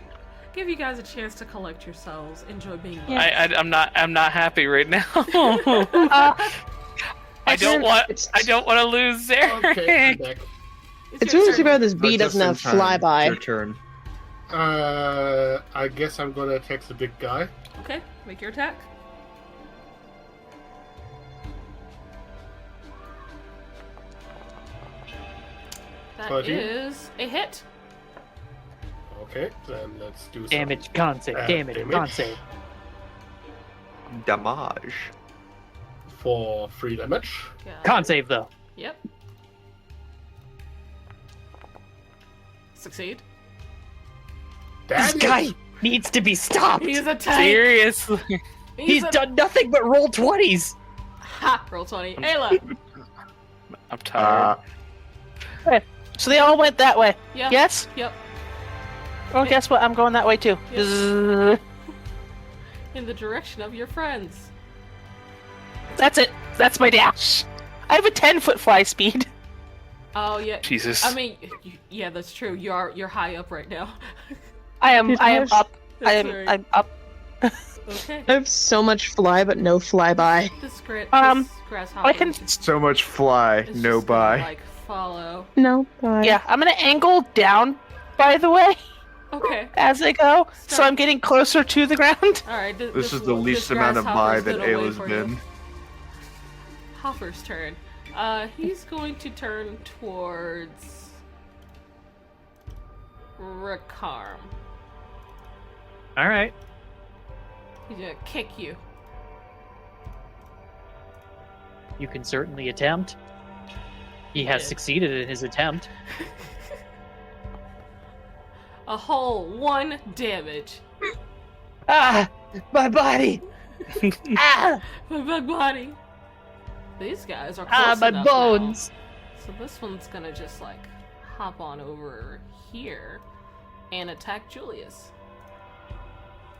give you guys a chance to collect yourselves. Enjoy being Yeah. I'm not happy right now. I don't want to lose Zarek. Okay, I'm back. It's your really turn. too bad this Oh, bee just doesn't in have time. flyby. Your turn. I guess I'm gonna text the big guy. Okay, make your attack. That 13? is a hit. Okay, then let's do some Damage, con save. Damage, con damage. save. Damage. for 3 damage. Got Con it. save, though. Yep. Succeed. This Damn guy it! needs to be stopped. He's a tank. Seriously. He's done nothing but roll 20s. Ha! Roll 20. Ayla. I'm tired. So they all went that way. Yeah. Yes? Yep. Oh, guess what? I'm going that way too. Yes. Bzzz. In the direction of your friends. That's it. That's my dash. I have a 10-foot fly speed. Oh yeah. Jesus. I mean, yeah, that's true. You're high up right now. I am up. That's right. I'm up. Okay. I have so much fly, but no flyby. This grasshopper I can. So much fly, is no just gonna, buy. like follow. No bye. Yeah, I'm gonna angle down. By the way, Okay. as I go, so Start. I'm getting closer to the ground. All right. This is the least amount of buy that Ayla's been. Hopper's turn. He's going to turn towards Rakarm. All right. He's gonna kick you. You can certainly attempt. He has Yeah. succeeded in his attempt. A whole 1 damage. Ah, my body. Ah, My body. These guys are close my enough bones. now. So this one's gonna just like hop on over here and attack Julius.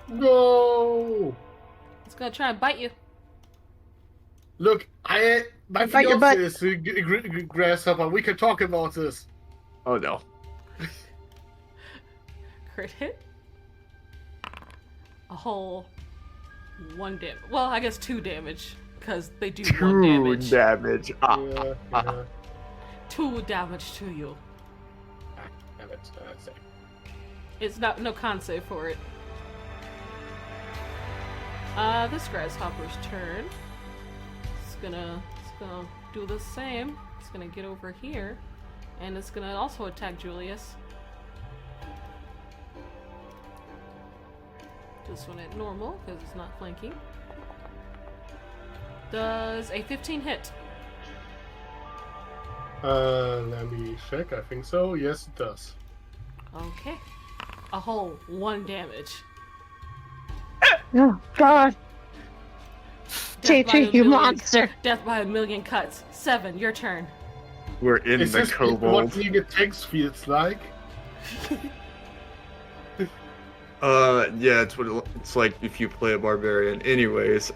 No! It's gonna try and bite you. Look, my Bite your butt. fiance is grasshopper. We can talk about this. Oh no. Crit hit. A whole 1 damage. Well, I guess 2 damage because they do 1 2 damage. damage. Ah. Yeah. 2 damage to you. Damn it. Say. It's not no con save for it. This grasshopper's turn. It's gonna do the same. It's gonna get over here, and it's gonna also attack Julius. This one at normal because it's not flanking. Does a 15 hit? Let me check. I think so. Yes, it does. Okay. A whole 1 damage. Oh, God. Death by a JJ, you million- monster. Death by a million cuts. 7, your turn. We're in Is the this what kobold. being a tanks feels like? Yeah, it's what it's like if you play a barbarian. Anyways,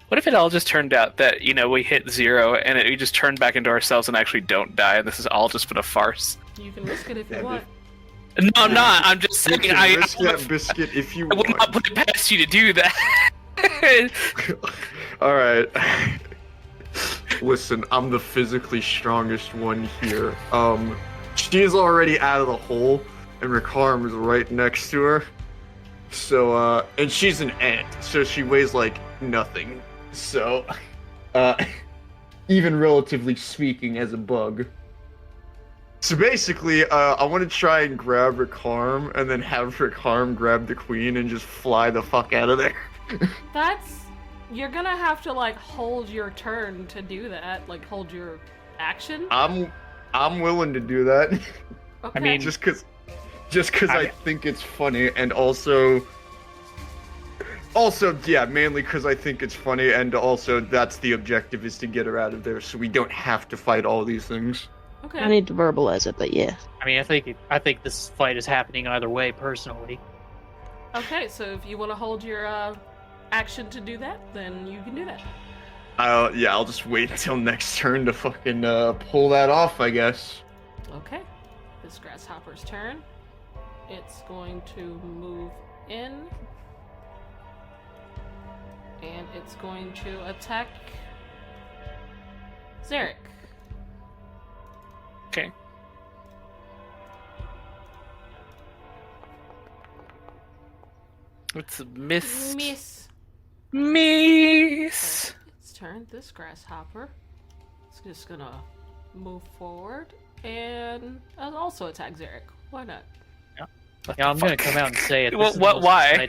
What if it all just turned out that, we hit 0 and we just turned back into ourselves and actually don't die, and this has all just been a farce? You can risk it if you Yeah, want. No, I'm not. I'm just you saying can I risk that biscuit if you would want. not put it past you to do that. All right. Listen, I'm the physically strongest one here. She is already out of the hole, and Rakarm is right next to her. So, and she's an ant, so she weighs like nothing. So, even relatively speaking, as a bug. So basically, I want to try and grab Rakarm, and then have Rakarm grab the queen and just fly the fuck out of there. You're gonna have to like hold your turn to do that. Like hold your action. I'm willing to do that. Okay. mean, just cause I think it's funny, and also yeah, mainly because I think it's funny, and also that's the objective, is to get her out of there, so we don't have to fight all these things. Okay. I need to verbalize it, but yeah. I mean, I think this fight is happening either way, personally. Okay, so if you want to hold your action to do that, then you can do that. I'll just wait until next turn to fucking pull that off, I guess. Okay. This grasshopper's turn. It's going to move in. And it's going to attack Zarek. Okay. It's a miss. Miss. Miss. It's turn. This grasshopper is just gonna move forward and also attack Zarek. Why not? Yeah, I'm gonna come out and say it. What? Why?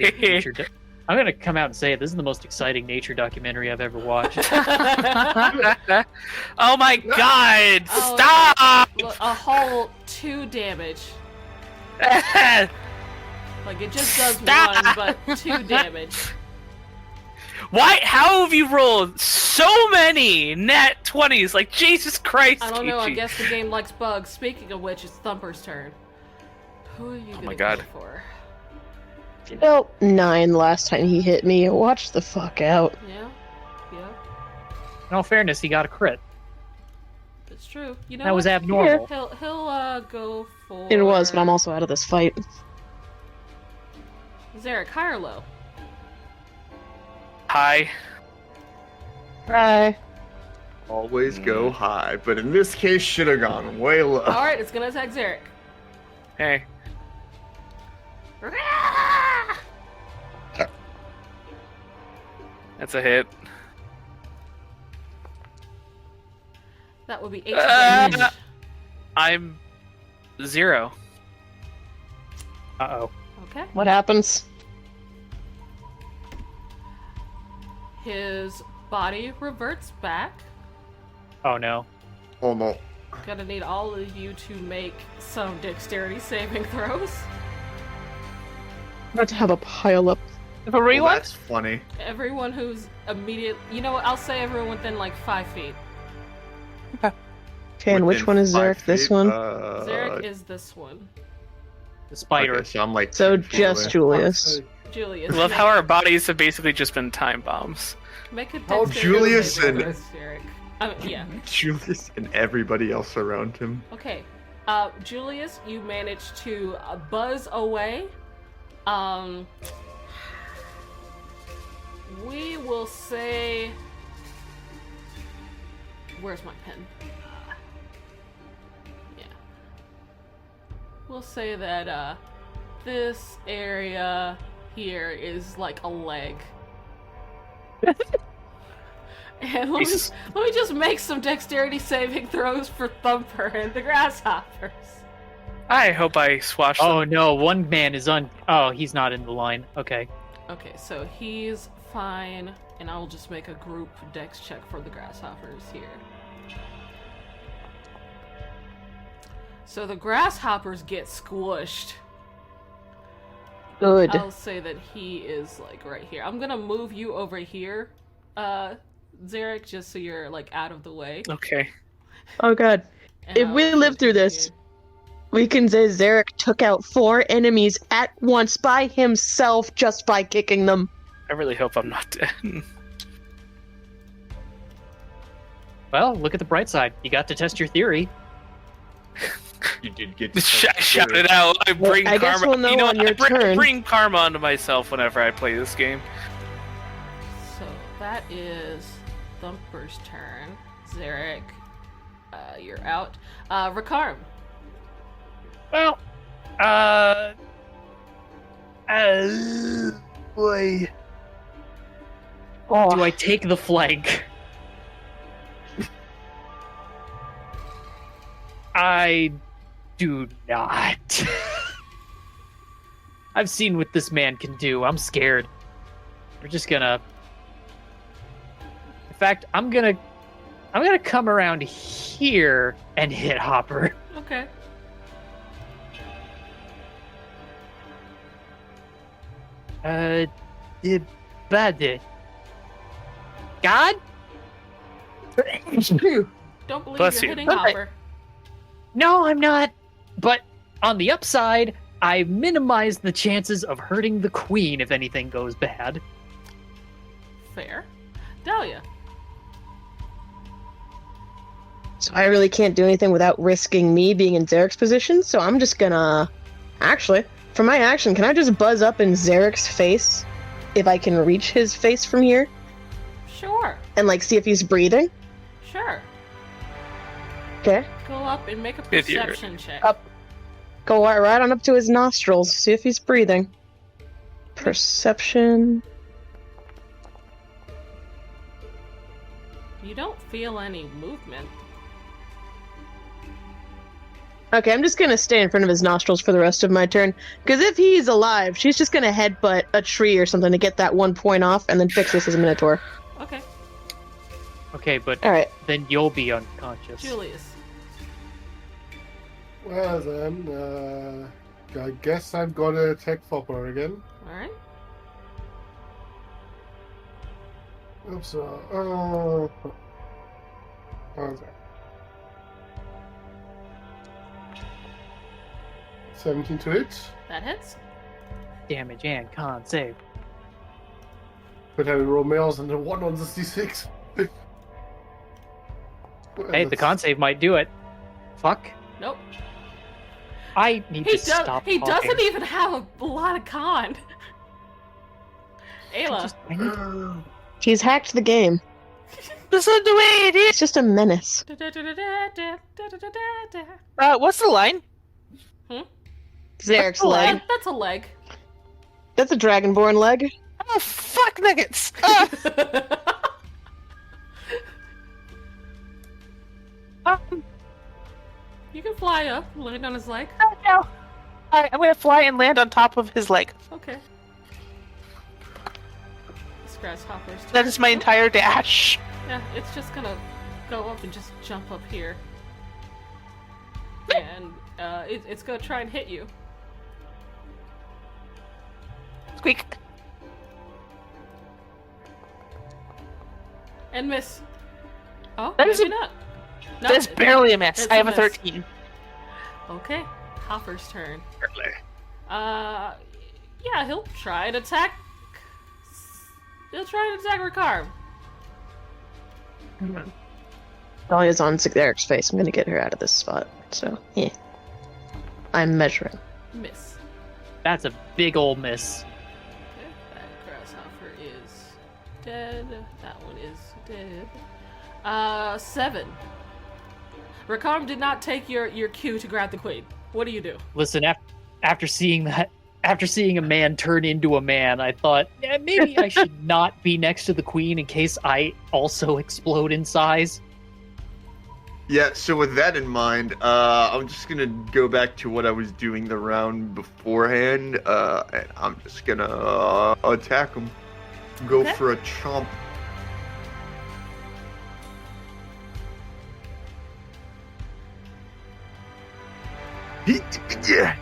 I'm gonna come out and say it. This is the most exciting nature documentary I've ever watched. Oh my god! Oh, Stop! Look, a whole 2 damage. Like it just does Stop! 1, but 2 damage. Why? How have you rolled so many nat 20s. Like, Jesus Christ, I don't know. I Kichi. guess the game likes bugs. Speaking of which, it's Thumper's turn. Who are you Oh gonna my God. go for? Well, 9 last time he hit me. Watch the fuck out. Yeah. Yeah. In all fairness, he got a crit. It's true. You know That was what? abnormal. He'll go for. It was, but I'm also out of this fight. Zarek, high or low? Hi. Hi. Always go high, but in this case, should have gone way low. All right, it's gonna attack Zarek. Hey. That's a hit. That would be 8 damage. I'm 0. Uh-oh. Okay. What happens? His body reverts back. Oh no. Oh no. Gonna need all of you to make some dexterity saving throws. I'm about to have a pile up. For Well, that's funny. Everyone who's immediate. You know what? I'll say everyone within like 5 feet. Okay, and which Within one is 5 Zarek? This feet, one? Zarek is this one. The spider. Okay, so I'm like So 10 feet just away. Julius. Julius. I love how our bodies have basically just been time bombs. Make a Oh, dexterity Julius saving and- throw, Zarek. Yeah. Julius and everybody else around him. Okay. Julius, you managed to buzz away. We will say. Where's my pen? Yeah. We'll say that this area here is like a leg. And let me just make some dexterity saving throws for Thumper and the grasshoppers. I hope I swashed them. Oh no, one man is on. Oh, he's not in the line. Okay. Okay, so he's fine, and I'll just make a group dex check for the grasshoppers here. So the grasshoppers get squished. Good. I'll say that he is like right here. I'm gonna move you over here, Zarek, just so you're like out of the way. Okay. Oh god. And If I'll we put live through you this, here. we can say Zarek took out 4 enemies at once by himself just by kicking them. I really hope I'm not dead. Well, look at the bright side. You got to test your theory. You did get to Shout it out. I Well, bring I guess karma. we'll know you know, on your I turn. bring karma onto myself whenever I play this game. So that is Thumper's turn. Zarek, you're out. Rakarm. Well, boy. Oh, Do I take the flank? I do not. I've seen what this man can do. I'm scared. We're just gonna. In fact, I'm gonna come around here and hit Hopper. Okay. Bad. God? Don't believe Bless you're you. hitting Okay. Hopper. No, I'm not. But on the upside, I minimize the chances of hurting the queen if anything goes bad. Fair. Dahlia. so I really can't do anything without risking me being in Zarek's position, so I'm just gonna... Actually, for my action, can I just buzz up in Zarek's face? If I can reach his face from here? Sure. And, like, see if he's breathing? Sure. Okay. Go up and make a If you're- perception check. Up. Go right on up to his nostrils, see if he's breathing. Perception... You don't feel any movement. Okay, I'm just gonna stay in front of his nostrils for the rest of my turn. Because if he's alive, she's just gonna headbutt a tree or something to get that 1 point off, and then fix this as a Minotaur. Okay. Okay, but Alright. then you'll be unconscious. Julius. Well then, I guess I'm gonna attack Fopper again. Alright. Oops. Okay. 17 to hit. That hits. Damage and con save. But having roll males and a 1 on the D6. Hey, the con save might do it. Fuck. Nope. I need to stop He talking. doesn't even have a lot of con. Ayla. He's hacked the game. This is the way it is. It's just a menace. What's the line? Zarek's leg. That's a leg. That's a dragonborn leg. Oh, fuck nuggets! You can fly up, land on his leg. No. Alright, I'm gonna fly and land on top of his leg. Okay. This grasshopper's turn. That is my entire dash. Yeah, it's just gonna go up and just jump up here. And it's gonna try and hit you. Squeak. And miss. Oh, That is maybe not. No, That's barely a miss. it's I have a miss. 13. Okay, Hopper's turn. Apparently. Yeah, he'll try and attack. He'll try and attack Ricard. Dahlia's on Zarek's face. I'm gonna get her out of this spot. So, yeah. I'm measuring. Miss. That's a big ol' miss. Okay, that grasshopper is dead. That one is dead. 7. Ricard did not take your cue to grab the queen. What do you do? Listen, after seeing that, after seeing a man turn into a man, I thought, yeah, maybe I should not be next to the queen in case I also explode in size. Yeah, so with that in mind, I'm just gonna go back to what I was doing the round beforehand, and I'm just gonna attack him. Go Okay. for a chomp. Yeah.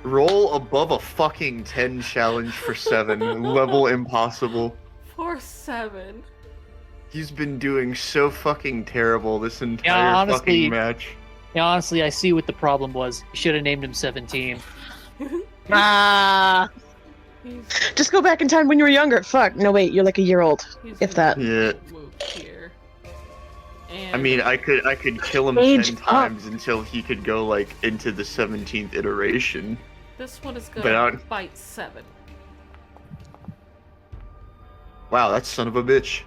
Roll above a fucking 10 challenge for 7. Level impossible. For 7. He's been doing so fucking terrible this entire honestly- fucking match. Yeah, honestly, I see what the problem was. You should have named him 17. Ah. He's, Just go back in time when you were younger. Fuck. No, wait. You're like a year old. he's If gonna that. Yeah. move here. And I mean, I could kill him Age 10 up. times until he could go like into the 17th iteration. this one is but gonna I- bite 7. Wow, that son of a bitch.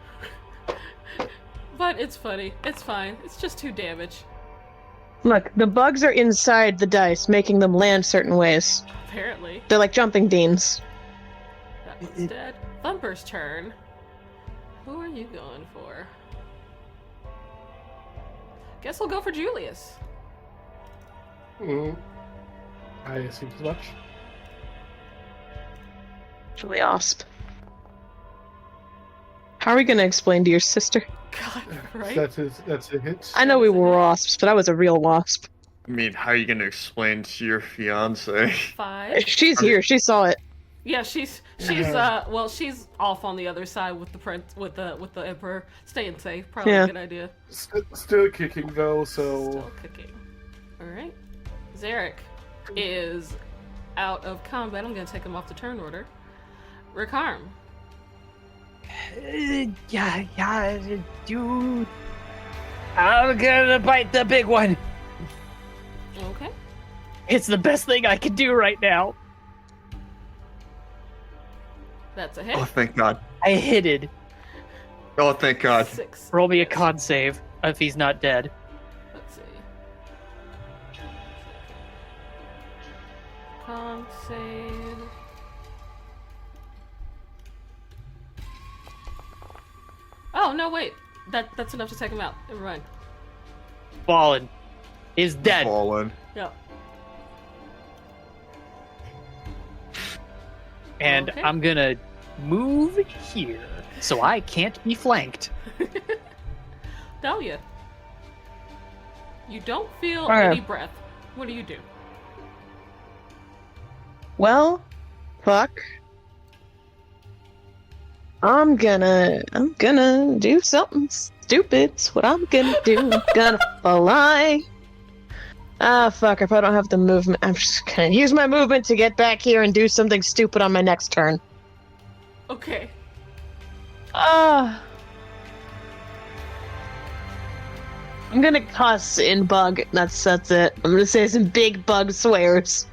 But it's funny. It's fine. It's just 2 damage. Look, the bugs are inside the dice, making them land certain ways. Apparently. They're like jumping beans. That one's dead. Thumper's turn. Who are you going for? Guess we'll go for Julius. I assume as much. Juliosp. How are we gonna explain to your sister? God, right? That's a hit. I know we were wasps, but I was a real wasp. I mean, how are you gonna explain to your fiance? 5. She's here. She saw it. Yeah, she's well, she's off on the other side with the prince with the emperor, staying safe. Probably Yeah. a good idea. Still kicking though, so Still cooking. All right, Zarek is out of combat. I'm gonna take him off the turn order. Rickarm. Yeah, dude. I'm gonna bite the big one. Okay. It's the best thing I can do right now. That's a hit. Oh, thank God. I hit it. Oh, thank God. 6. Roll me a Yes. con save if he's not dead. Let's see. Con save. Oh no! Wait, that's enough to take him out. Never mind. Fallen. Is dead. Fallen. Yep. And Okay. I'm gonna move here so I can't be flanked. Dahlia. You don't feel Alright. any breath. What do you do? Well, fuck. I'm gonna do something stupid. It's what I'm gonna do. I'm gonna fly. Ah, fuck, if I don't have the movement, I'm just gonna use my movement to get back here and do something stupid on my next turn. Okay. I'm gonna cuss in bug. That's it. I'm gonna say some big bug swears.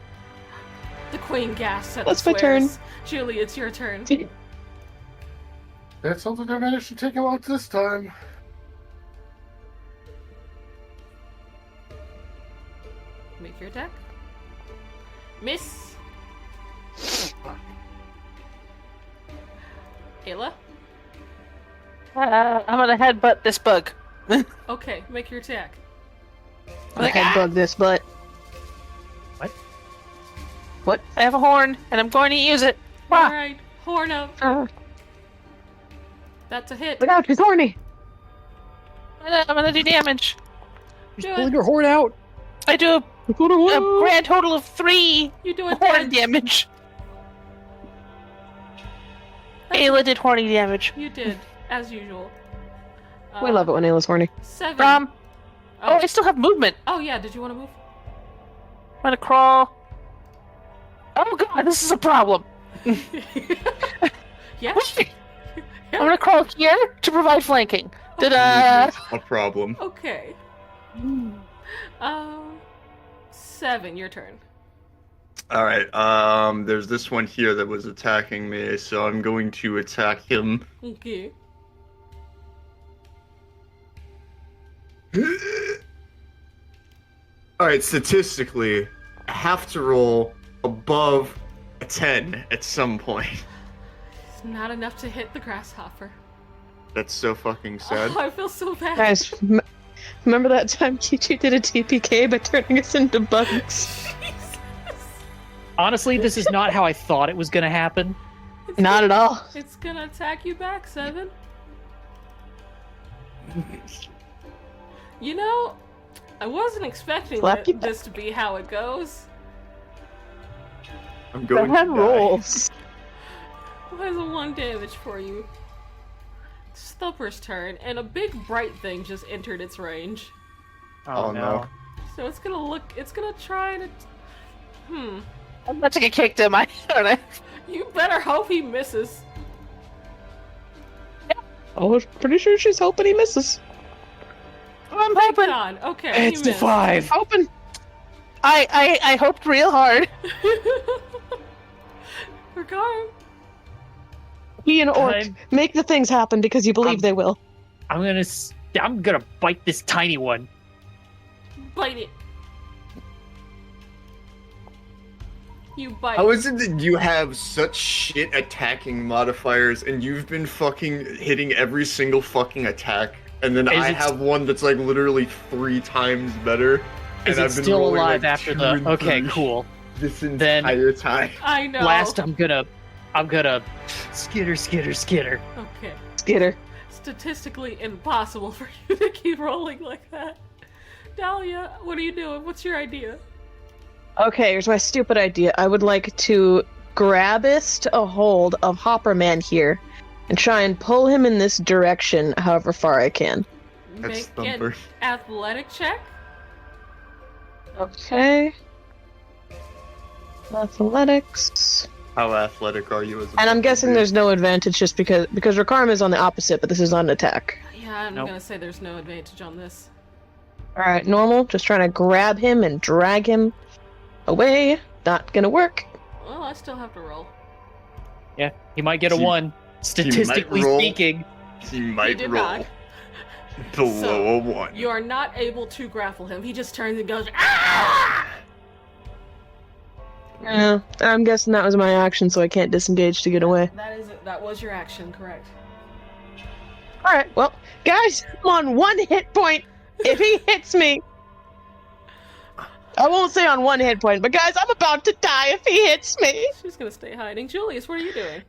The queen gasps at That's the my turn. swears. Julie, it's your turn. That's something I managed to take him out this time. Make your attack. Miss. Ayla? I'm gonna headbutt this bug. Okay, make your attack. I'm gonna headbug this butt. What? I have a horn, and I'm going to use it. Ah. Alright, horn up. Ah, That's a hit. look out, she's horny. I'm gonna do damage. Do Just pulling it. your horn out. I do a grand total of 3 You do it. horn damage. Ayla did horny damage. You did, as usual. We love it when Ayla's horny. 7. Oh, Oh. I still have movement. Oh yeah, did you want to move? I'm gonna crawl. Oh god, this is a problem. Yeah. I'm gonna crawl here to provide flanking. A problem. Okay. 7, your turn. All right. There's this one here that was attacking me, so I'm going to attack him. Okay. All right. Statistically, I have to roll above a 10 at some point. It's not enough to hit the grasshopper. That's so fucking sad. Oh, I feel so bad. Guys, remember that time Kichi did a TPK by turning us into bugs? Jesus. Honestly, this is not how I thought it was gonna happen. Not at all. It's gonna attack you back, 7. You know, I wasn't expecting Slap you back. this to be how it goes. I'm going Bad to die. rolls. Who has a 1 damage for you? Stupper's turn, and a big bright thing just entered its range. Oh, no. So it's gonna try to... I'm about to get kicked in my aren't I? You better hope he misses. I was pretty sure she's hoping he misses. I'm hoping. On. Okay, It's he the missed. 5. Hoping. I hoped real hard. Regard. He and Orc I'm- make the things happen because you believe they will. I'm gonna bite this tiny one. Bite it. You bite. How is it that you have such shit attacking modifiers and you've been fucking hitting every single fucking attack, and then Is I it- have one that's like literally 3 times better? Is and it I've been still rolling, alive like, after 2 the? and Okay, 3 cool. This Then- entire time. I know. Last, I'm gonna skitter. Okay. Skitter. Statistically impossible for you to keep rolling like that. Dahlia, what are you doing? What's your idea? Okay, here's my stupid idea. I would like to grabist a hold of Hopperman here and try and pull him in this direction however far I can. That's Make an Thumper. athletic check. Okay. Athletics. How athletic are you as a And I'm guessing dude? there's no advantage just because Rakarm is on the opposite, but this is not an attack. Yeah, I'm Nope. gonna say there's no advantage on this. Alright, normal. Just trying to grab him and drag him away. Not gonna work. Well, I still have to roll. Yeah, he might get a He- 1. Statistically roll. speaking, He might did roll not. below So, a 1. You are not able to grapple him. He just turns and goes, ah! Yeah, I'm guessing that was my action, so I can't disengage to get away. That is it. That was your action, correct? Alright, well, guys, I'm on 1 hit point. If he hits me, I won't say on 1 hit point, but guys, I'm about to die if he hits me. She's gonna stay hiding. Julius, what are you doing?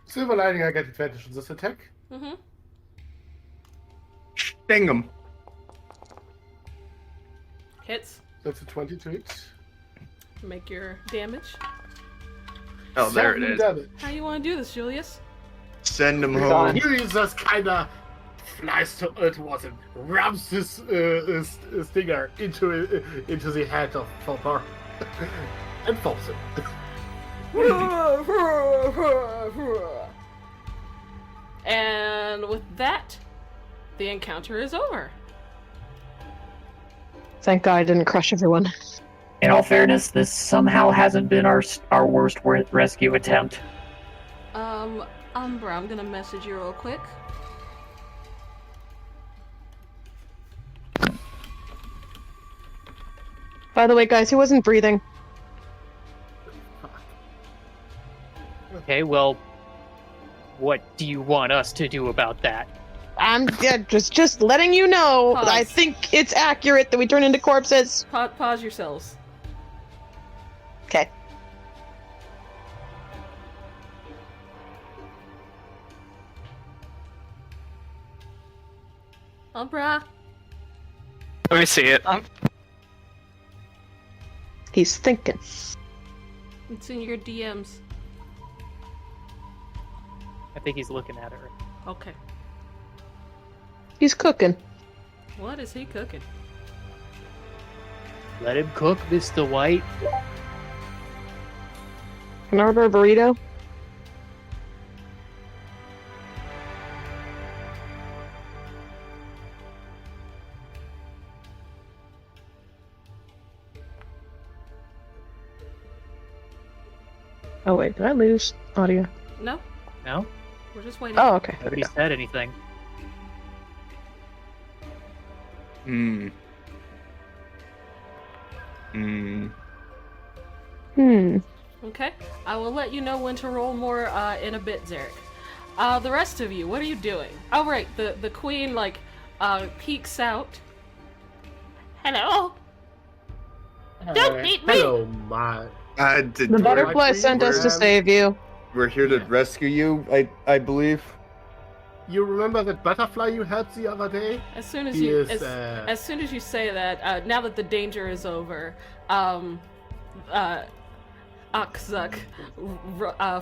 Silver lining, I get advantage on this attack. Mm-hmm. Sting him. Hits. That's a 20 to hit. Make your damage. Oh, there it 7 is. damage. How you want to do this, Julius? Send him Gone. home. He just kind of flies towards him, rams his stinger into the head of Thor, and falls him. And with that, the encounter is over. Thank God I didn't crush everyone. In all fairness, this somehow hasn't been our worst rescue attempt. Umbra, I'm gonna message you real quick. By the way, guys, he wasn't breathing. Okay, well, what do you want us to do about that? I'm just letting you know. Pause. I think it's accurate that we turn into corpses. Pause yourselves. Okay. Umbra, Let me see it. He's thinking. it's in your DMs. I think he's looking at her. Okay. He's cooking. What is he cooking? Let him cook, Mr. White. Can I order a burrito? Oh wait, did I lose audio? No, No? we're just waiting. Oh, okay. Nobody said anything. Hmm. Okay. I will let you know when to roll more in a bit, Zarek. The rest of you, what are you doing? Oh, right. The queen, peeks out. Hello? Don't beat me! Hello, my. The butterfly sent us to save you. We're here to rescue you, I believe. You remember that butterfly you had the other day? As soon as He you is, as soon as you say that, now that the danger is over, Akzuk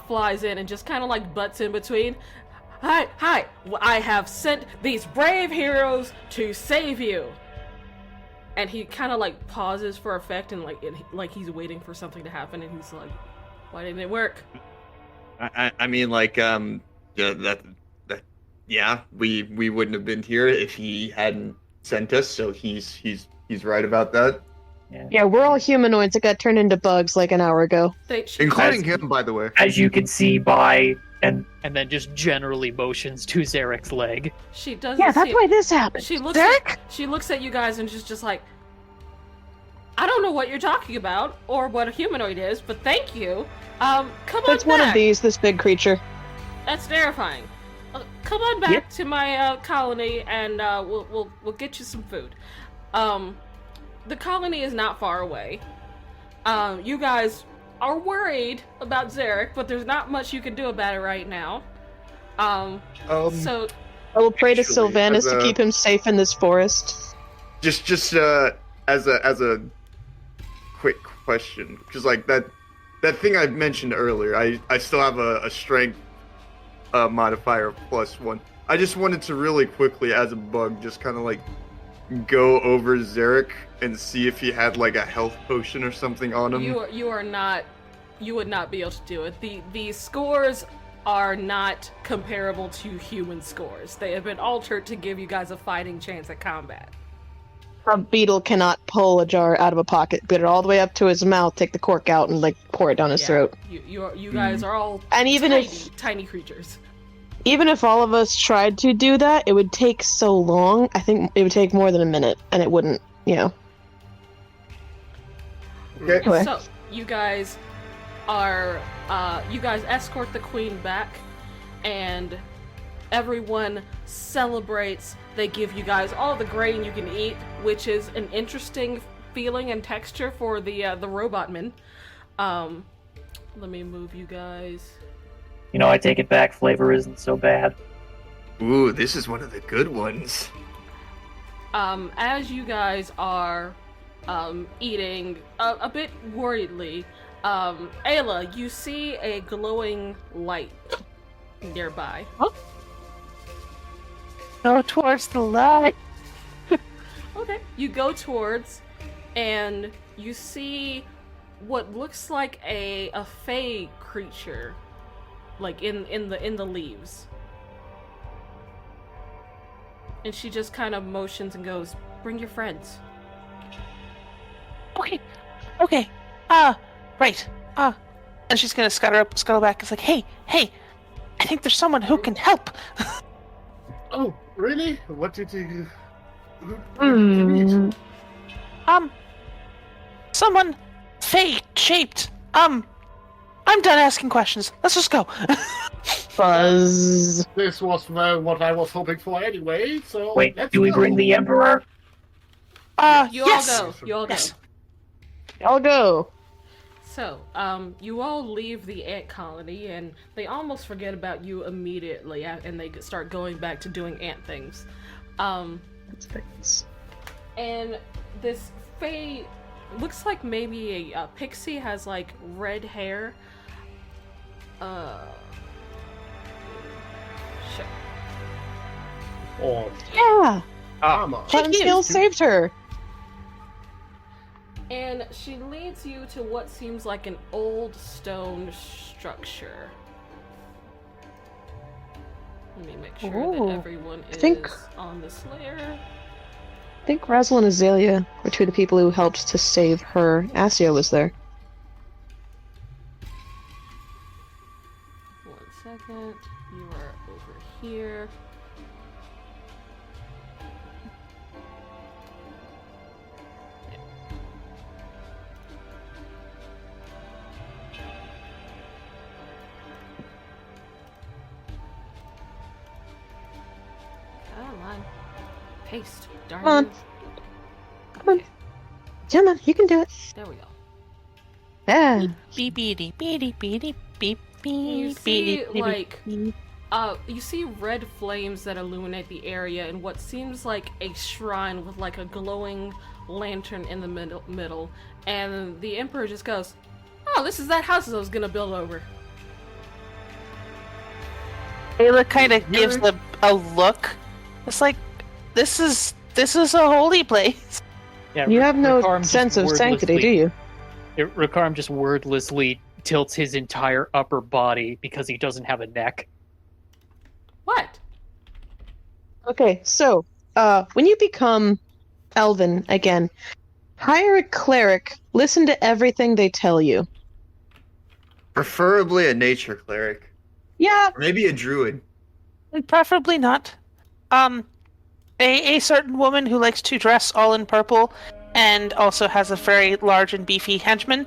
flies in and just kind of butts in between. Hi, I have sent these brave heroes to save you. And he kind of pauses for effect and he's waiting for something to happen, and he's like, "Why didn't it work?" I mean, yeah, we wouldn't have been here if he hadn't sent us. So he's right about that, Yeah, we're all humanoids that got turned into bugs like an hour ago. including him, by the way. As you can see by, and then just generally motions to Zarek's leg. She does. Yeah, that's why this happened. She looks. She looks at you guys and just like, I don't know what you're talking about or what a humanoid is, but thank you. Come on That's one back. of these, this big creature. That's terrifying. Come on back to my colony, and we'll get you some food. The colony is not far away. You guys are worried about Zarek, but there's not much you can do about it right now. So I will pray to Actually, Sylvanus as to a- keep him safe in this forest. Just as a quick question, because that thing I mentioned earlier, I still have a strength modifier of +1. I just wanted to really quickly, as a bug, just kind of go over Zarek and see if he had a health potion or something on him. you would not be able to do it. The scores are not comparable to human scores. They have been altered to give you guys a fighting chance at combat. A beetle cannot pull a jar out of a pocket, put it all the way up to his mouth, take the cork out, and pour it down his throat. You guys are all And even tiny creatures. Even if all of us tried to do that, it would take so long. I think it would take more than a minute, and it wouldn't, Okay. Anyway. So you guys are you guys escort the queen back, and everyone celebrates. They give you guys all the grain you can eat, which is an interesting feeling and texture for the robotmen. Let me move you guys. I take it back. Flavor isn't so bad. Ooh, this is one of the good ones. As you guys are eating a bit worriedly, Ayla, you see a glowing light nearby. Go towards the light. Okay. You go towards, and you see what looks like a fey creature, like in the leaves. And she just kind of motions and goes, "Bring your friends." Okay. Right. And she's gonna scuttle back. It's like, hey, I think there's someone who can help. Oh, really? What did you... Who did you meet? Someone fey-shaped. I'm done asking questions. Let's just go. Buzz. This was what I was hoping for anyway, so... Wait, let's do we go. bring the Emperor? You yes. all go. You all go. Yes. I'll go. So, you all leave the ant colony, and they almost forget about you immediately, and they start going back to doing ant things. Thanks. And this fae looks like maybe a pixie, has like red hair. Shit. Oh, Yeah. come on. Cotton Skills saved her. And she leads you to what seems like an old stone structure. Let me make sure Ooh. that everyone is think- on this layer. I think Razzle and Azalea were two of the people who helped to save her. Asio was there. 1 second. You are over here. Come on. Paste. Darn Come on. you. Come on. Come on, you can do it. There we go. Yeah. Beep beady beady beady beep You beep see, beady like, beep. you see red flames that illuminate the area and what seems like a shrine with like a glowing lantern in the middle. And the Emperor just goes, "Oh, this is that house I was gonna build over." Ayla kind of gives a look. It's like, this is a holy place. Yeah, You have no Rickarm just sense of sanctity, do you? Rickarm just wordlessly tilts his entire upper body because he doesn't have a neck. What? Okay, so, when you become Elven again, hire a cleric, listen to everything they tell you. Preferably a nature cleric. Yeah, Or maybe a druid. Preferably not. A certain woman who likes to dress all in purple and also has a very large and beefy henchman.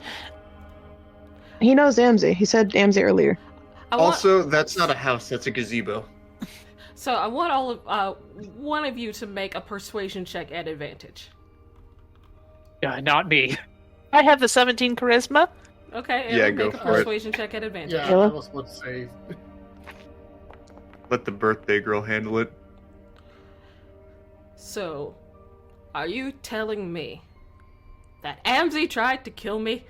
he knows Amzy. He said Amzy earlier. Also, that's not a house, that's a gazebo. So I want all of one of you to make a persuasion check at advantage. Not me. I have the 17 charisma. Okay, Yeah, and go make a for it. persuasion check at advantage. Yeah, Ayla? I was about to say... Let the birthday girl handle it. So, are you telling me that Amzy tried to kill me?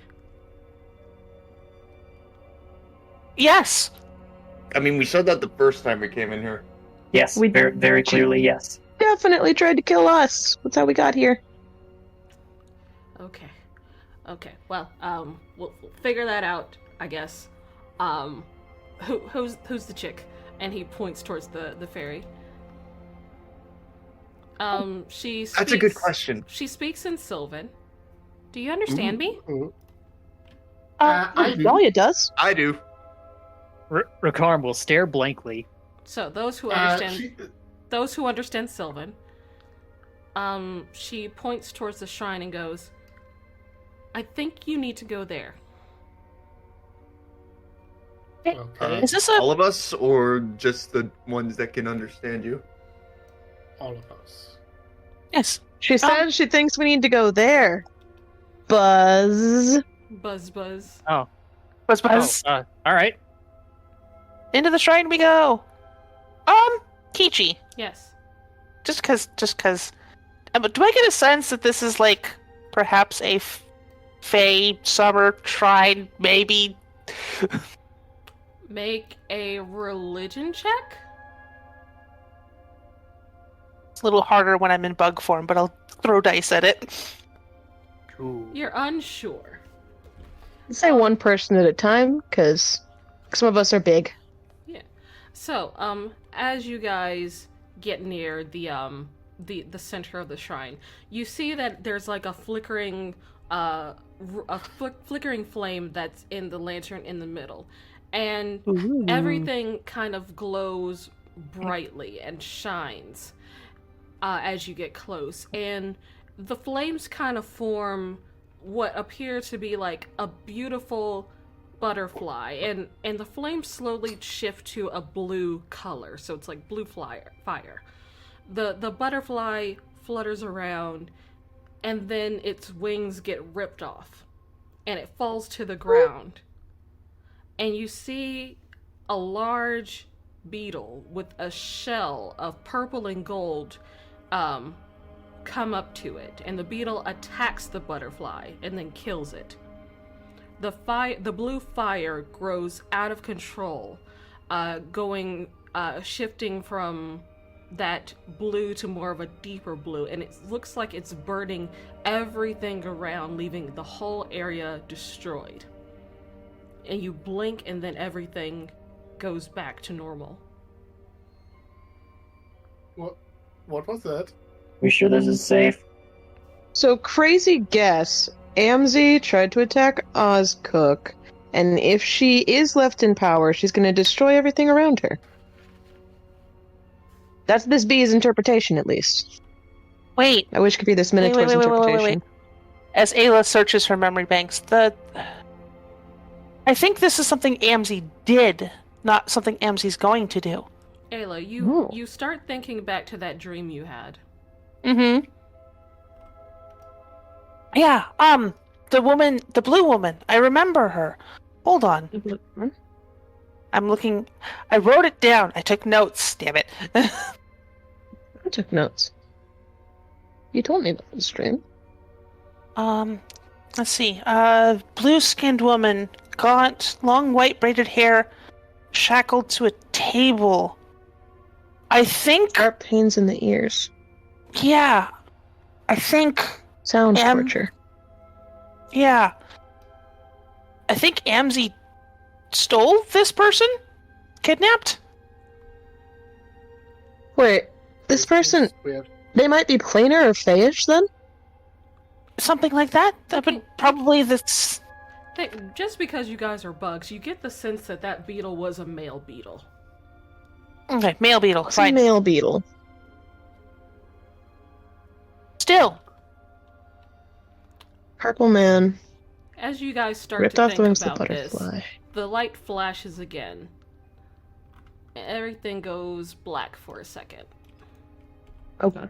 Yes. I mean, we said that the first time we came in here. Yes, We- very, very clearly, yes. Definitely tried to kill us. That's how we got here. Okay. Okay. Well, we'll figure that out, I guess. Who's the chick? And he points towards the fairy. She speaks, That's a good question. She speaks in Sylvan. Do you understand me? I do. Dahlia does. I do. Rickarm will stare blankly. So those who understand Sylvan, she points towards the shrine and goes, "I think you need to go there." Okay, Is this a All of us, or just the ones that can understand you? all of us. yes? She said she thinks we need to go there. Buzz. Buzz buzz. Buzz buzz. All right. Into the shrine we go. Kichi. Yes. Just cause. But do I get a sense that this is like perhaps a Fey summer shrine? Maybe. Make a religion check? It's a little harder when I'm in bug form, but I'll throw dice at it. Cool. You're unsure. Let's say one person at a time, because some of us are big. So, as you guys get near the center of the shrine, you see that there's like a flickering flickering flame that's in the lantern in the middle, and Ooh. everything kind of glows brightly and shines as you get close, and the flames kind of form what appear to be like a beautiful butterfly, and the flames slowly shift to a blue color, so it's like blue fire. The butterfly flutters around, and then its wings get ripped off, and it falls to the ground, and you see a large beetle with a shell of purple and gold come up to it, and the beetle attacks the butterfly and then kills it. The blue fire grows out of control, shifting from that blue to more of a deeper blue, and it looks like it's burning everything around, leaving the whole area destroyed. And you blink, and then everything goes back to normal. What was that? We sure this is safe? So, crazy guess. Amzy tried to attack Ozcook, and if she is left in power, she's going to destroy everything around her. That's this bee's interpretation, at least. Wait. I wish it could be this Minotaur's interpretation. As Ayla searches her memory banks, I think this is something Amzy did, not something Amzy's going to do. Ayla, you start thinking back to that dream you had. Mm-hmm. Yeah, the blue woman. I remember her. Hold on. I'm looking. I wrote it down. I took notes. Damn it. I took notes. You told me about this dream. Let's see. Blue-skinned woman, gaunt, long white braided hair, shackled to a table. I think. Sharp pains in the ears. Yeah, I think. Sound torture. Yeah. I think Amzy stole this person? Kidnapped? Wait, this person, they might be planar or fayish then? Something like that? That would probably Just because you guys are bugs, you get the sense that that beetle was a male beetle. Okay, male beetle, It's fine. a male beetle. Still. Purple man. As you guys start Ripped to off think the wings of the about this, butterfly. the light flashes again. Everything goes black for a second. Okay.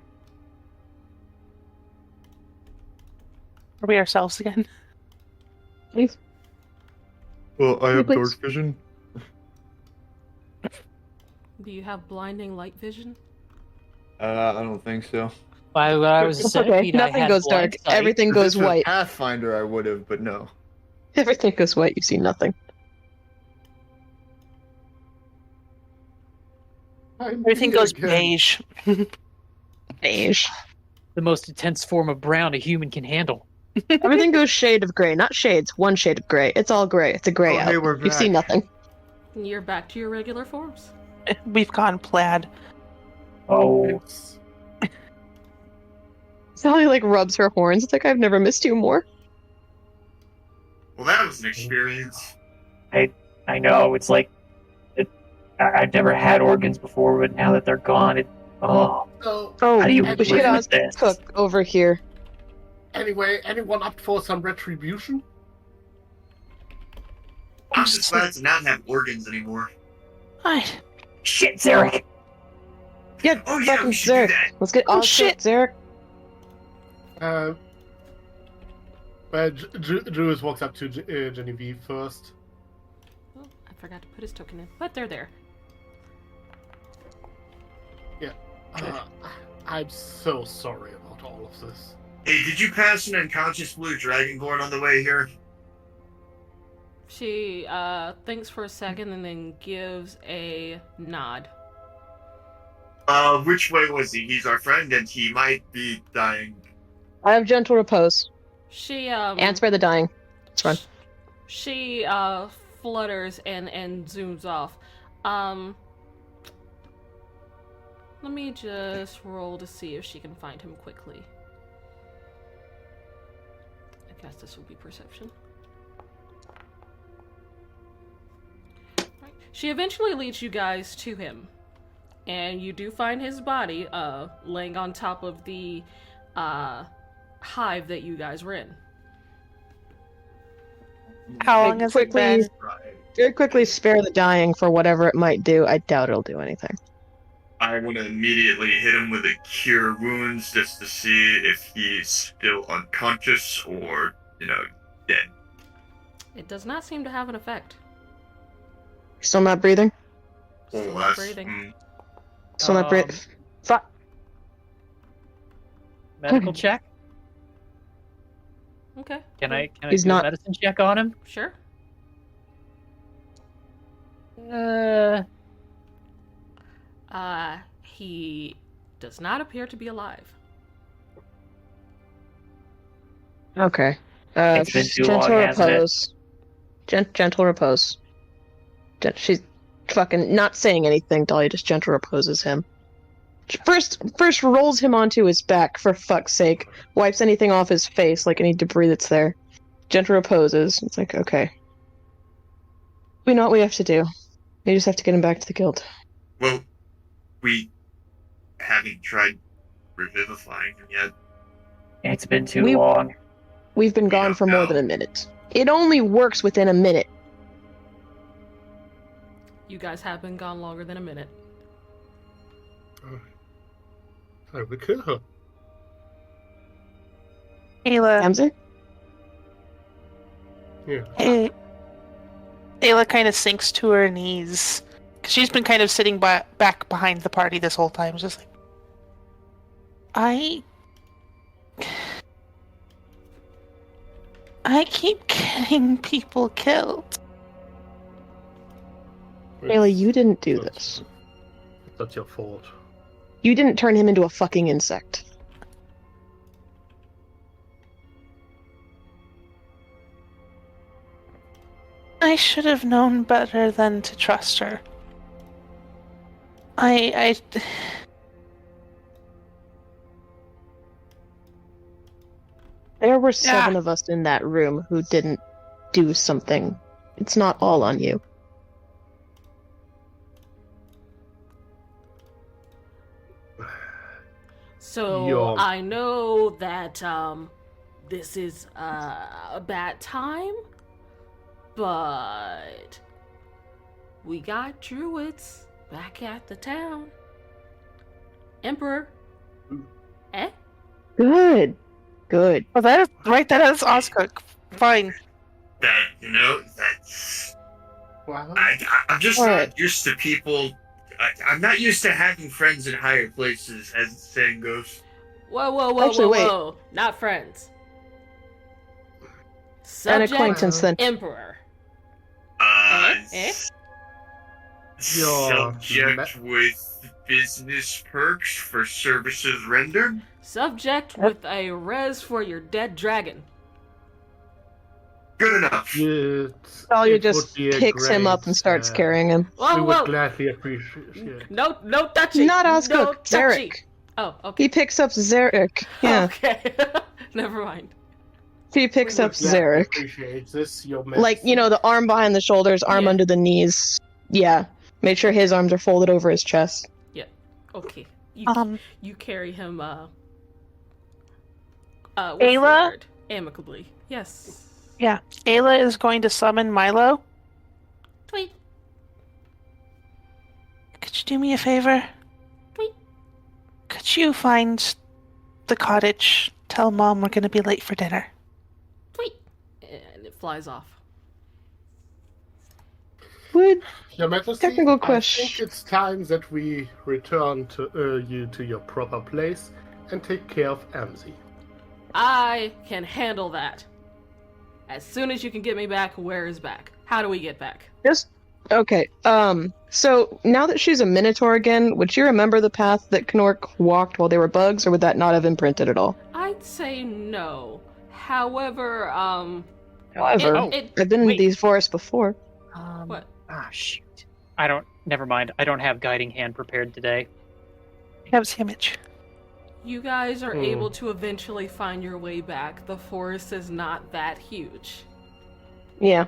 Are we ourselves again? Please. Well, I have Please. dark vision. Do you have blinding light vision? I don't think so. By what I was It's saying, okay. Nothing goes dark. Everything If goes this was white. Pathfinder, I would have, but no. Everything goes white. You see nothing. Everything goes beige. Beige. The most intense form of brown a human can handle. Everything goes shade of gray. Not shades. One shade of gray. It's all gray. It's a gray Oh, out. hey, we're You see back. nothing. You're back to your regular forms. We've gone plaid. Oh, Sally like rubs her horns. It's like I've never missed you more. Well, that was an experience. I know. It's like I've never had organs before, but now that they're gone, So, Oh, How do you we should live get with this? Cook over here. anyway, anyone up for some retribution? I'm just glad to not have organs anymore. Right. shit, Zarek. Get Oh yeah, fucking we should do Zarek. that. Let's get Oh, all shit. Zarek. Drew walks up to Genevieve first. Oh, I forgot to put his token in, but they're there. I'm so sorry about all of this. Hey, did you pass an unconscious blue dragonborn on the way here? She thinks for a second and then gives a nod. Which way was he? He's our friend, and he might be dying. I have gentle repose She and spare the dying. It's fine. She flutters and zooms off. Let me just roll to see if she can find him quickly. I guess this will be perception. Right. She eventually leads you guys to him, and you do find his body laying on top of the hive that you guys were in. How long has it been? Very quickly spare the dying for whatever it might do. I doubt it'll do anything. I want to immediately hit him with a cure wounds just to see if he's still unconscious or, dead. It does not seem to have an effect. Still not breathing? Still Or not less. breathing. Still not breathing? Fuck. Medical check? Okay. Can I He's do not- a medicine check on him? Sure. He does not appear to be alive. Okay. It's been too gentle long, hasn't it? repose. Gentle repose. She's fucking not saying anything. Dahlia just gentle reposes him. First rolls him onto his back, for fuck's sake. Wipes anything off his face, like any debris that's there. Gentle reposes. It's like, okay. We know what we have to do. We just have to get him back to the guild. Well, we haven't tried revivifying him yet. It's been too We- long. We've been We gone don't for more know. than a minute. It only works within a minute. You guys have been gone longer than a minute. I will kill her. Ayla, Amzy? Yeah. Ayla kind of sinks to her knees. 'Cause she's been kind of sitting back behind the party this whole time. Just like, I keep getting people killed. Ayla, you didn't do this. That's your fault. You didn't turn him into a fucking insect. I should have known better than to trust her. There were 7 of us in that room who didn't do something. It's not all on you. So I know that this is a bad time, but we got druids back at the town. Emperor. Eh? Good. Good. Well, that is right. That is Oscar. Fine. That's. Well, I'm just What? not used to people. I'm not used to having friends in higher places, as the saying goes. Whoa, Actually, wait. whoa. Not friends. An Subject acquaintance then. Emperor. Eh? Subject with business perks for services rendered? Subject with a res for your dead dragon. Good enough. Dahlia it just would be a picks him great, up and starts carrying him. We Whoa, would whoa. gladly appreciate it. No touching. Not No Osgood, touching. Zarek. Oh, okay. He picks up Zarek. Yeah. Okay. Never mind. He picks We up would gladly Zarek. appreciate this, your Like, the arm behind the shoulders, arm Yeah. under the knees. Yeah. Make sure his arms are folded over his chest. Okay. Um, You carry him what's Ayla? the word? Amicably. Yes. yeah. Ayla is going to summon Milo. Tweet. Could you do me a favor? Tweet. Could you find the cottage? Tell Mom we're gonna be late for dinner. Tweet. And it flies off. Would Your Majesty, Technical I question. think it's time that we return to you to your proper place and take care of Amzy. I can handle that. As soon as you can get me back, where is back? How do we get back? Just okay. So now that she's a Minotaur again, would she remember the path that Knork walked while they were bugs, or would that not have imprinted at all? I'd say no. However, However, I've been in these forests before. What? Ah, shoot. Never mind. I don't have guiding hand prepared today. Have the image. You guys are able to eventually find your way back. The forest is not that huge. Yeah.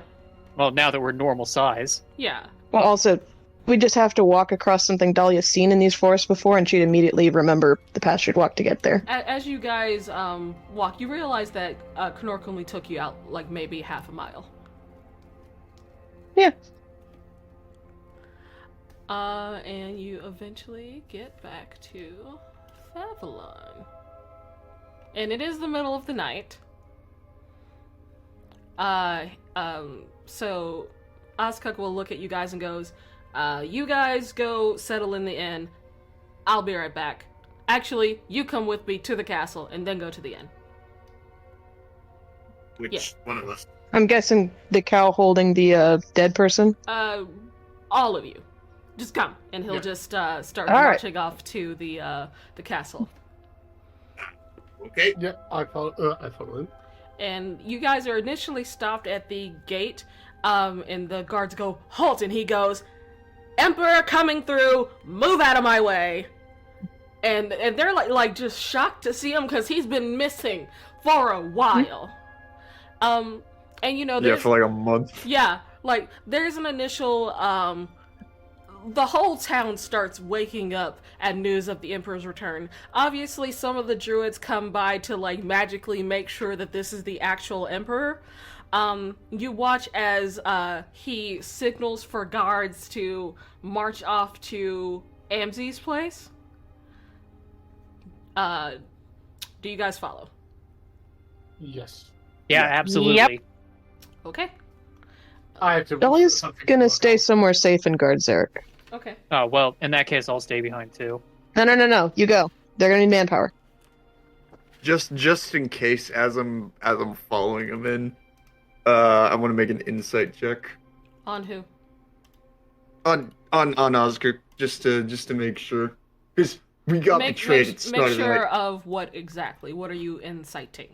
Well, now that we're normal size. Yeah. Well, also, we just have to walk across something Dahlia's seen in these forests before, and she'd immediately remember the path she'd walk to get there. As you guys walk, you realize that Knork only took you out like maybe half a mile. Yeah. And you eventually get back to Favalon. And it is the middle of the night. So Ozkuk will look at you guys and goes, you guys go settle in the inn. I'll be right back. Actually, you come with me to the castle and then go to the inn. Which one of us? I'm guessing the cow holding the dead person? All of you. Just come, and he'll just start All right. marching off to the castle. Okay. Yeah, I follow him. And you guys are initially stopped at the gate, and the guards go, halt, and he goes, Emperor coming through, move out of my way. And they're like just shocked to see him because he's been missing for a while. And you know, Yeah, for like a month. yeah, like there's an initial the whole town starts waking up at news of the Emperor's return. Obviously, some of the druids come by to like magically make sure that this is the actual Emperor. You watch as he signals for guards to march off to Amzy's place. Do you guys follow? Yes. Yeah, absolutely. Okay. I have to. Dahlia's gonna stay somewhere safe and guard Zarek. Okay. Oh, well, in that case, I'll stay behind too. No. You go. They're gonna need manpower. Just in case, as I'm following him in, I want to make an insight check On who? on Oscar just to make sure, because we got betrayed. It's Make not even sure like, of what exactly. What are you inciting?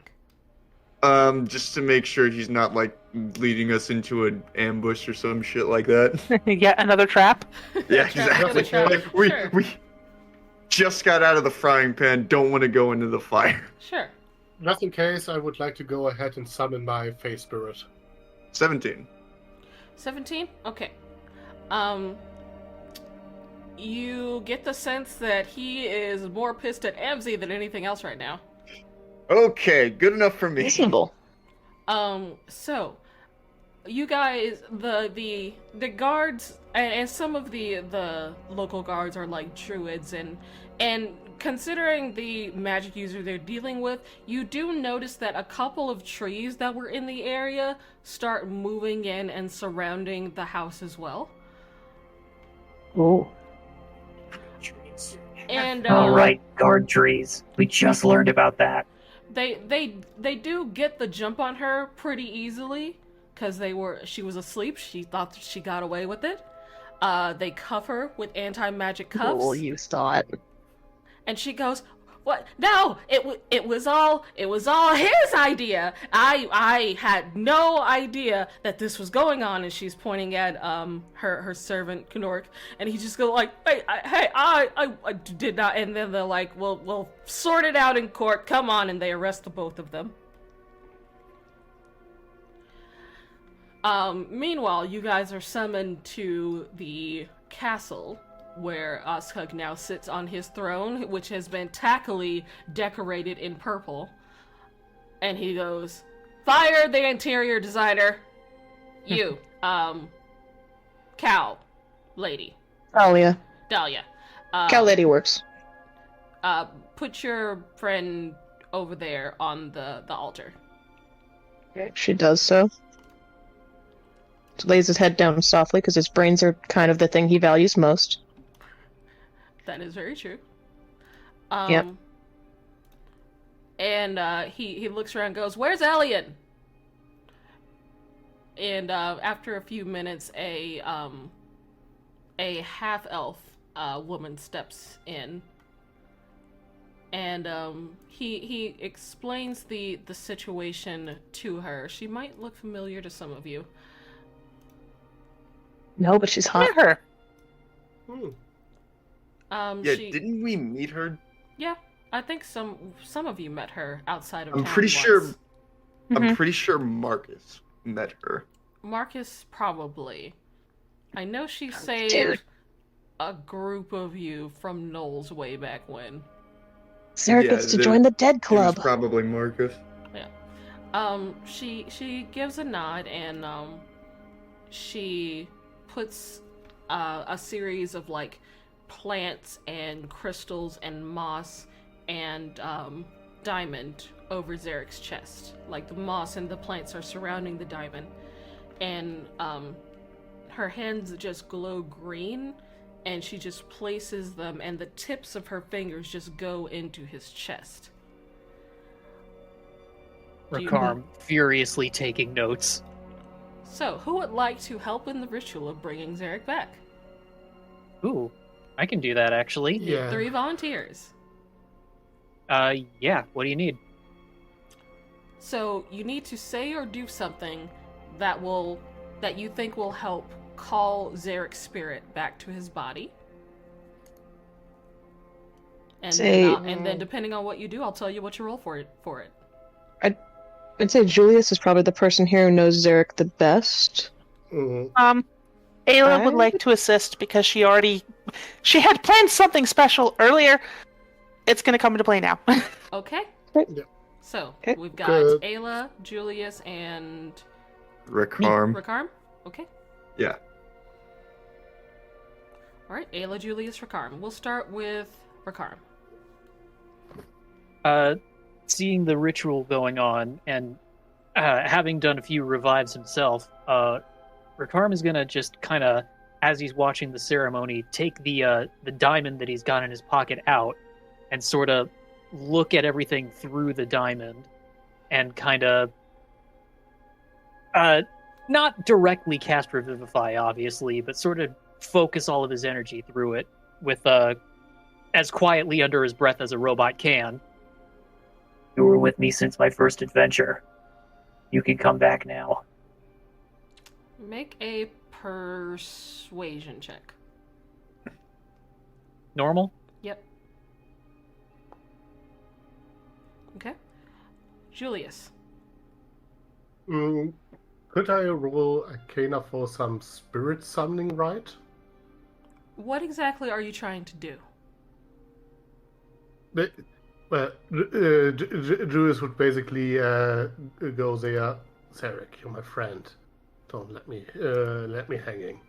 just to make sure he's not like leading us into an ambush or some shit like that. Yet another trap. Yeah, Trap, exactly. trap. Like, we Sure. we just got out of the frying pan. Don't want to go into the fire. Sure. Just in case, I would like to go ahead and summon my Fae Spirit. 17. 17? Okay. You get the sense that he is more pissed at Amzy than anything else right now. Okay, good enough for me. Reasonable. So you guys, the guards and some of the local guards are like druids, and considering the magic user they're dealing with, you do notice that a couple of trees that were in the area start moving in and surrounding the house as well. Oh. And All right, guard trees. We just learned about that. They do get the jump on her pretty easily because she was asleep. She thought that she got away with it. They cuff her with anti-magic cuffs. Oh, you thought. And she goes, "What? No, it was all his idea. I had no idea that this was going on." And she's pointing at her servant Knork, and he just go like, "Hey, I did not." And then they're like, "We'll sort it out in court. Come on!" And they arrest the both of them. Meanwhile, you guys are summoned to the castle, where Ozkuk now sits on his throne, which has been tackily decorated in purple. And he goes, "Fire the interior designer. You, cow lady. Dahlia. Dahlia. Cow lady works. Put your friend over there on the altar." She does so. Lays his head down softly because his brains are kind of the thing he values most. That is very true. Yep. And he looks around and goes, "Where's Elian?" And after a few minutes, a half elf woman steps in, and he explains the situation to her. She might look familiar to some of you. No, but she's hot. Met her. Hmm. Yeah, She, didn't we meet her? yeah, I think some of you met her outside of I'm town pretty sure. once. I'm Mhm. pretty sure Marcus met her. Marcus probably. I know she saved Dude. a group of you from Knowles way back when. Sarah Yeah, gets to there- join the Dead It was Club. probably Marcus. She gives a nod and she puts a series of like plants and crystals and moss and diamond over Zarek's chest. Like the moss and the plants are surrounding the diamond, and her hands just glow green, and she just places them, and the tips of her fingers just go into his chest. Do you- Rakarm furiously taking notes. So, who would like to help in the ritual of bringing Zarek back? Ooh, I can do that actually. Yeah. 3 volunteers. Yeah. What do you need? So, you need to say or do something that you think will help call Zarek's spirit back to his body. And Say- then depending on what you do, I'll tell you what you roll for it. I'd say Julius is probably the person here who knows Zarek the best. Mhm. Ayla would I- like to assist because she had planned something special earlier. It's gonna come into play now. Okay? Yeah. So, Okay. we've got Good. Ayla, Julius, and Rakarm. Rakarm? Okay. Yeah. Alright, Ayla, Julius, Rakarm. We'll start with Rakarm. Seeing the ritual going on and having done a few revives himself, Rakarm is gonna just kind of, as he's watching the ceremony, take the diamond that he's got in his pocket out and sort of look at everything through the diamond and kind of not directly cast Revivify, obviously, but sort of focus all of his energy through it with as quietly under his breath as a robot can. You were with me since my first adventure. You can come back now. Make a persuasion check. Normal? Yep. Okay. Julius. Could I roll Arcana for some spirit summoning, right? What exactly are you trying to do? Well, Julius would basically go there. Zarek, you're my friend. Don't let me hanging.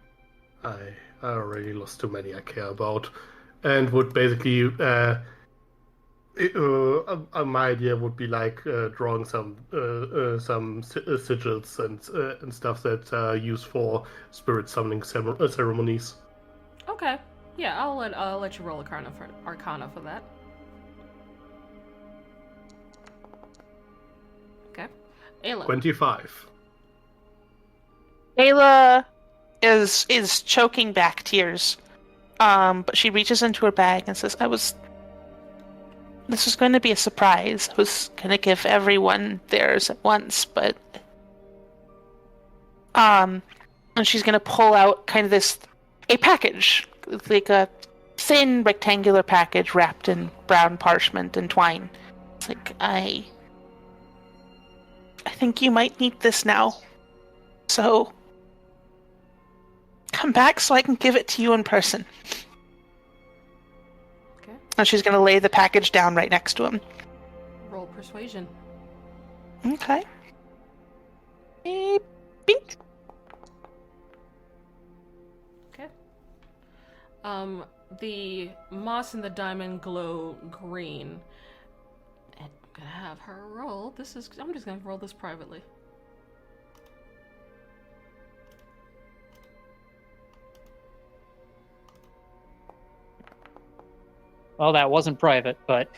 I already lost too many I care about, and would basically my idea would be like drawing some sigils and stuff that are used for spirit summoning ceremonies. Okay. Yeah, I'll let you roll Arcana for that. Okay. Ayla. 25. Ayla is choking back tears. But she reaches into her bag and says, this was going to be a surprise. I was going to give everyone theirs at once, but and she's going to pull out kind of a package, like a thin rectangular package wrapped in brown parchment and twine. It's like, I think you might need this now. So come back so I can give it to you in person. Okay. And she's going to lay the package down right next to him. Roll persuasion. Okay. Beep. Okay. The moss and the diamond glow green. And I'm gonna have her roll. I'm just gonna roll this privately. Well, that wasn't private, but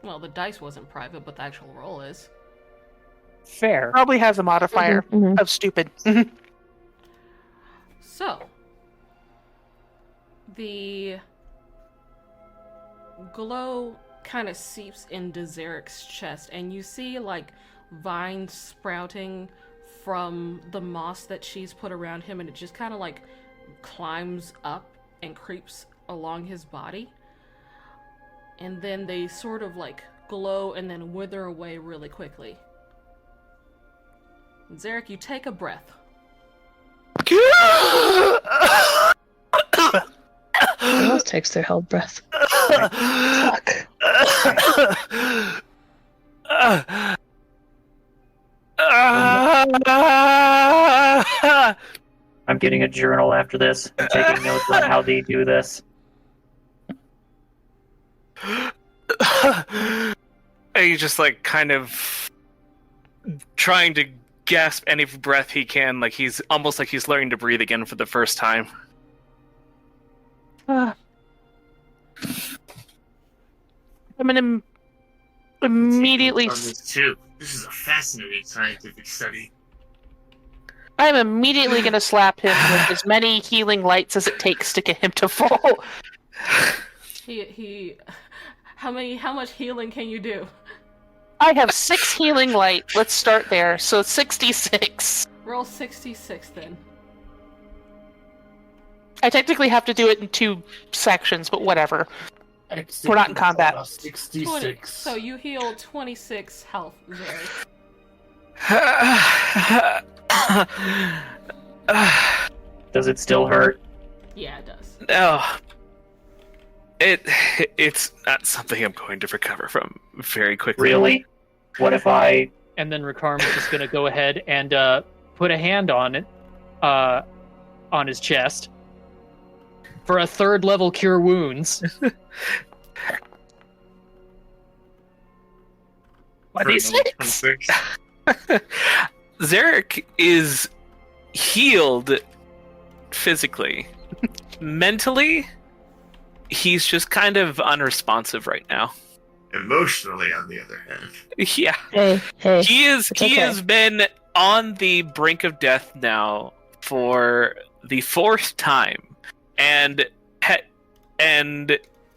Well, the dice wasn't private, but the actual roll is. Fair. Probably has a modifier Mhm. of stupid. So, the glow kind of seeps into Zarek's chest, and you see like vines sprouting from the moss that she's put around him, and it just kind of like climbs up and creeps along his body. And then they sort of like glow and then wither away really quickly. Zarek, you take a breath. Who else takes their held breath? Fuck. I'm getting a journal after this. I'm taking notes on how they do this. And he's just like kind of trying to gasp any breath he can, like he's almost like he's learning to breathe again for the first time. I'm gonna immediately. On this too. This is a fascinating scientific study. I'm immediately gonna slap him with as many healing lights as it takes to get him to fall. How much healing can you do? I have 6 healing light. Let's start there. So 66. Roll 66 then. I technically have to do it in 2 sections, but whatever. We're not in combat. 66. So you heal 26 health, Zarek. Does it still hurt? Yeah, it does. No. It's not something I'm going to recover from very quickly. Really? What if I... And then Rakarm is just going to go ahead and put a hand on it, on his chest, for a 3rd level cure wounds. Why these 6? Zarek is healed physically. Mentally, he's just kind of unresponsive right now. Emotionally, on the other hand. Yeah. Hey. He okay. has been on the brink of death now for the 4th time. And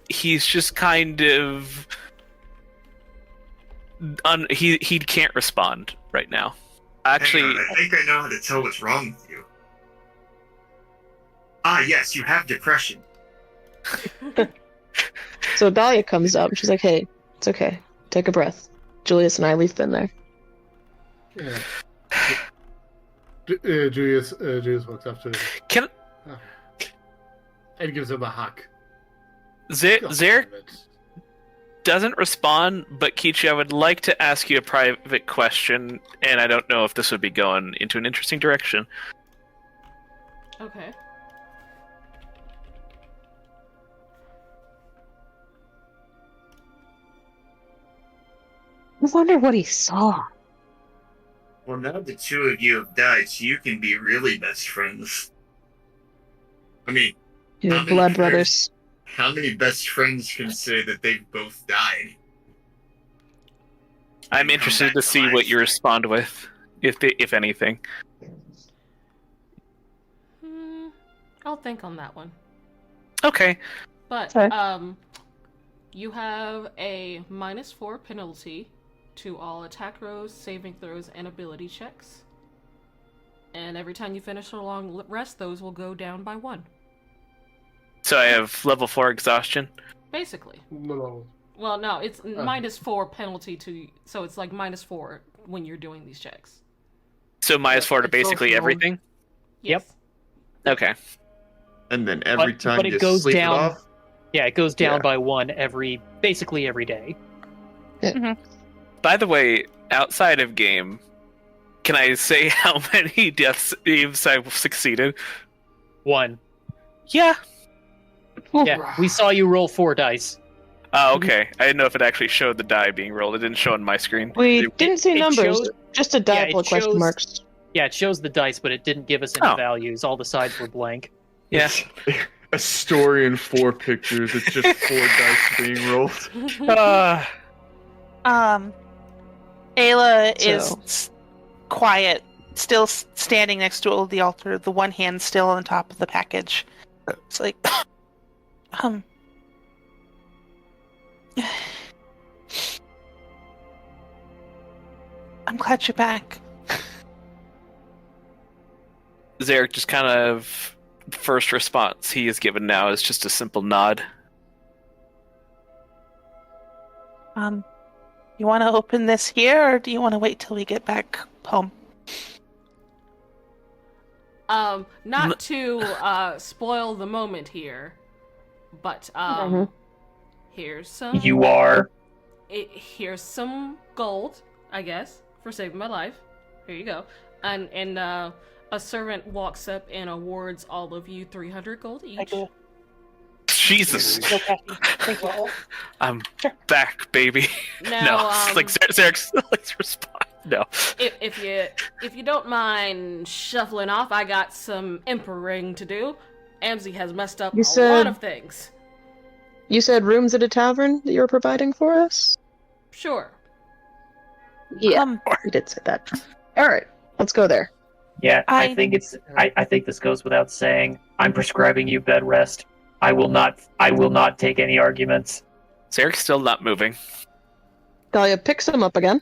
he's just kind of he can't respond right now. Actually, Hang on, I think I know how to tell what's wrong with you. Ah, yes, you have depression. So Dahlia comes up. She's like, "Hey, it's okay. Take a breath." Julius and I, we've been there. Yeah. Julius walks up to him can and gives him a hug. Zarek doesn't respond, but Kichi, I would like to ask you a private question, and I don't know if this would be going into an interesting direction. Okay. I wonder what he saw. Well, now the 2 of you have died, so you can be really best friends. I mean, You're How many blood pairs? brothers. how many best friends can say that they've both died? I'm Come interested back to to see life. what you respond with, if anything. I'll think on that one. Okay. But Okay. you have a -4 penalty to all attack rolls, saving throws, and ability checks. And every time you finish a long rest, those will go down by 1. So I have level 4 exhaustion. Basically. No. Well, no, it's -4 penalty to, so it's like -4 when you're doing these checks. So -4 to basically Exhaustion. everything? Yes. Okay. And then every But- time but you it goes sleep down- it off. Yeah, it goes down Yeah. by 1 basically every day. By the way, outside of game, can I say how many death saves I've succeeded? 1. Yeah. Yeah, we saw you roll 4 dice. Oh, okay. I didn't know if it actually showed the die being rolled. It didn't show on my screen. We didn't see it numbers. shows- Just a die yeah, full it of question shows- marks. Yeah, it shows the dice, but it didn't give us any Oh. values. All the sides were blank. Yeah. A story in 4 pictures. It's just 4 dice being rolled. Ayla So- is quiet, still standing next to the altar, the one hand still on top of the package. It's like, I'm glad you're back. Zarek just kind of, first response he is given now is just a simple nod. You want to open this here, or do you want to wait till we get back home? Not to spoil the moment here, but here's some. You are. Here's some gold, I guess, for saving my life. Here you go. And a servant walks up and awards all of you 300 gold each. Thank you. Jesus. Okay. Thank you. I'm Sure. back, baby. Now, no, like Zarek's respond. No. If you don't mind shuffling off, I got some emperor-ing to do. Amzy has messed up a lot of things. You said rooms at a tavern that you were providing for us? Sure. Yeah, you did say that. Alright, let's go there. Yeah, I think this goes without saying. I'm prescribing you bed rest. I will not take any arguments. Zarek's still not moving. Dahlia picks him up again.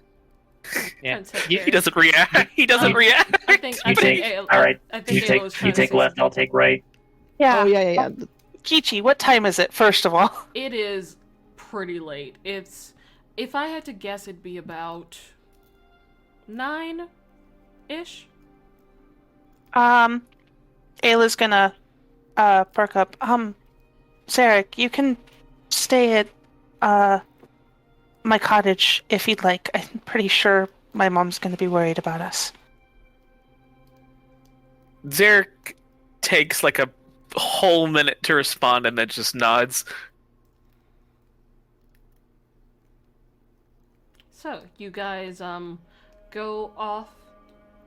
Yeah. He doesn't react. He doesn't react. I think Alright, I think you Ayla's trying to take say left, something. I'll take right. Yeah. Oh, yeah. Kichi, what time is it, first of all? It is pretty late. If I had to guess, it'd be about 9-ish. Ayla's gonna perk up. Zarek, you can stay at my cottage if you'd like. I'm pretty sure my mom's gonna be worried about us. Zarek takes like a whole minute to respond and then just nods. So, you guys go off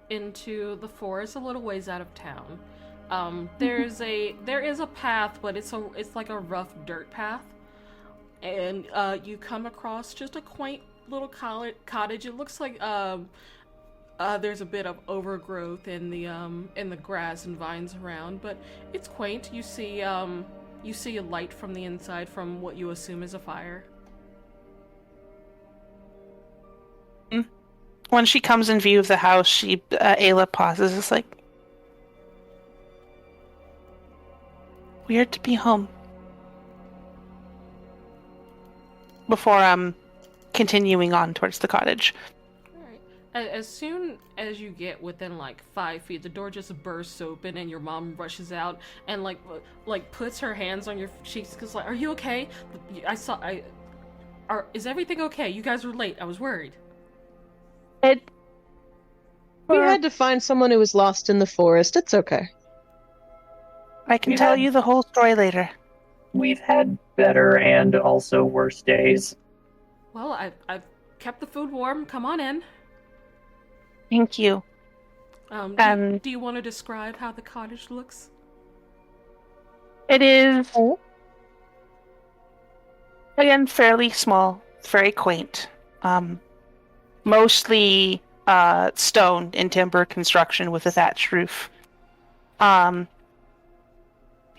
into the forest a little ways out of town. There is a path, but it's like a rough dirt path. And you come across just a quaint little cottage. It looks like there's a bit of overgrowth in the grass and vines around, but it's quaint. You see a light from the inside from what you assume is a fire. When she comes in view of the house, Ayla pauses. It's like, weird to be home. Before continuing on towards the cottage. Alright. As soon as you get within like 5 feet, the door just bursts open and your mom rushes out and like puts her hands on your cheeks because like, are you okay? Is everything okay? You guys were late. I was worried. We had to find someone who was lost in the forest. It's okay. I can tell you the whole story later. We've had better and also worse days. Well, I've kept the food warm. Come on in. Thank you. Do you want to describe how the cottage looks? It is, again, fairly small, very quaint. Mostly stone and timber construction with a thatched roof.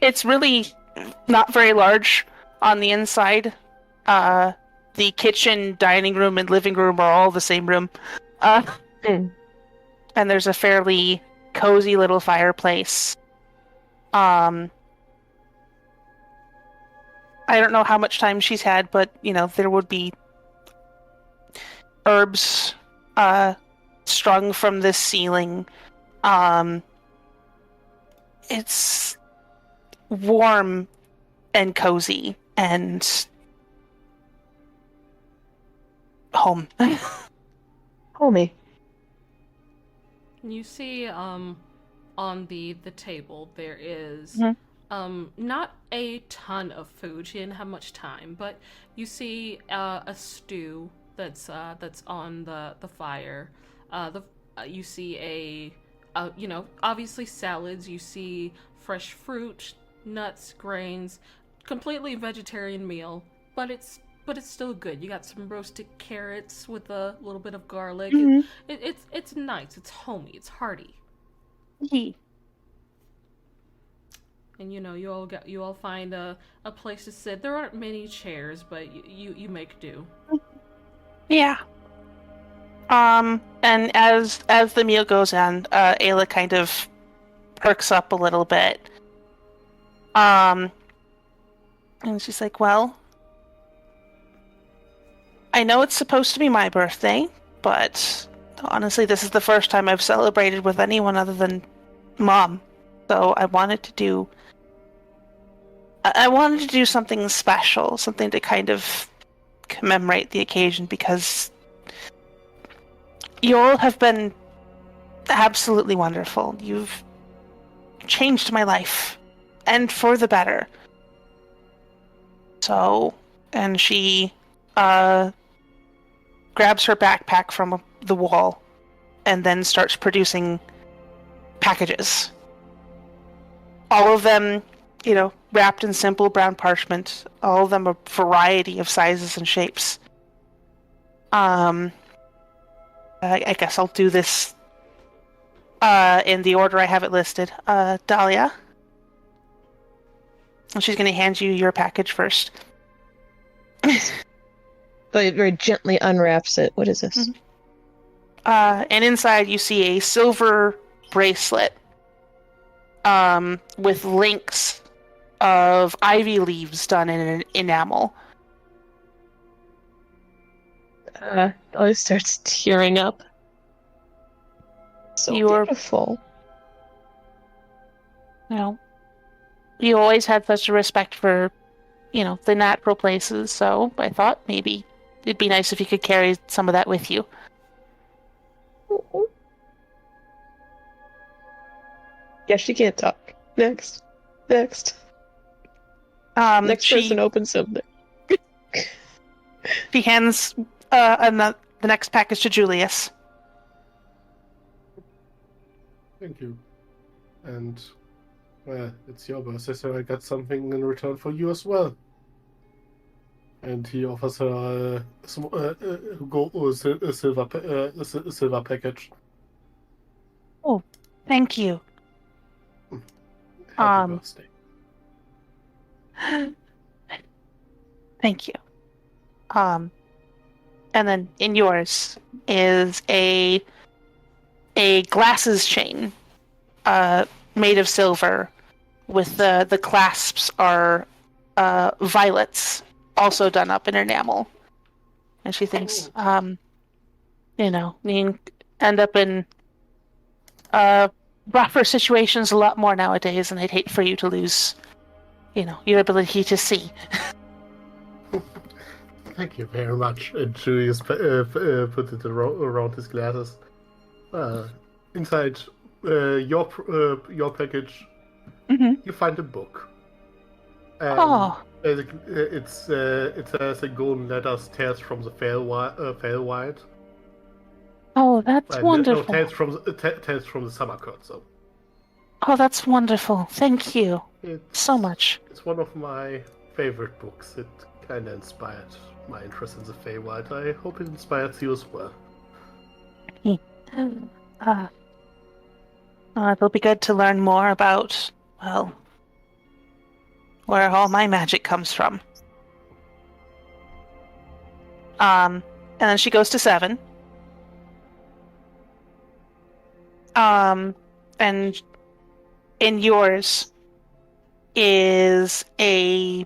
It's really not very large on the inside. The kitchen, dining room, and living room are all the same room. And there's a fairly cozy little fireplace. I don't know how much time she's had, but, there would be herbs strung from the ceiling. It's warm and cozy and home. Homey. You see, on the table there is not a ton of food. She didn't have much time, but you see a stew that's on the fire. You see obviously salads. You see fresh fruit, nuts, grains, completely vegetarian meal, but it's but it's still good. You got some roasted carrots with a little bit of garlic. Mhm. It's nice. It's homey. It's hearty. Yee. And you all find a place to sit. There aren't many chairs, but you make do. Yeah. And as the meal goes on, Ayla kind of perks up a little bit. And she's like, well, I know it's supposed to be my birthday, but honestly, this is the first time I've celebrated with anyone other than Mom. So I wanted to do something special, something to kind of commemorate the occasion, because you all have been absolutely wonderful. You've changed my life, and for the better. So, and she grabs her backpack from the wall and then starts producing packages. All of them, wrapped in simple brown parchment. All of them a variety of sizes and shapes. I guess I'll do this in the order I have it listed. Dahlia. And she's going to hand you your package first. But very gently unwraps it. What is this? Mhm. And inside you see a silver bracelet with links of ivy leaves done in an enamel. Dahlia starts tearing up. So beautiful. You always had such a respect for, the natural places, so I thought maybe it'd be nice if you could carry some of that with you. Yeah, she can't talk. Next. Next person opens something. She hands the next package to Julius. Thank you. And, well, it's your birthday, so I got something in return for you as well. And he offers her a silver package. Oh, thank you. Happy birthday. Thank you. And then in yours is a glasses chain, made of silver, with the clasps are violets, also done up in enamel. And she thinks, you end up in rougher situations a lot more nowadays, and I'd hate for you to lose, your ability to see. Thank you very much. And Julius put it around his glasses. Inside your package, you find a book. And it says in golden letters, "Tales from the Feywild." Oh, that's wonderful. No, Tales from the Summer Court. So. Oh, that's wonderful. Thank you so much. It's one of my favorite books. It kind of inspired my interest in the Feywild. I hope it inspires you as well. It'll be good to learn more about, where all my magic comes from. And then she goes to 7. And in yours is a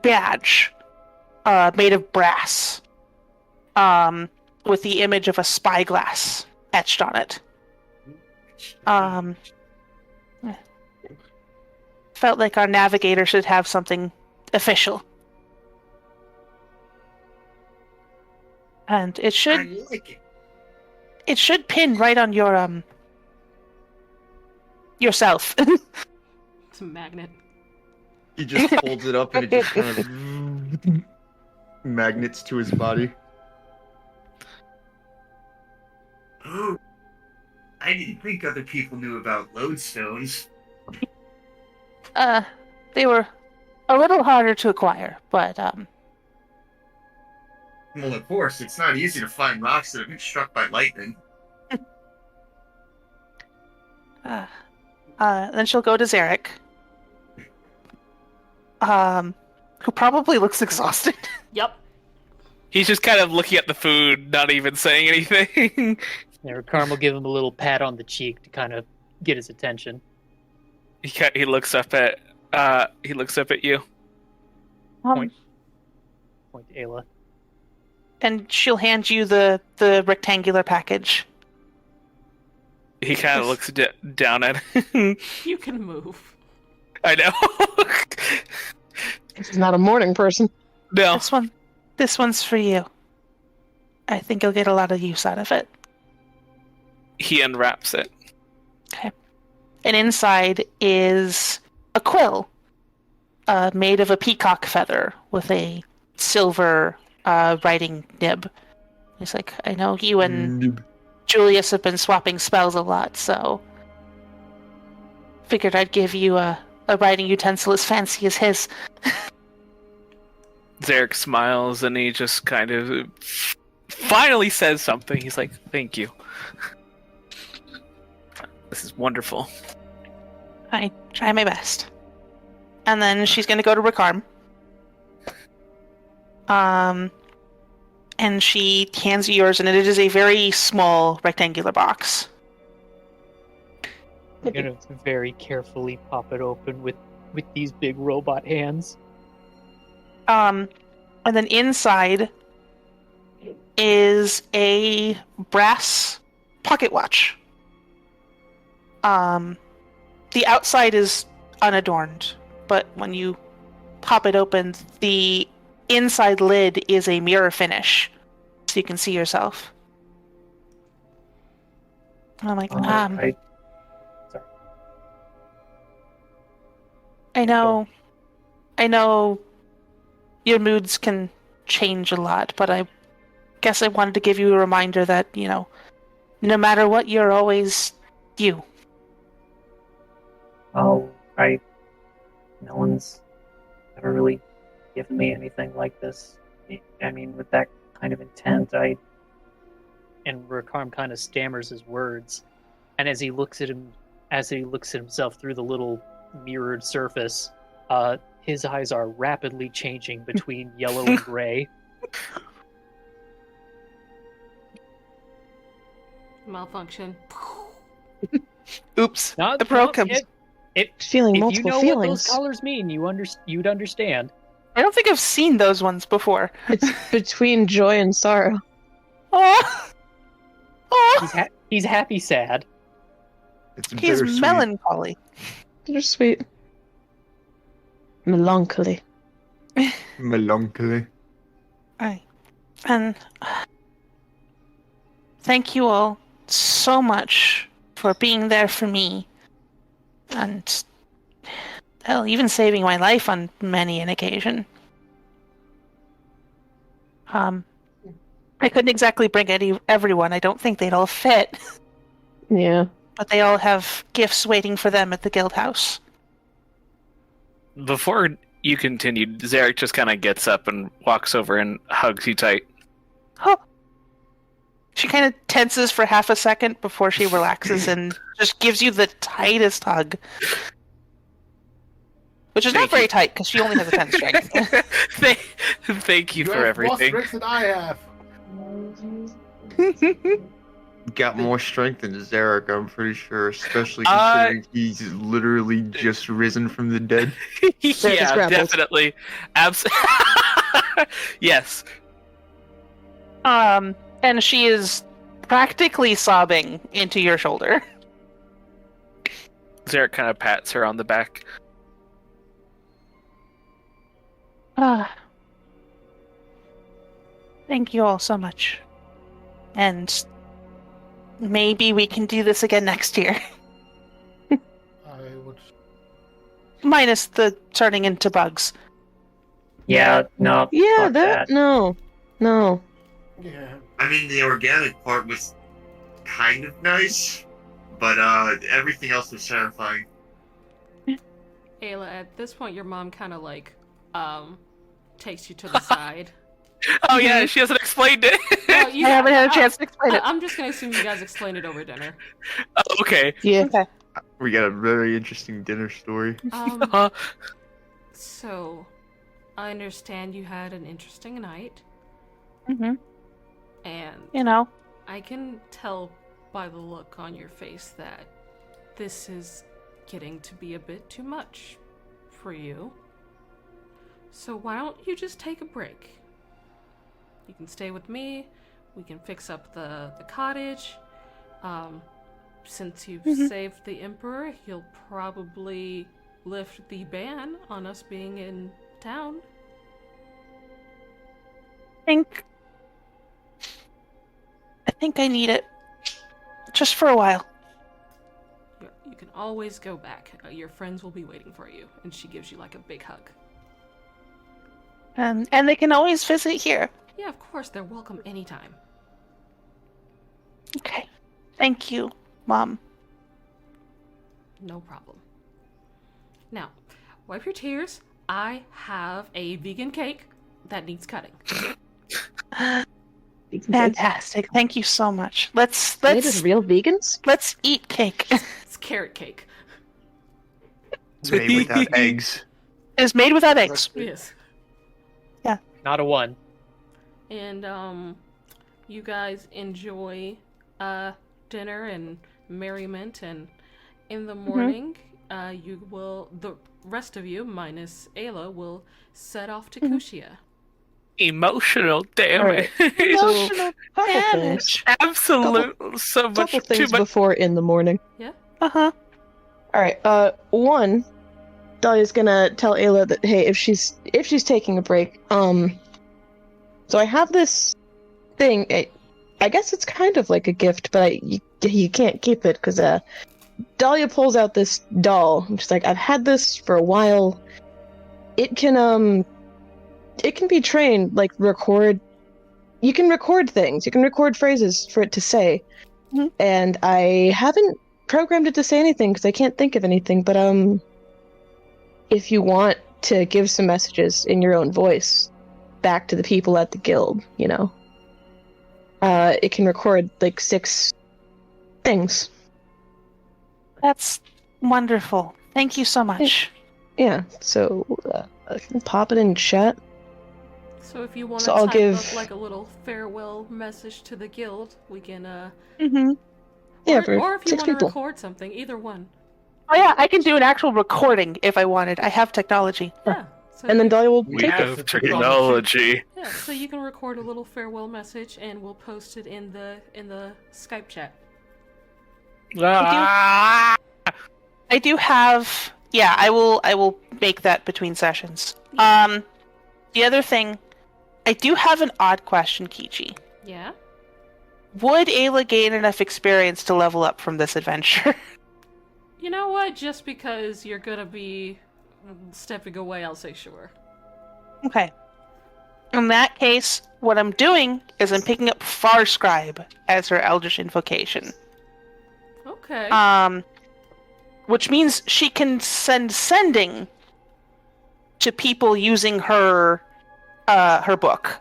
badge made of brass, with the image of a spyglass etched on it. Felt like our navigator should have something official. And it should I like it. It should pin right on your yourself. It's a magnet. He just folds it up and it just kind of magnets to his body. Oh, I didn't think other people knew about lodestones. They were a little harder to acquire, but Well, of course, it's not easy to find rocks that have been struck by lightning. Then she'll go to Zarek, who probably looks exhausted. Yep. He's just kind of looking at the food, not even saying anything. Carm will give him a little pat on the cheek to kind of get his attention. He looks up at you. Point to Ayla. And she'll hand you the rectangular package. He kind of looks down at him. You can move. I know. This is not a morning person. No. This one's for you. I think you'll get a lot of use out of it. He unwraps it. Okay. And inside is a quill, made of a peacock feather with a silver writing nib. He's like, I know you and Julius have been swapping spells a lot, so figured I'd give you a writing utensil as fancy as his. Zarek smiles and he just kind of finally says something. He's like, "Thank you. This is wonderful." I try my best. And then she's going to go to Ricarm. And she hands you yours, and it is a very small rectangular box. I'm gonna very carefully pop it open with these big robot hands. And then inside is a brass pocket watch. The outside is unadorned, but when you pop it open, the inside lid is a mirror finish, so you can see yourself. And I'm like, Sorry. I know your moods can change a lot, but I guess I wanted to give you a reminder that, no matter what, you're always you. Oh, no one's ever really given me anything like this. I mean, with that kind of intent, And Rakarm kind of stammers his words, and as he looks at himself through the little mirrored surface, his eyes are rapidly changing between yellow and gray. Malfunction. Oops. I broke him. Feeling If you multiple know feelings. what those colors mean, you'd understand. I don't think I've seen those ones before. It's between joy and sorrow. Oh, He's happy, sad. It's he's bittersweet. melancholy. Bittersweet. Melancholy. Melancholy. And thank you all so much for being there for me, and hell, even saving my life on many an occasion. I couldn't exactly bring everyone. I don't think they'd all fit, Yeah. but they all have gifts waiting for them at the guild house. Before you continue, Zarek just kind of gets up and walks over and hugs you tight. Oh. She kind of tenses for half a second before she relaxes and just gives you the tightest hug. Which is not very tight, because she only has a 10 strength. Thank you for have more everything. strength than I have. Got more strength than Zarek, I'm pretty sure, especially considering he's literally just risen from the dead. Yeah, grappled. definitely. Yes. And she is practically sobbing into your shoulder. Zarek kind of pats her on the back. Thank you all so much. And maybe we can do this again next year. I would. Minus the turning into bugs. Yeah, no. Yeah, fuck that. No. Yeah. I mean, the organic part was kind of nice, but everything else was terrifying. Ayla, at this point, your mom kind of takes you to the side Oh yeah, she hasn't explained it. Well, I haven't had a chance to explain it. I'm just gonna assume you guys explained it over dinner. Oh, okay. Yeah. Okay. We got a very interesting dinner story. Uh, So, I understand you had an interesting night, Mm-hmm. and You know. I can tell by the look on your face that this is getting to be a bit too much for you. So why don't you just take a break? You can stay with me. We can fix up the cottage. Since you've saved the Emperor, he'll probably lift the ban on us being in town. I think I need it. Just for a while. You can always go back. Your friends will be waiting for you. And she gives you like a big hug. And they can always visit here. Yeah, of course, they're welcome anytime. Okay. Thank you, Mom. No problem. Now, wipe your tears. I have a vegan cake that needs cutting. Fantastic. Thank you so much. Let's Made as real vegans? let's eat cake. It's carrot cake. It's made without eggs. It's made without eggs. Yes. Not a one. And you guys enjoy dinner and merriment, and in the morning the rest of you minus Ayla will set off to Kushia. emotional damage. Emotional Couple damage. things. Absolute. So much Couple too things much. before in the morning. Uh-huh. Alright, one, Dahlia's gonna tell Ayla that, hey, if she's taking a break, so I have this thing, I guess it's kind of like a gift, but you can't keep it, because, Dahlia pulls out this doll, and she's like, I've had this for a while. It can be trained, like, you can record things, you can record phrases for it to say, and I haven't programmed it to say anything, because I can't think of anything, but, if you want to give some messages in your own voice back to the people at the guild, you know, it can record, like, 6 things. That's wonderful. Thank you so much. Yeah, so I can pop it in chat. So if you want to So I'll type give- up like a little farewell message to the guild, we can Mm-hmm. Yeah, or for if you 6 want to people. record something, either one. Oh yeah, I can do an actual recording if I wanted. I have technology. Yeah. So And then you- Dahlia will We take it. have technology. yeah, so you can record a little farewell message and we'll post it in the Skype chat. Ah! I do have. Yeah, I will make that between sessions. The other thing, I do have an odd question, Kichi. Yeah? Would Ayla gain enough experience to level up from this adventure? You know what? Just because you're gonna be stepping away, I'll say sure. Okay. In that case, what I'm doing is I'm picking up Farscribe as her Eldritch Invocation. Okay. Which means she can send sending to people using her book,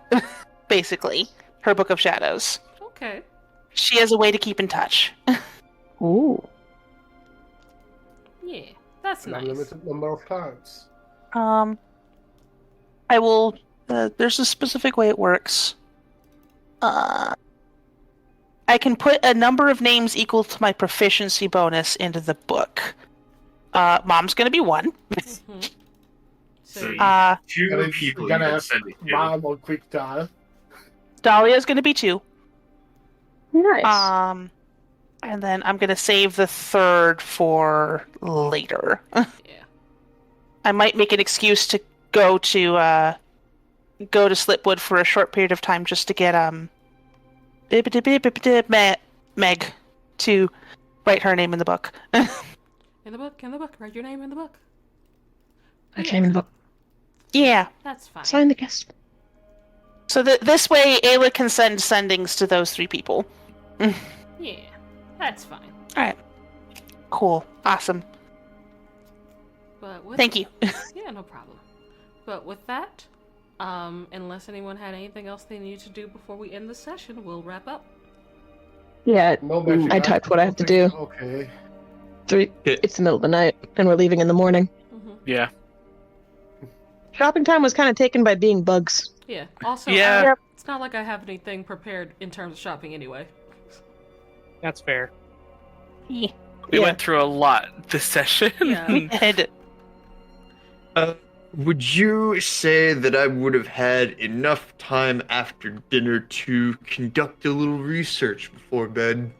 basically. Her Book of Shadows. Okay. She has a way to keep in touch. Ooh. Yeah, that's An nice. unlimited number of times. I will. There's a specific way it works. I can put a number of names equal to my proficiency bonus into the book. Mom's gonna be 1. Mhm. So, Two And people you're you gonna can have send it to. Mom on quick dial. Dahlia's gonna be 2. Nice. And then I'm gonna save the 3rd for later. yeah. I might make an excuse to go to Slipwood for a short period of time just to get Meg to write her name in the book. In the book, write your name in the book. Okay, in the book. Yeah. That's fine. Sign the guest. So this way, Ayla can send sendings to those 3 people. Yeah, that's fine. All right. Cool. Awesome. But with Thank you. Yeah, no problem. But with that, Unless anyone had anything else they needed to do before we end the session, we'll wrap up. Yeah, No magic I typed what I have to do. Okay. It's the middle of the night, and we're leaving in the morning. Yeah. Shopping time was kind of taken by being bugs. Yeah. Also, Yeah. it's not like I have anything prepared in terms of shopping anyway. That's fair. We went through a lot this session. Yeah. We did. Would you say that I would have had enough time after dinner to conduct a little research before bed?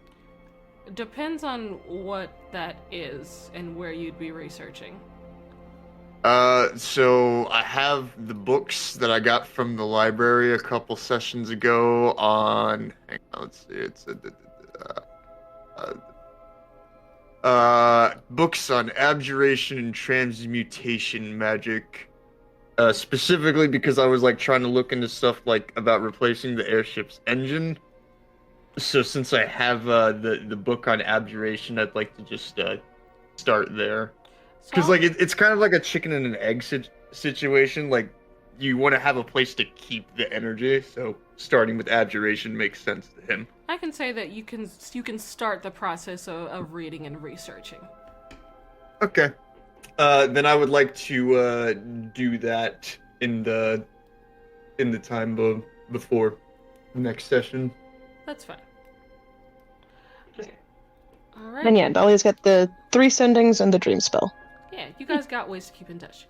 Depends on what that is and where you'd be researching. So I have the books that I got from the library a couple sessions ago on. Hang on, let's see. It's books on abjuration and transmutation magic. Specifically because I was like trying to look into stuff like about replacing the airship's engine. So since I have the book on abjuration, I'd like to just start there. Because like it's kind of like a chicken and an egg situation. Like you want to have a place to keep the energy, so starting with abjuration makes sense to him. I can say that you can start the process of reading and researching. Okay. Then I would like to do that in the time before next session. That's fine. All right. And yeah, Dahlia's got the 3 sendings and the dream spell. Yeah, you guys got ways to keep in touch.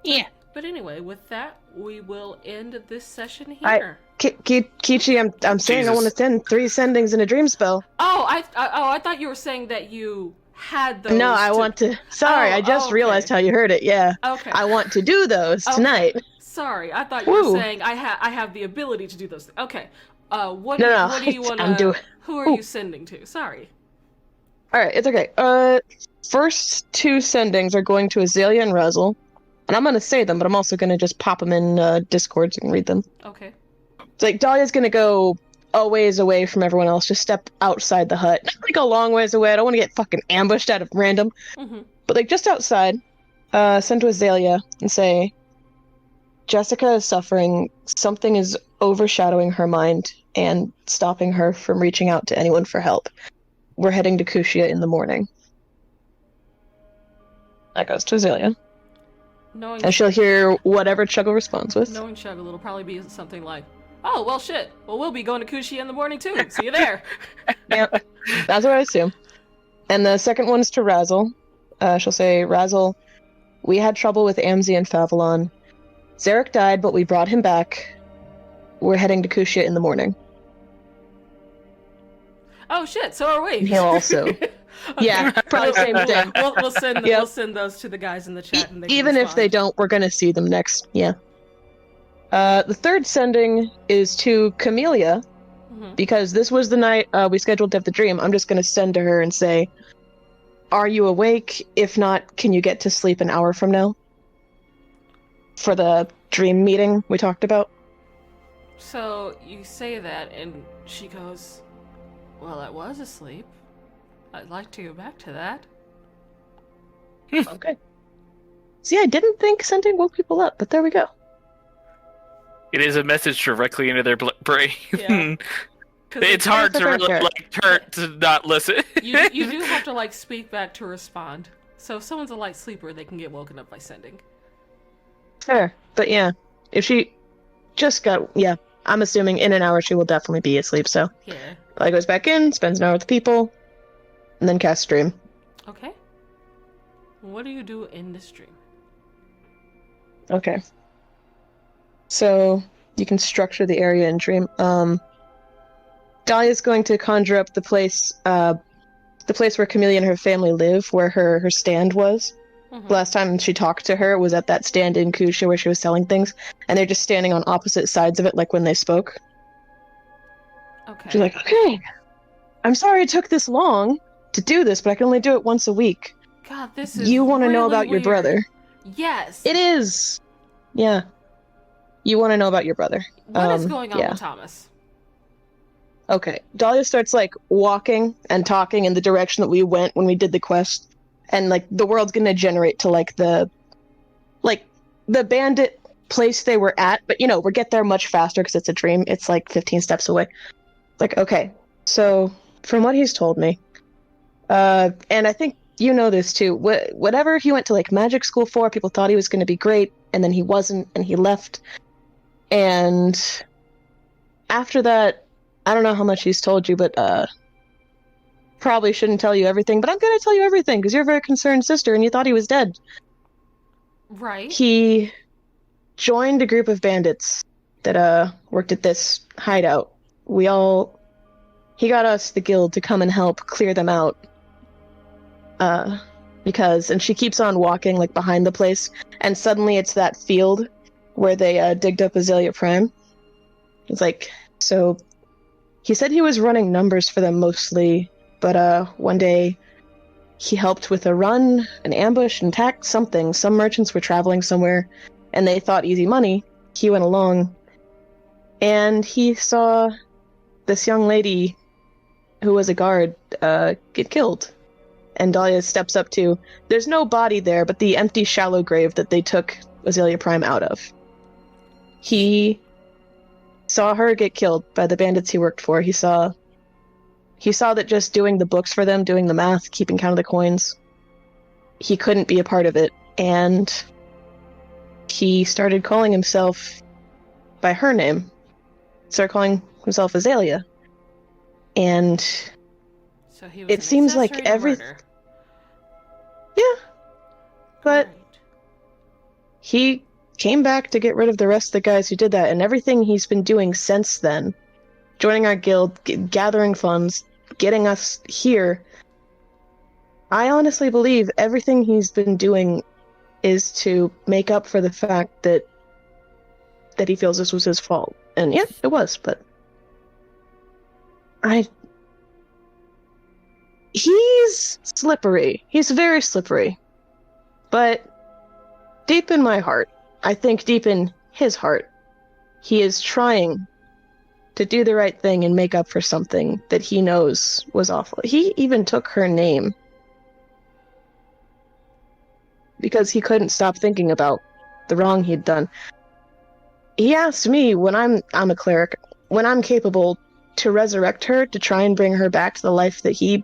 Yeah. But anyway, with that, we will end this session here. Kichi, I'm saying I Jesus. want to send 3 sendings and a dream spell. I thought you were saying that you had those. No, I want to. Sorry, I just okay. realized how you heard it. Yeah. Okay. I want to do those Okay. tonight. Sorry, I thought you were Woo. saying I have the ability to do those. Okay. What No, do you want I'm doing. Who are you sending to? Sorry. All right, it's okay. First 2 sendings are going to Azalea and Razzle, and I'm gonna say them, but I'm also gonna just pop them in Discord so you can read them. Okay. It's like Dahlia's gonna go a ways away from everyone else, just step outside the hut. Not like a long ways away. I don't want to get fucking ambushed out of random, Mm-hmm. but like just outside. Send to Azalea and say, Jessica is suffering. Something is overshadowing her mind and stopping her from reaching out to anyone for help. We're heading to Kushia in the morning. That goes to Azalea. Knowing And she'll hear whatever Chuggle responds with. knowing Chuggle, it'll probably be something like, "Oh well, shit. Well, we'll be going to Kushi in the morning too. See you there." Yeah, that's what I assume. And the second one's to Razzle. She'll say, Razzle, we had trouble with Amzy and Favalon. Zarek died, but we brought him back. We're heading to Kushia in the morning. Oh shit. So are we. He'll also. Yeah, probably same thing. We'll send Yep. we'll send those to the guys in the chat, and they can Even if they respond. don't, we're going to see them next. Yeah. The third sending is to Camellia, Mhm. because this was the night we scheduled to have the dream. I'm just going to send to her and say, are you awake? If not, can you get to sleep an hour from now? For the dream meeting we talked about. So you say that, and she goes, "Well, I was asleep. I'd like to go back to that." Okay. See, I didn't think sending woke people up, but there we go. It is a message directly into their brain. Yeah. 'Cause It's hard to That's really fair. like turn to not listen. you do have to like speak back to respond. So if someone's a light sleeper, they can get woken up by sending. Fair. But yeah, if she just got, yeah, I'm assuming in an hour she will definitely be asleep, so. Yeah. I goes back in, spends an hour with the people, and then casts stream. Okay. What do you do in the stream? Okay. So, you can structure the area in dream. Dahlia's going to conjure up the place where Camellia and her family live, where her stand was. Mhm. Last time she talked to her was at that stand in Kusha where she was selling things, and they're just standing on opposite sides of it, like when they spoke. Okay. She's like, okay, I'm sorry it took this long to do this, but I can only do it once a week. God, this is. You want to know really about your weird. brother. Yes. It is! Yeah. You want to know about your brother. What is going on yeah. with Thomas? Okay. Dahlia starts, like, walking and talking in the direction that we went when we did the quest. And, like, the world's gonna generate to, like, the bandit place they were at, but we get there much faster because it's a dream. It's like 15 steps away. Like, okay, so from what he's told me, and I think you know this too, whatever he went to like magic school for, people thought he was going to be great, and then he wasn't, and he left. And after that, I don't know how much he's told you, but probably shouldn't tell you everything, but I'm going to tell you everything because you're a very concerned sister and you thought he was dead. Right. He joined a group of bandits that worked at this hideout. He got us, the guild, to come and help clear them out. And she keeps on walking like behind the place, and suddenly it's that field where they digged up Azalea Prime. It's like, so he said he was running numbers for them mostly, but one day he helped with a run, an ambush, an attack, something. Some merchants were traveling somewhere, and they thought easy money. He went along, and he saw this young lady who was a guard get killed. And Dahlia steps up to, there's no body there, but the empty shallow grave that they took Azalea Prime out of. He saw her get killed by the bandits he worked for. He saw that just doing the books for them, doing the math, keeping count of the coins, he couldn't be a part of it. And he started calling himself by her name. Started calling himself Azalea. And So he was it seems like Yeah. But right. he came back to get rid of the rest of the guys who did that, and everything he's been doing since then, joining our guild, gathering funds, getting us here, I honestly believe everything he's been doing is to make up for the fact that he feels this was his fault. And yeah, it was, but he's slippery. He's very slippery. But deep in my heart, I think deep in his heart, he is trying to do the right thing and make up for something that he knows was awful. He even took her name because he couldn't stop thinking about the wrong he'd done. He asked me when I'm a cleric, when I'm capable to resurrect her, to try and bring her back to the life that he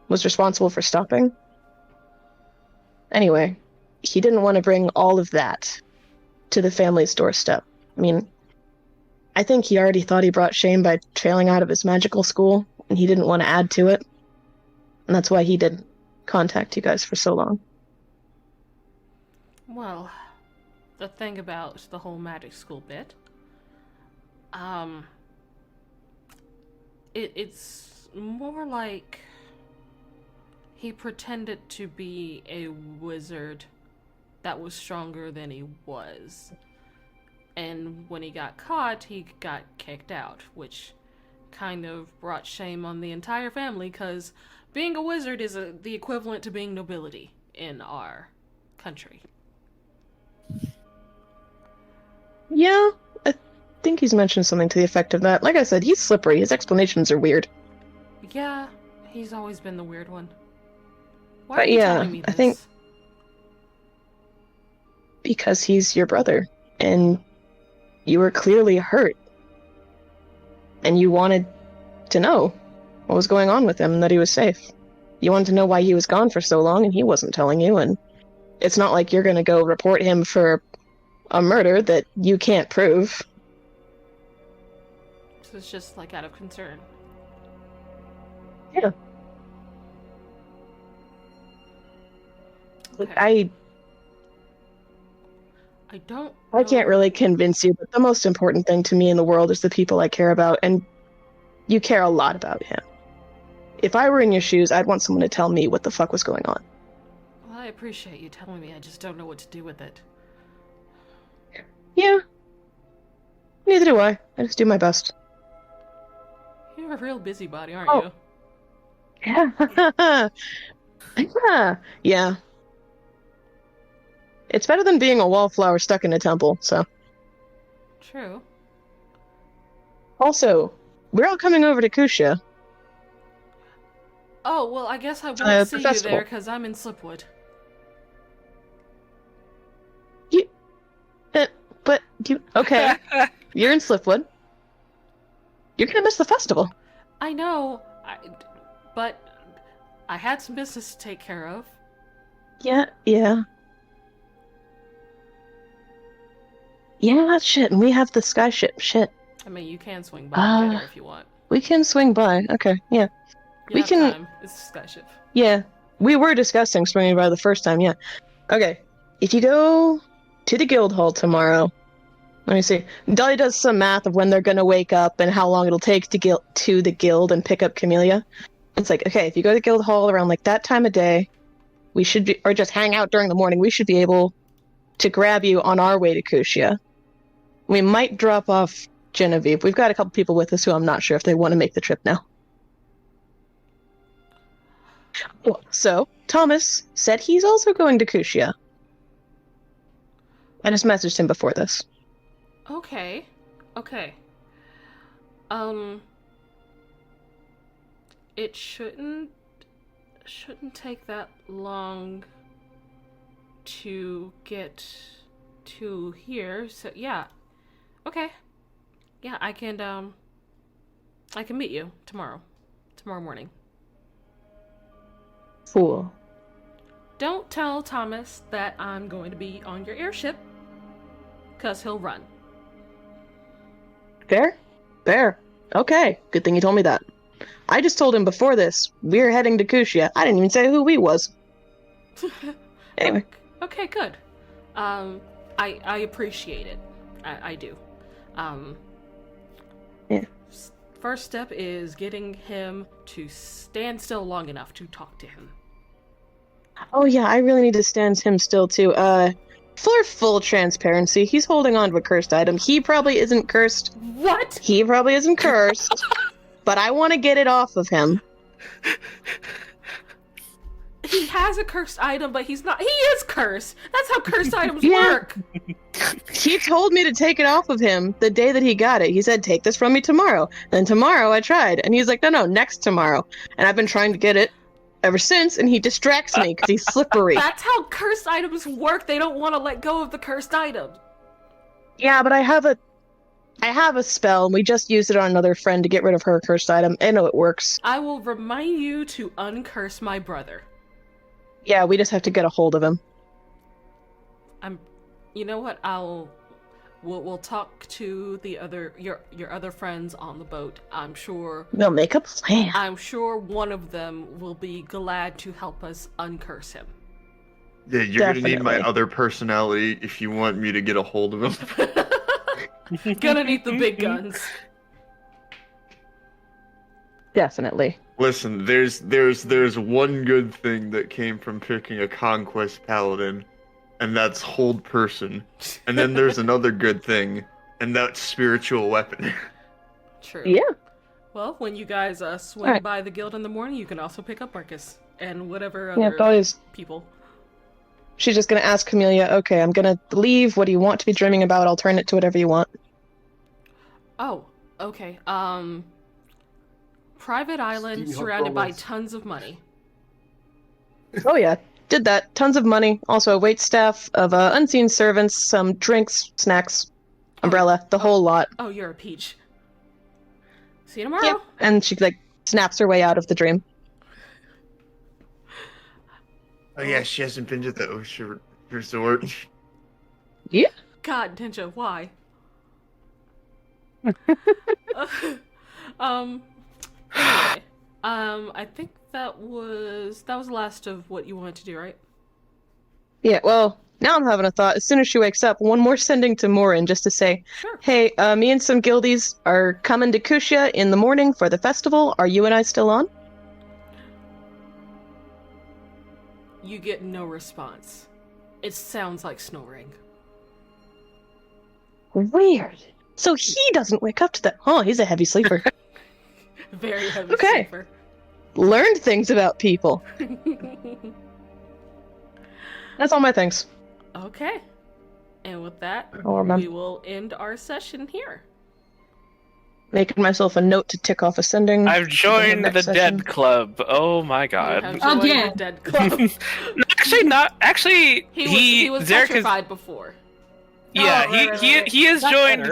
was responsible for stopping. Anyway, he didn't want to bring all of that to the family's doorstep. I mean, I think he already thought he brought shame by failing out of his magical school, and he didn't want to add to it. And that's why he didn't contact you guys for so long. Well, the thing about the whole magic school bit, it's more like he pretended to be a wizard that was stronger than he was. And when he got caught, he got kicked out, which kind of brought shame on the entire family, because being a wizard is the equivalent to being nobility in our country. Yeah, I think he's mentioned something to the effect of that. Like I said, he's slippery. His explanations are weird. Yeah, he's always been the weird one. Why But are you yeah, telling me this? I think because he's your brother, and you were clearly hurt, and you wanted to know what was going on with him and that he was safe. You wanted to know why he was gone for so long, and he wasn't telling you, and it's not like you're going to go report him for a murder that you can't prove. So it's just like out of concern. Yeah. Okay. I can't really convince you, but the most important thing to me in the world is the people I care about, and you care a lot about him. If I were in your shoes, I'd want someone to tell me what the fuck was going on. Well, I appreciate you telling me. I just don't know what to do with it. Yeah. Neither do I. I just do my best. You're a real busybody, aren't Oh. you? Yeah. Yeah. It's better than being a wallflower stuck in a temple, so. True. Also, we're all coming over to Kusha. Oh, well, I guess I won't see the you festival. there because I'm in Slipwood. Okay. You're in Slipwood. You're gonna miss the festival. I know, but I had some business to take care of. Yeah. Yeah, shit, and we have the skyship. Shit. I mean, you can swing by and get her if you want. We can swing by. Okay, yeah. You We have can- time. It's a skyship. Yeah. We were discussing swinging by the first time, yeah. Okay. If you go to the guild hall tomorrow, let me see. Dolly does some math of when they're gonna wake up and how long it'll take to get to the guild and pick up Camellia. It's like, okay, if you go to the guild hall around like that time of day, we should be, or just hang out during the morning, we should be able to grab you on our way to Kushia. We might drop off Genevieve. We've got a couple people with us who I'm not sure if they want to make the trip now. So, Thomas said he's also going to Kushia. I just messaged him before this. Okay. It shouldn't take that long to get to here. So yeah. Okay. Yeah, I can meet you tomorrow morning. Cool. Don't tell Thomas that I'm going to be on your airship, cause he'll run. Fair. Okay, good thing you told me that. I just told him before this, we're heading to Kushia. I didn't even say who we was. Anyway. Okay, good. I appreciate it. I do. Yeah. First step is getting him to stand still long enough to talk to him. Oh yeah, I really need to stand him still too. For full transparency, he's holding on to a cursed item. He probably isn't cursed. What? He probably isn't cursed. But I want to get it off of him. He has a cursed item, but he's not. He is cursed. That's how cursed items work. He told me to take it off of him the day that he got it. He said, take this from me tomorrow. Then tomorrow I tried. And he's like, no, next tomorrow. And I've been trying to get it ever since, and he distracts me because he's slippery. That's how cursed items work. They don't want to let go of the cursed item. Yeah, but I have a spell, and we just used it on another friend to get rid of her cursed item. I know it works. I will remind you to uncurse my brother. Yeah, we just have to get a hold of him. You know what? We'll talk to your other friends on the boat. I'm sure We'll make a plan. I'm sure one of them will be glad to help us uncurse him. Yeah, you're gonna need my Definitely. other personality if you want me to get a hold of him. Gonna need the big guns. Definitely. Listen, there's one good thing that came from picking a conquest paladin, and that's hold person. And then there's another good thing, and that's spiritual weapon. True. Yeah. Well, when you guys swing Alright. by the guild in the morning, you can also pick up Marcus and whatever Yeah, other always. people. She's just gonna ask Camellia, okay, I'm gonna leave. What do you want to be dreaming about? I'll turn it to whatever you want. Oh, okay. Private island Steamy hot surrounded by rollers. tons of money. Oh yeah, did that. Tons of money. Also a wait staff of unseen servants, some drinks, snacks, umbrella, the whole lot. Oh, you're a peach. See you tomorrow. Yep. And she like snaps her way out of the dream. Oh yeah, she hasn't been to the Ocean Resort. God, Ninja, why? Anyway, I think that was the last of what you wanted to do, right? Yeah, well, now I'm having a thought. As soon as she wakes up, one more sending to Morin just to say, Sure. hey, me and some guildies are coming to Kushia in the morning for the festival. Are you and I still on? You get no response. It sounds like snoring. Weird. So he doesn't wake up to that. Oh, he's a heavy sleeper. Very heavy Okay. sleeper. Learned things about people. That's all my things. Okay. And with that, I'll remember. we will end our session here. Making myself a note to tick off ascending. I've joined next the session. Dead Club. Oh my You god. have joined Again. the Dead Club. Actually, not. Actually, He was Zarek is. petrified before. Yeah, Oh, right, he has That's joined better.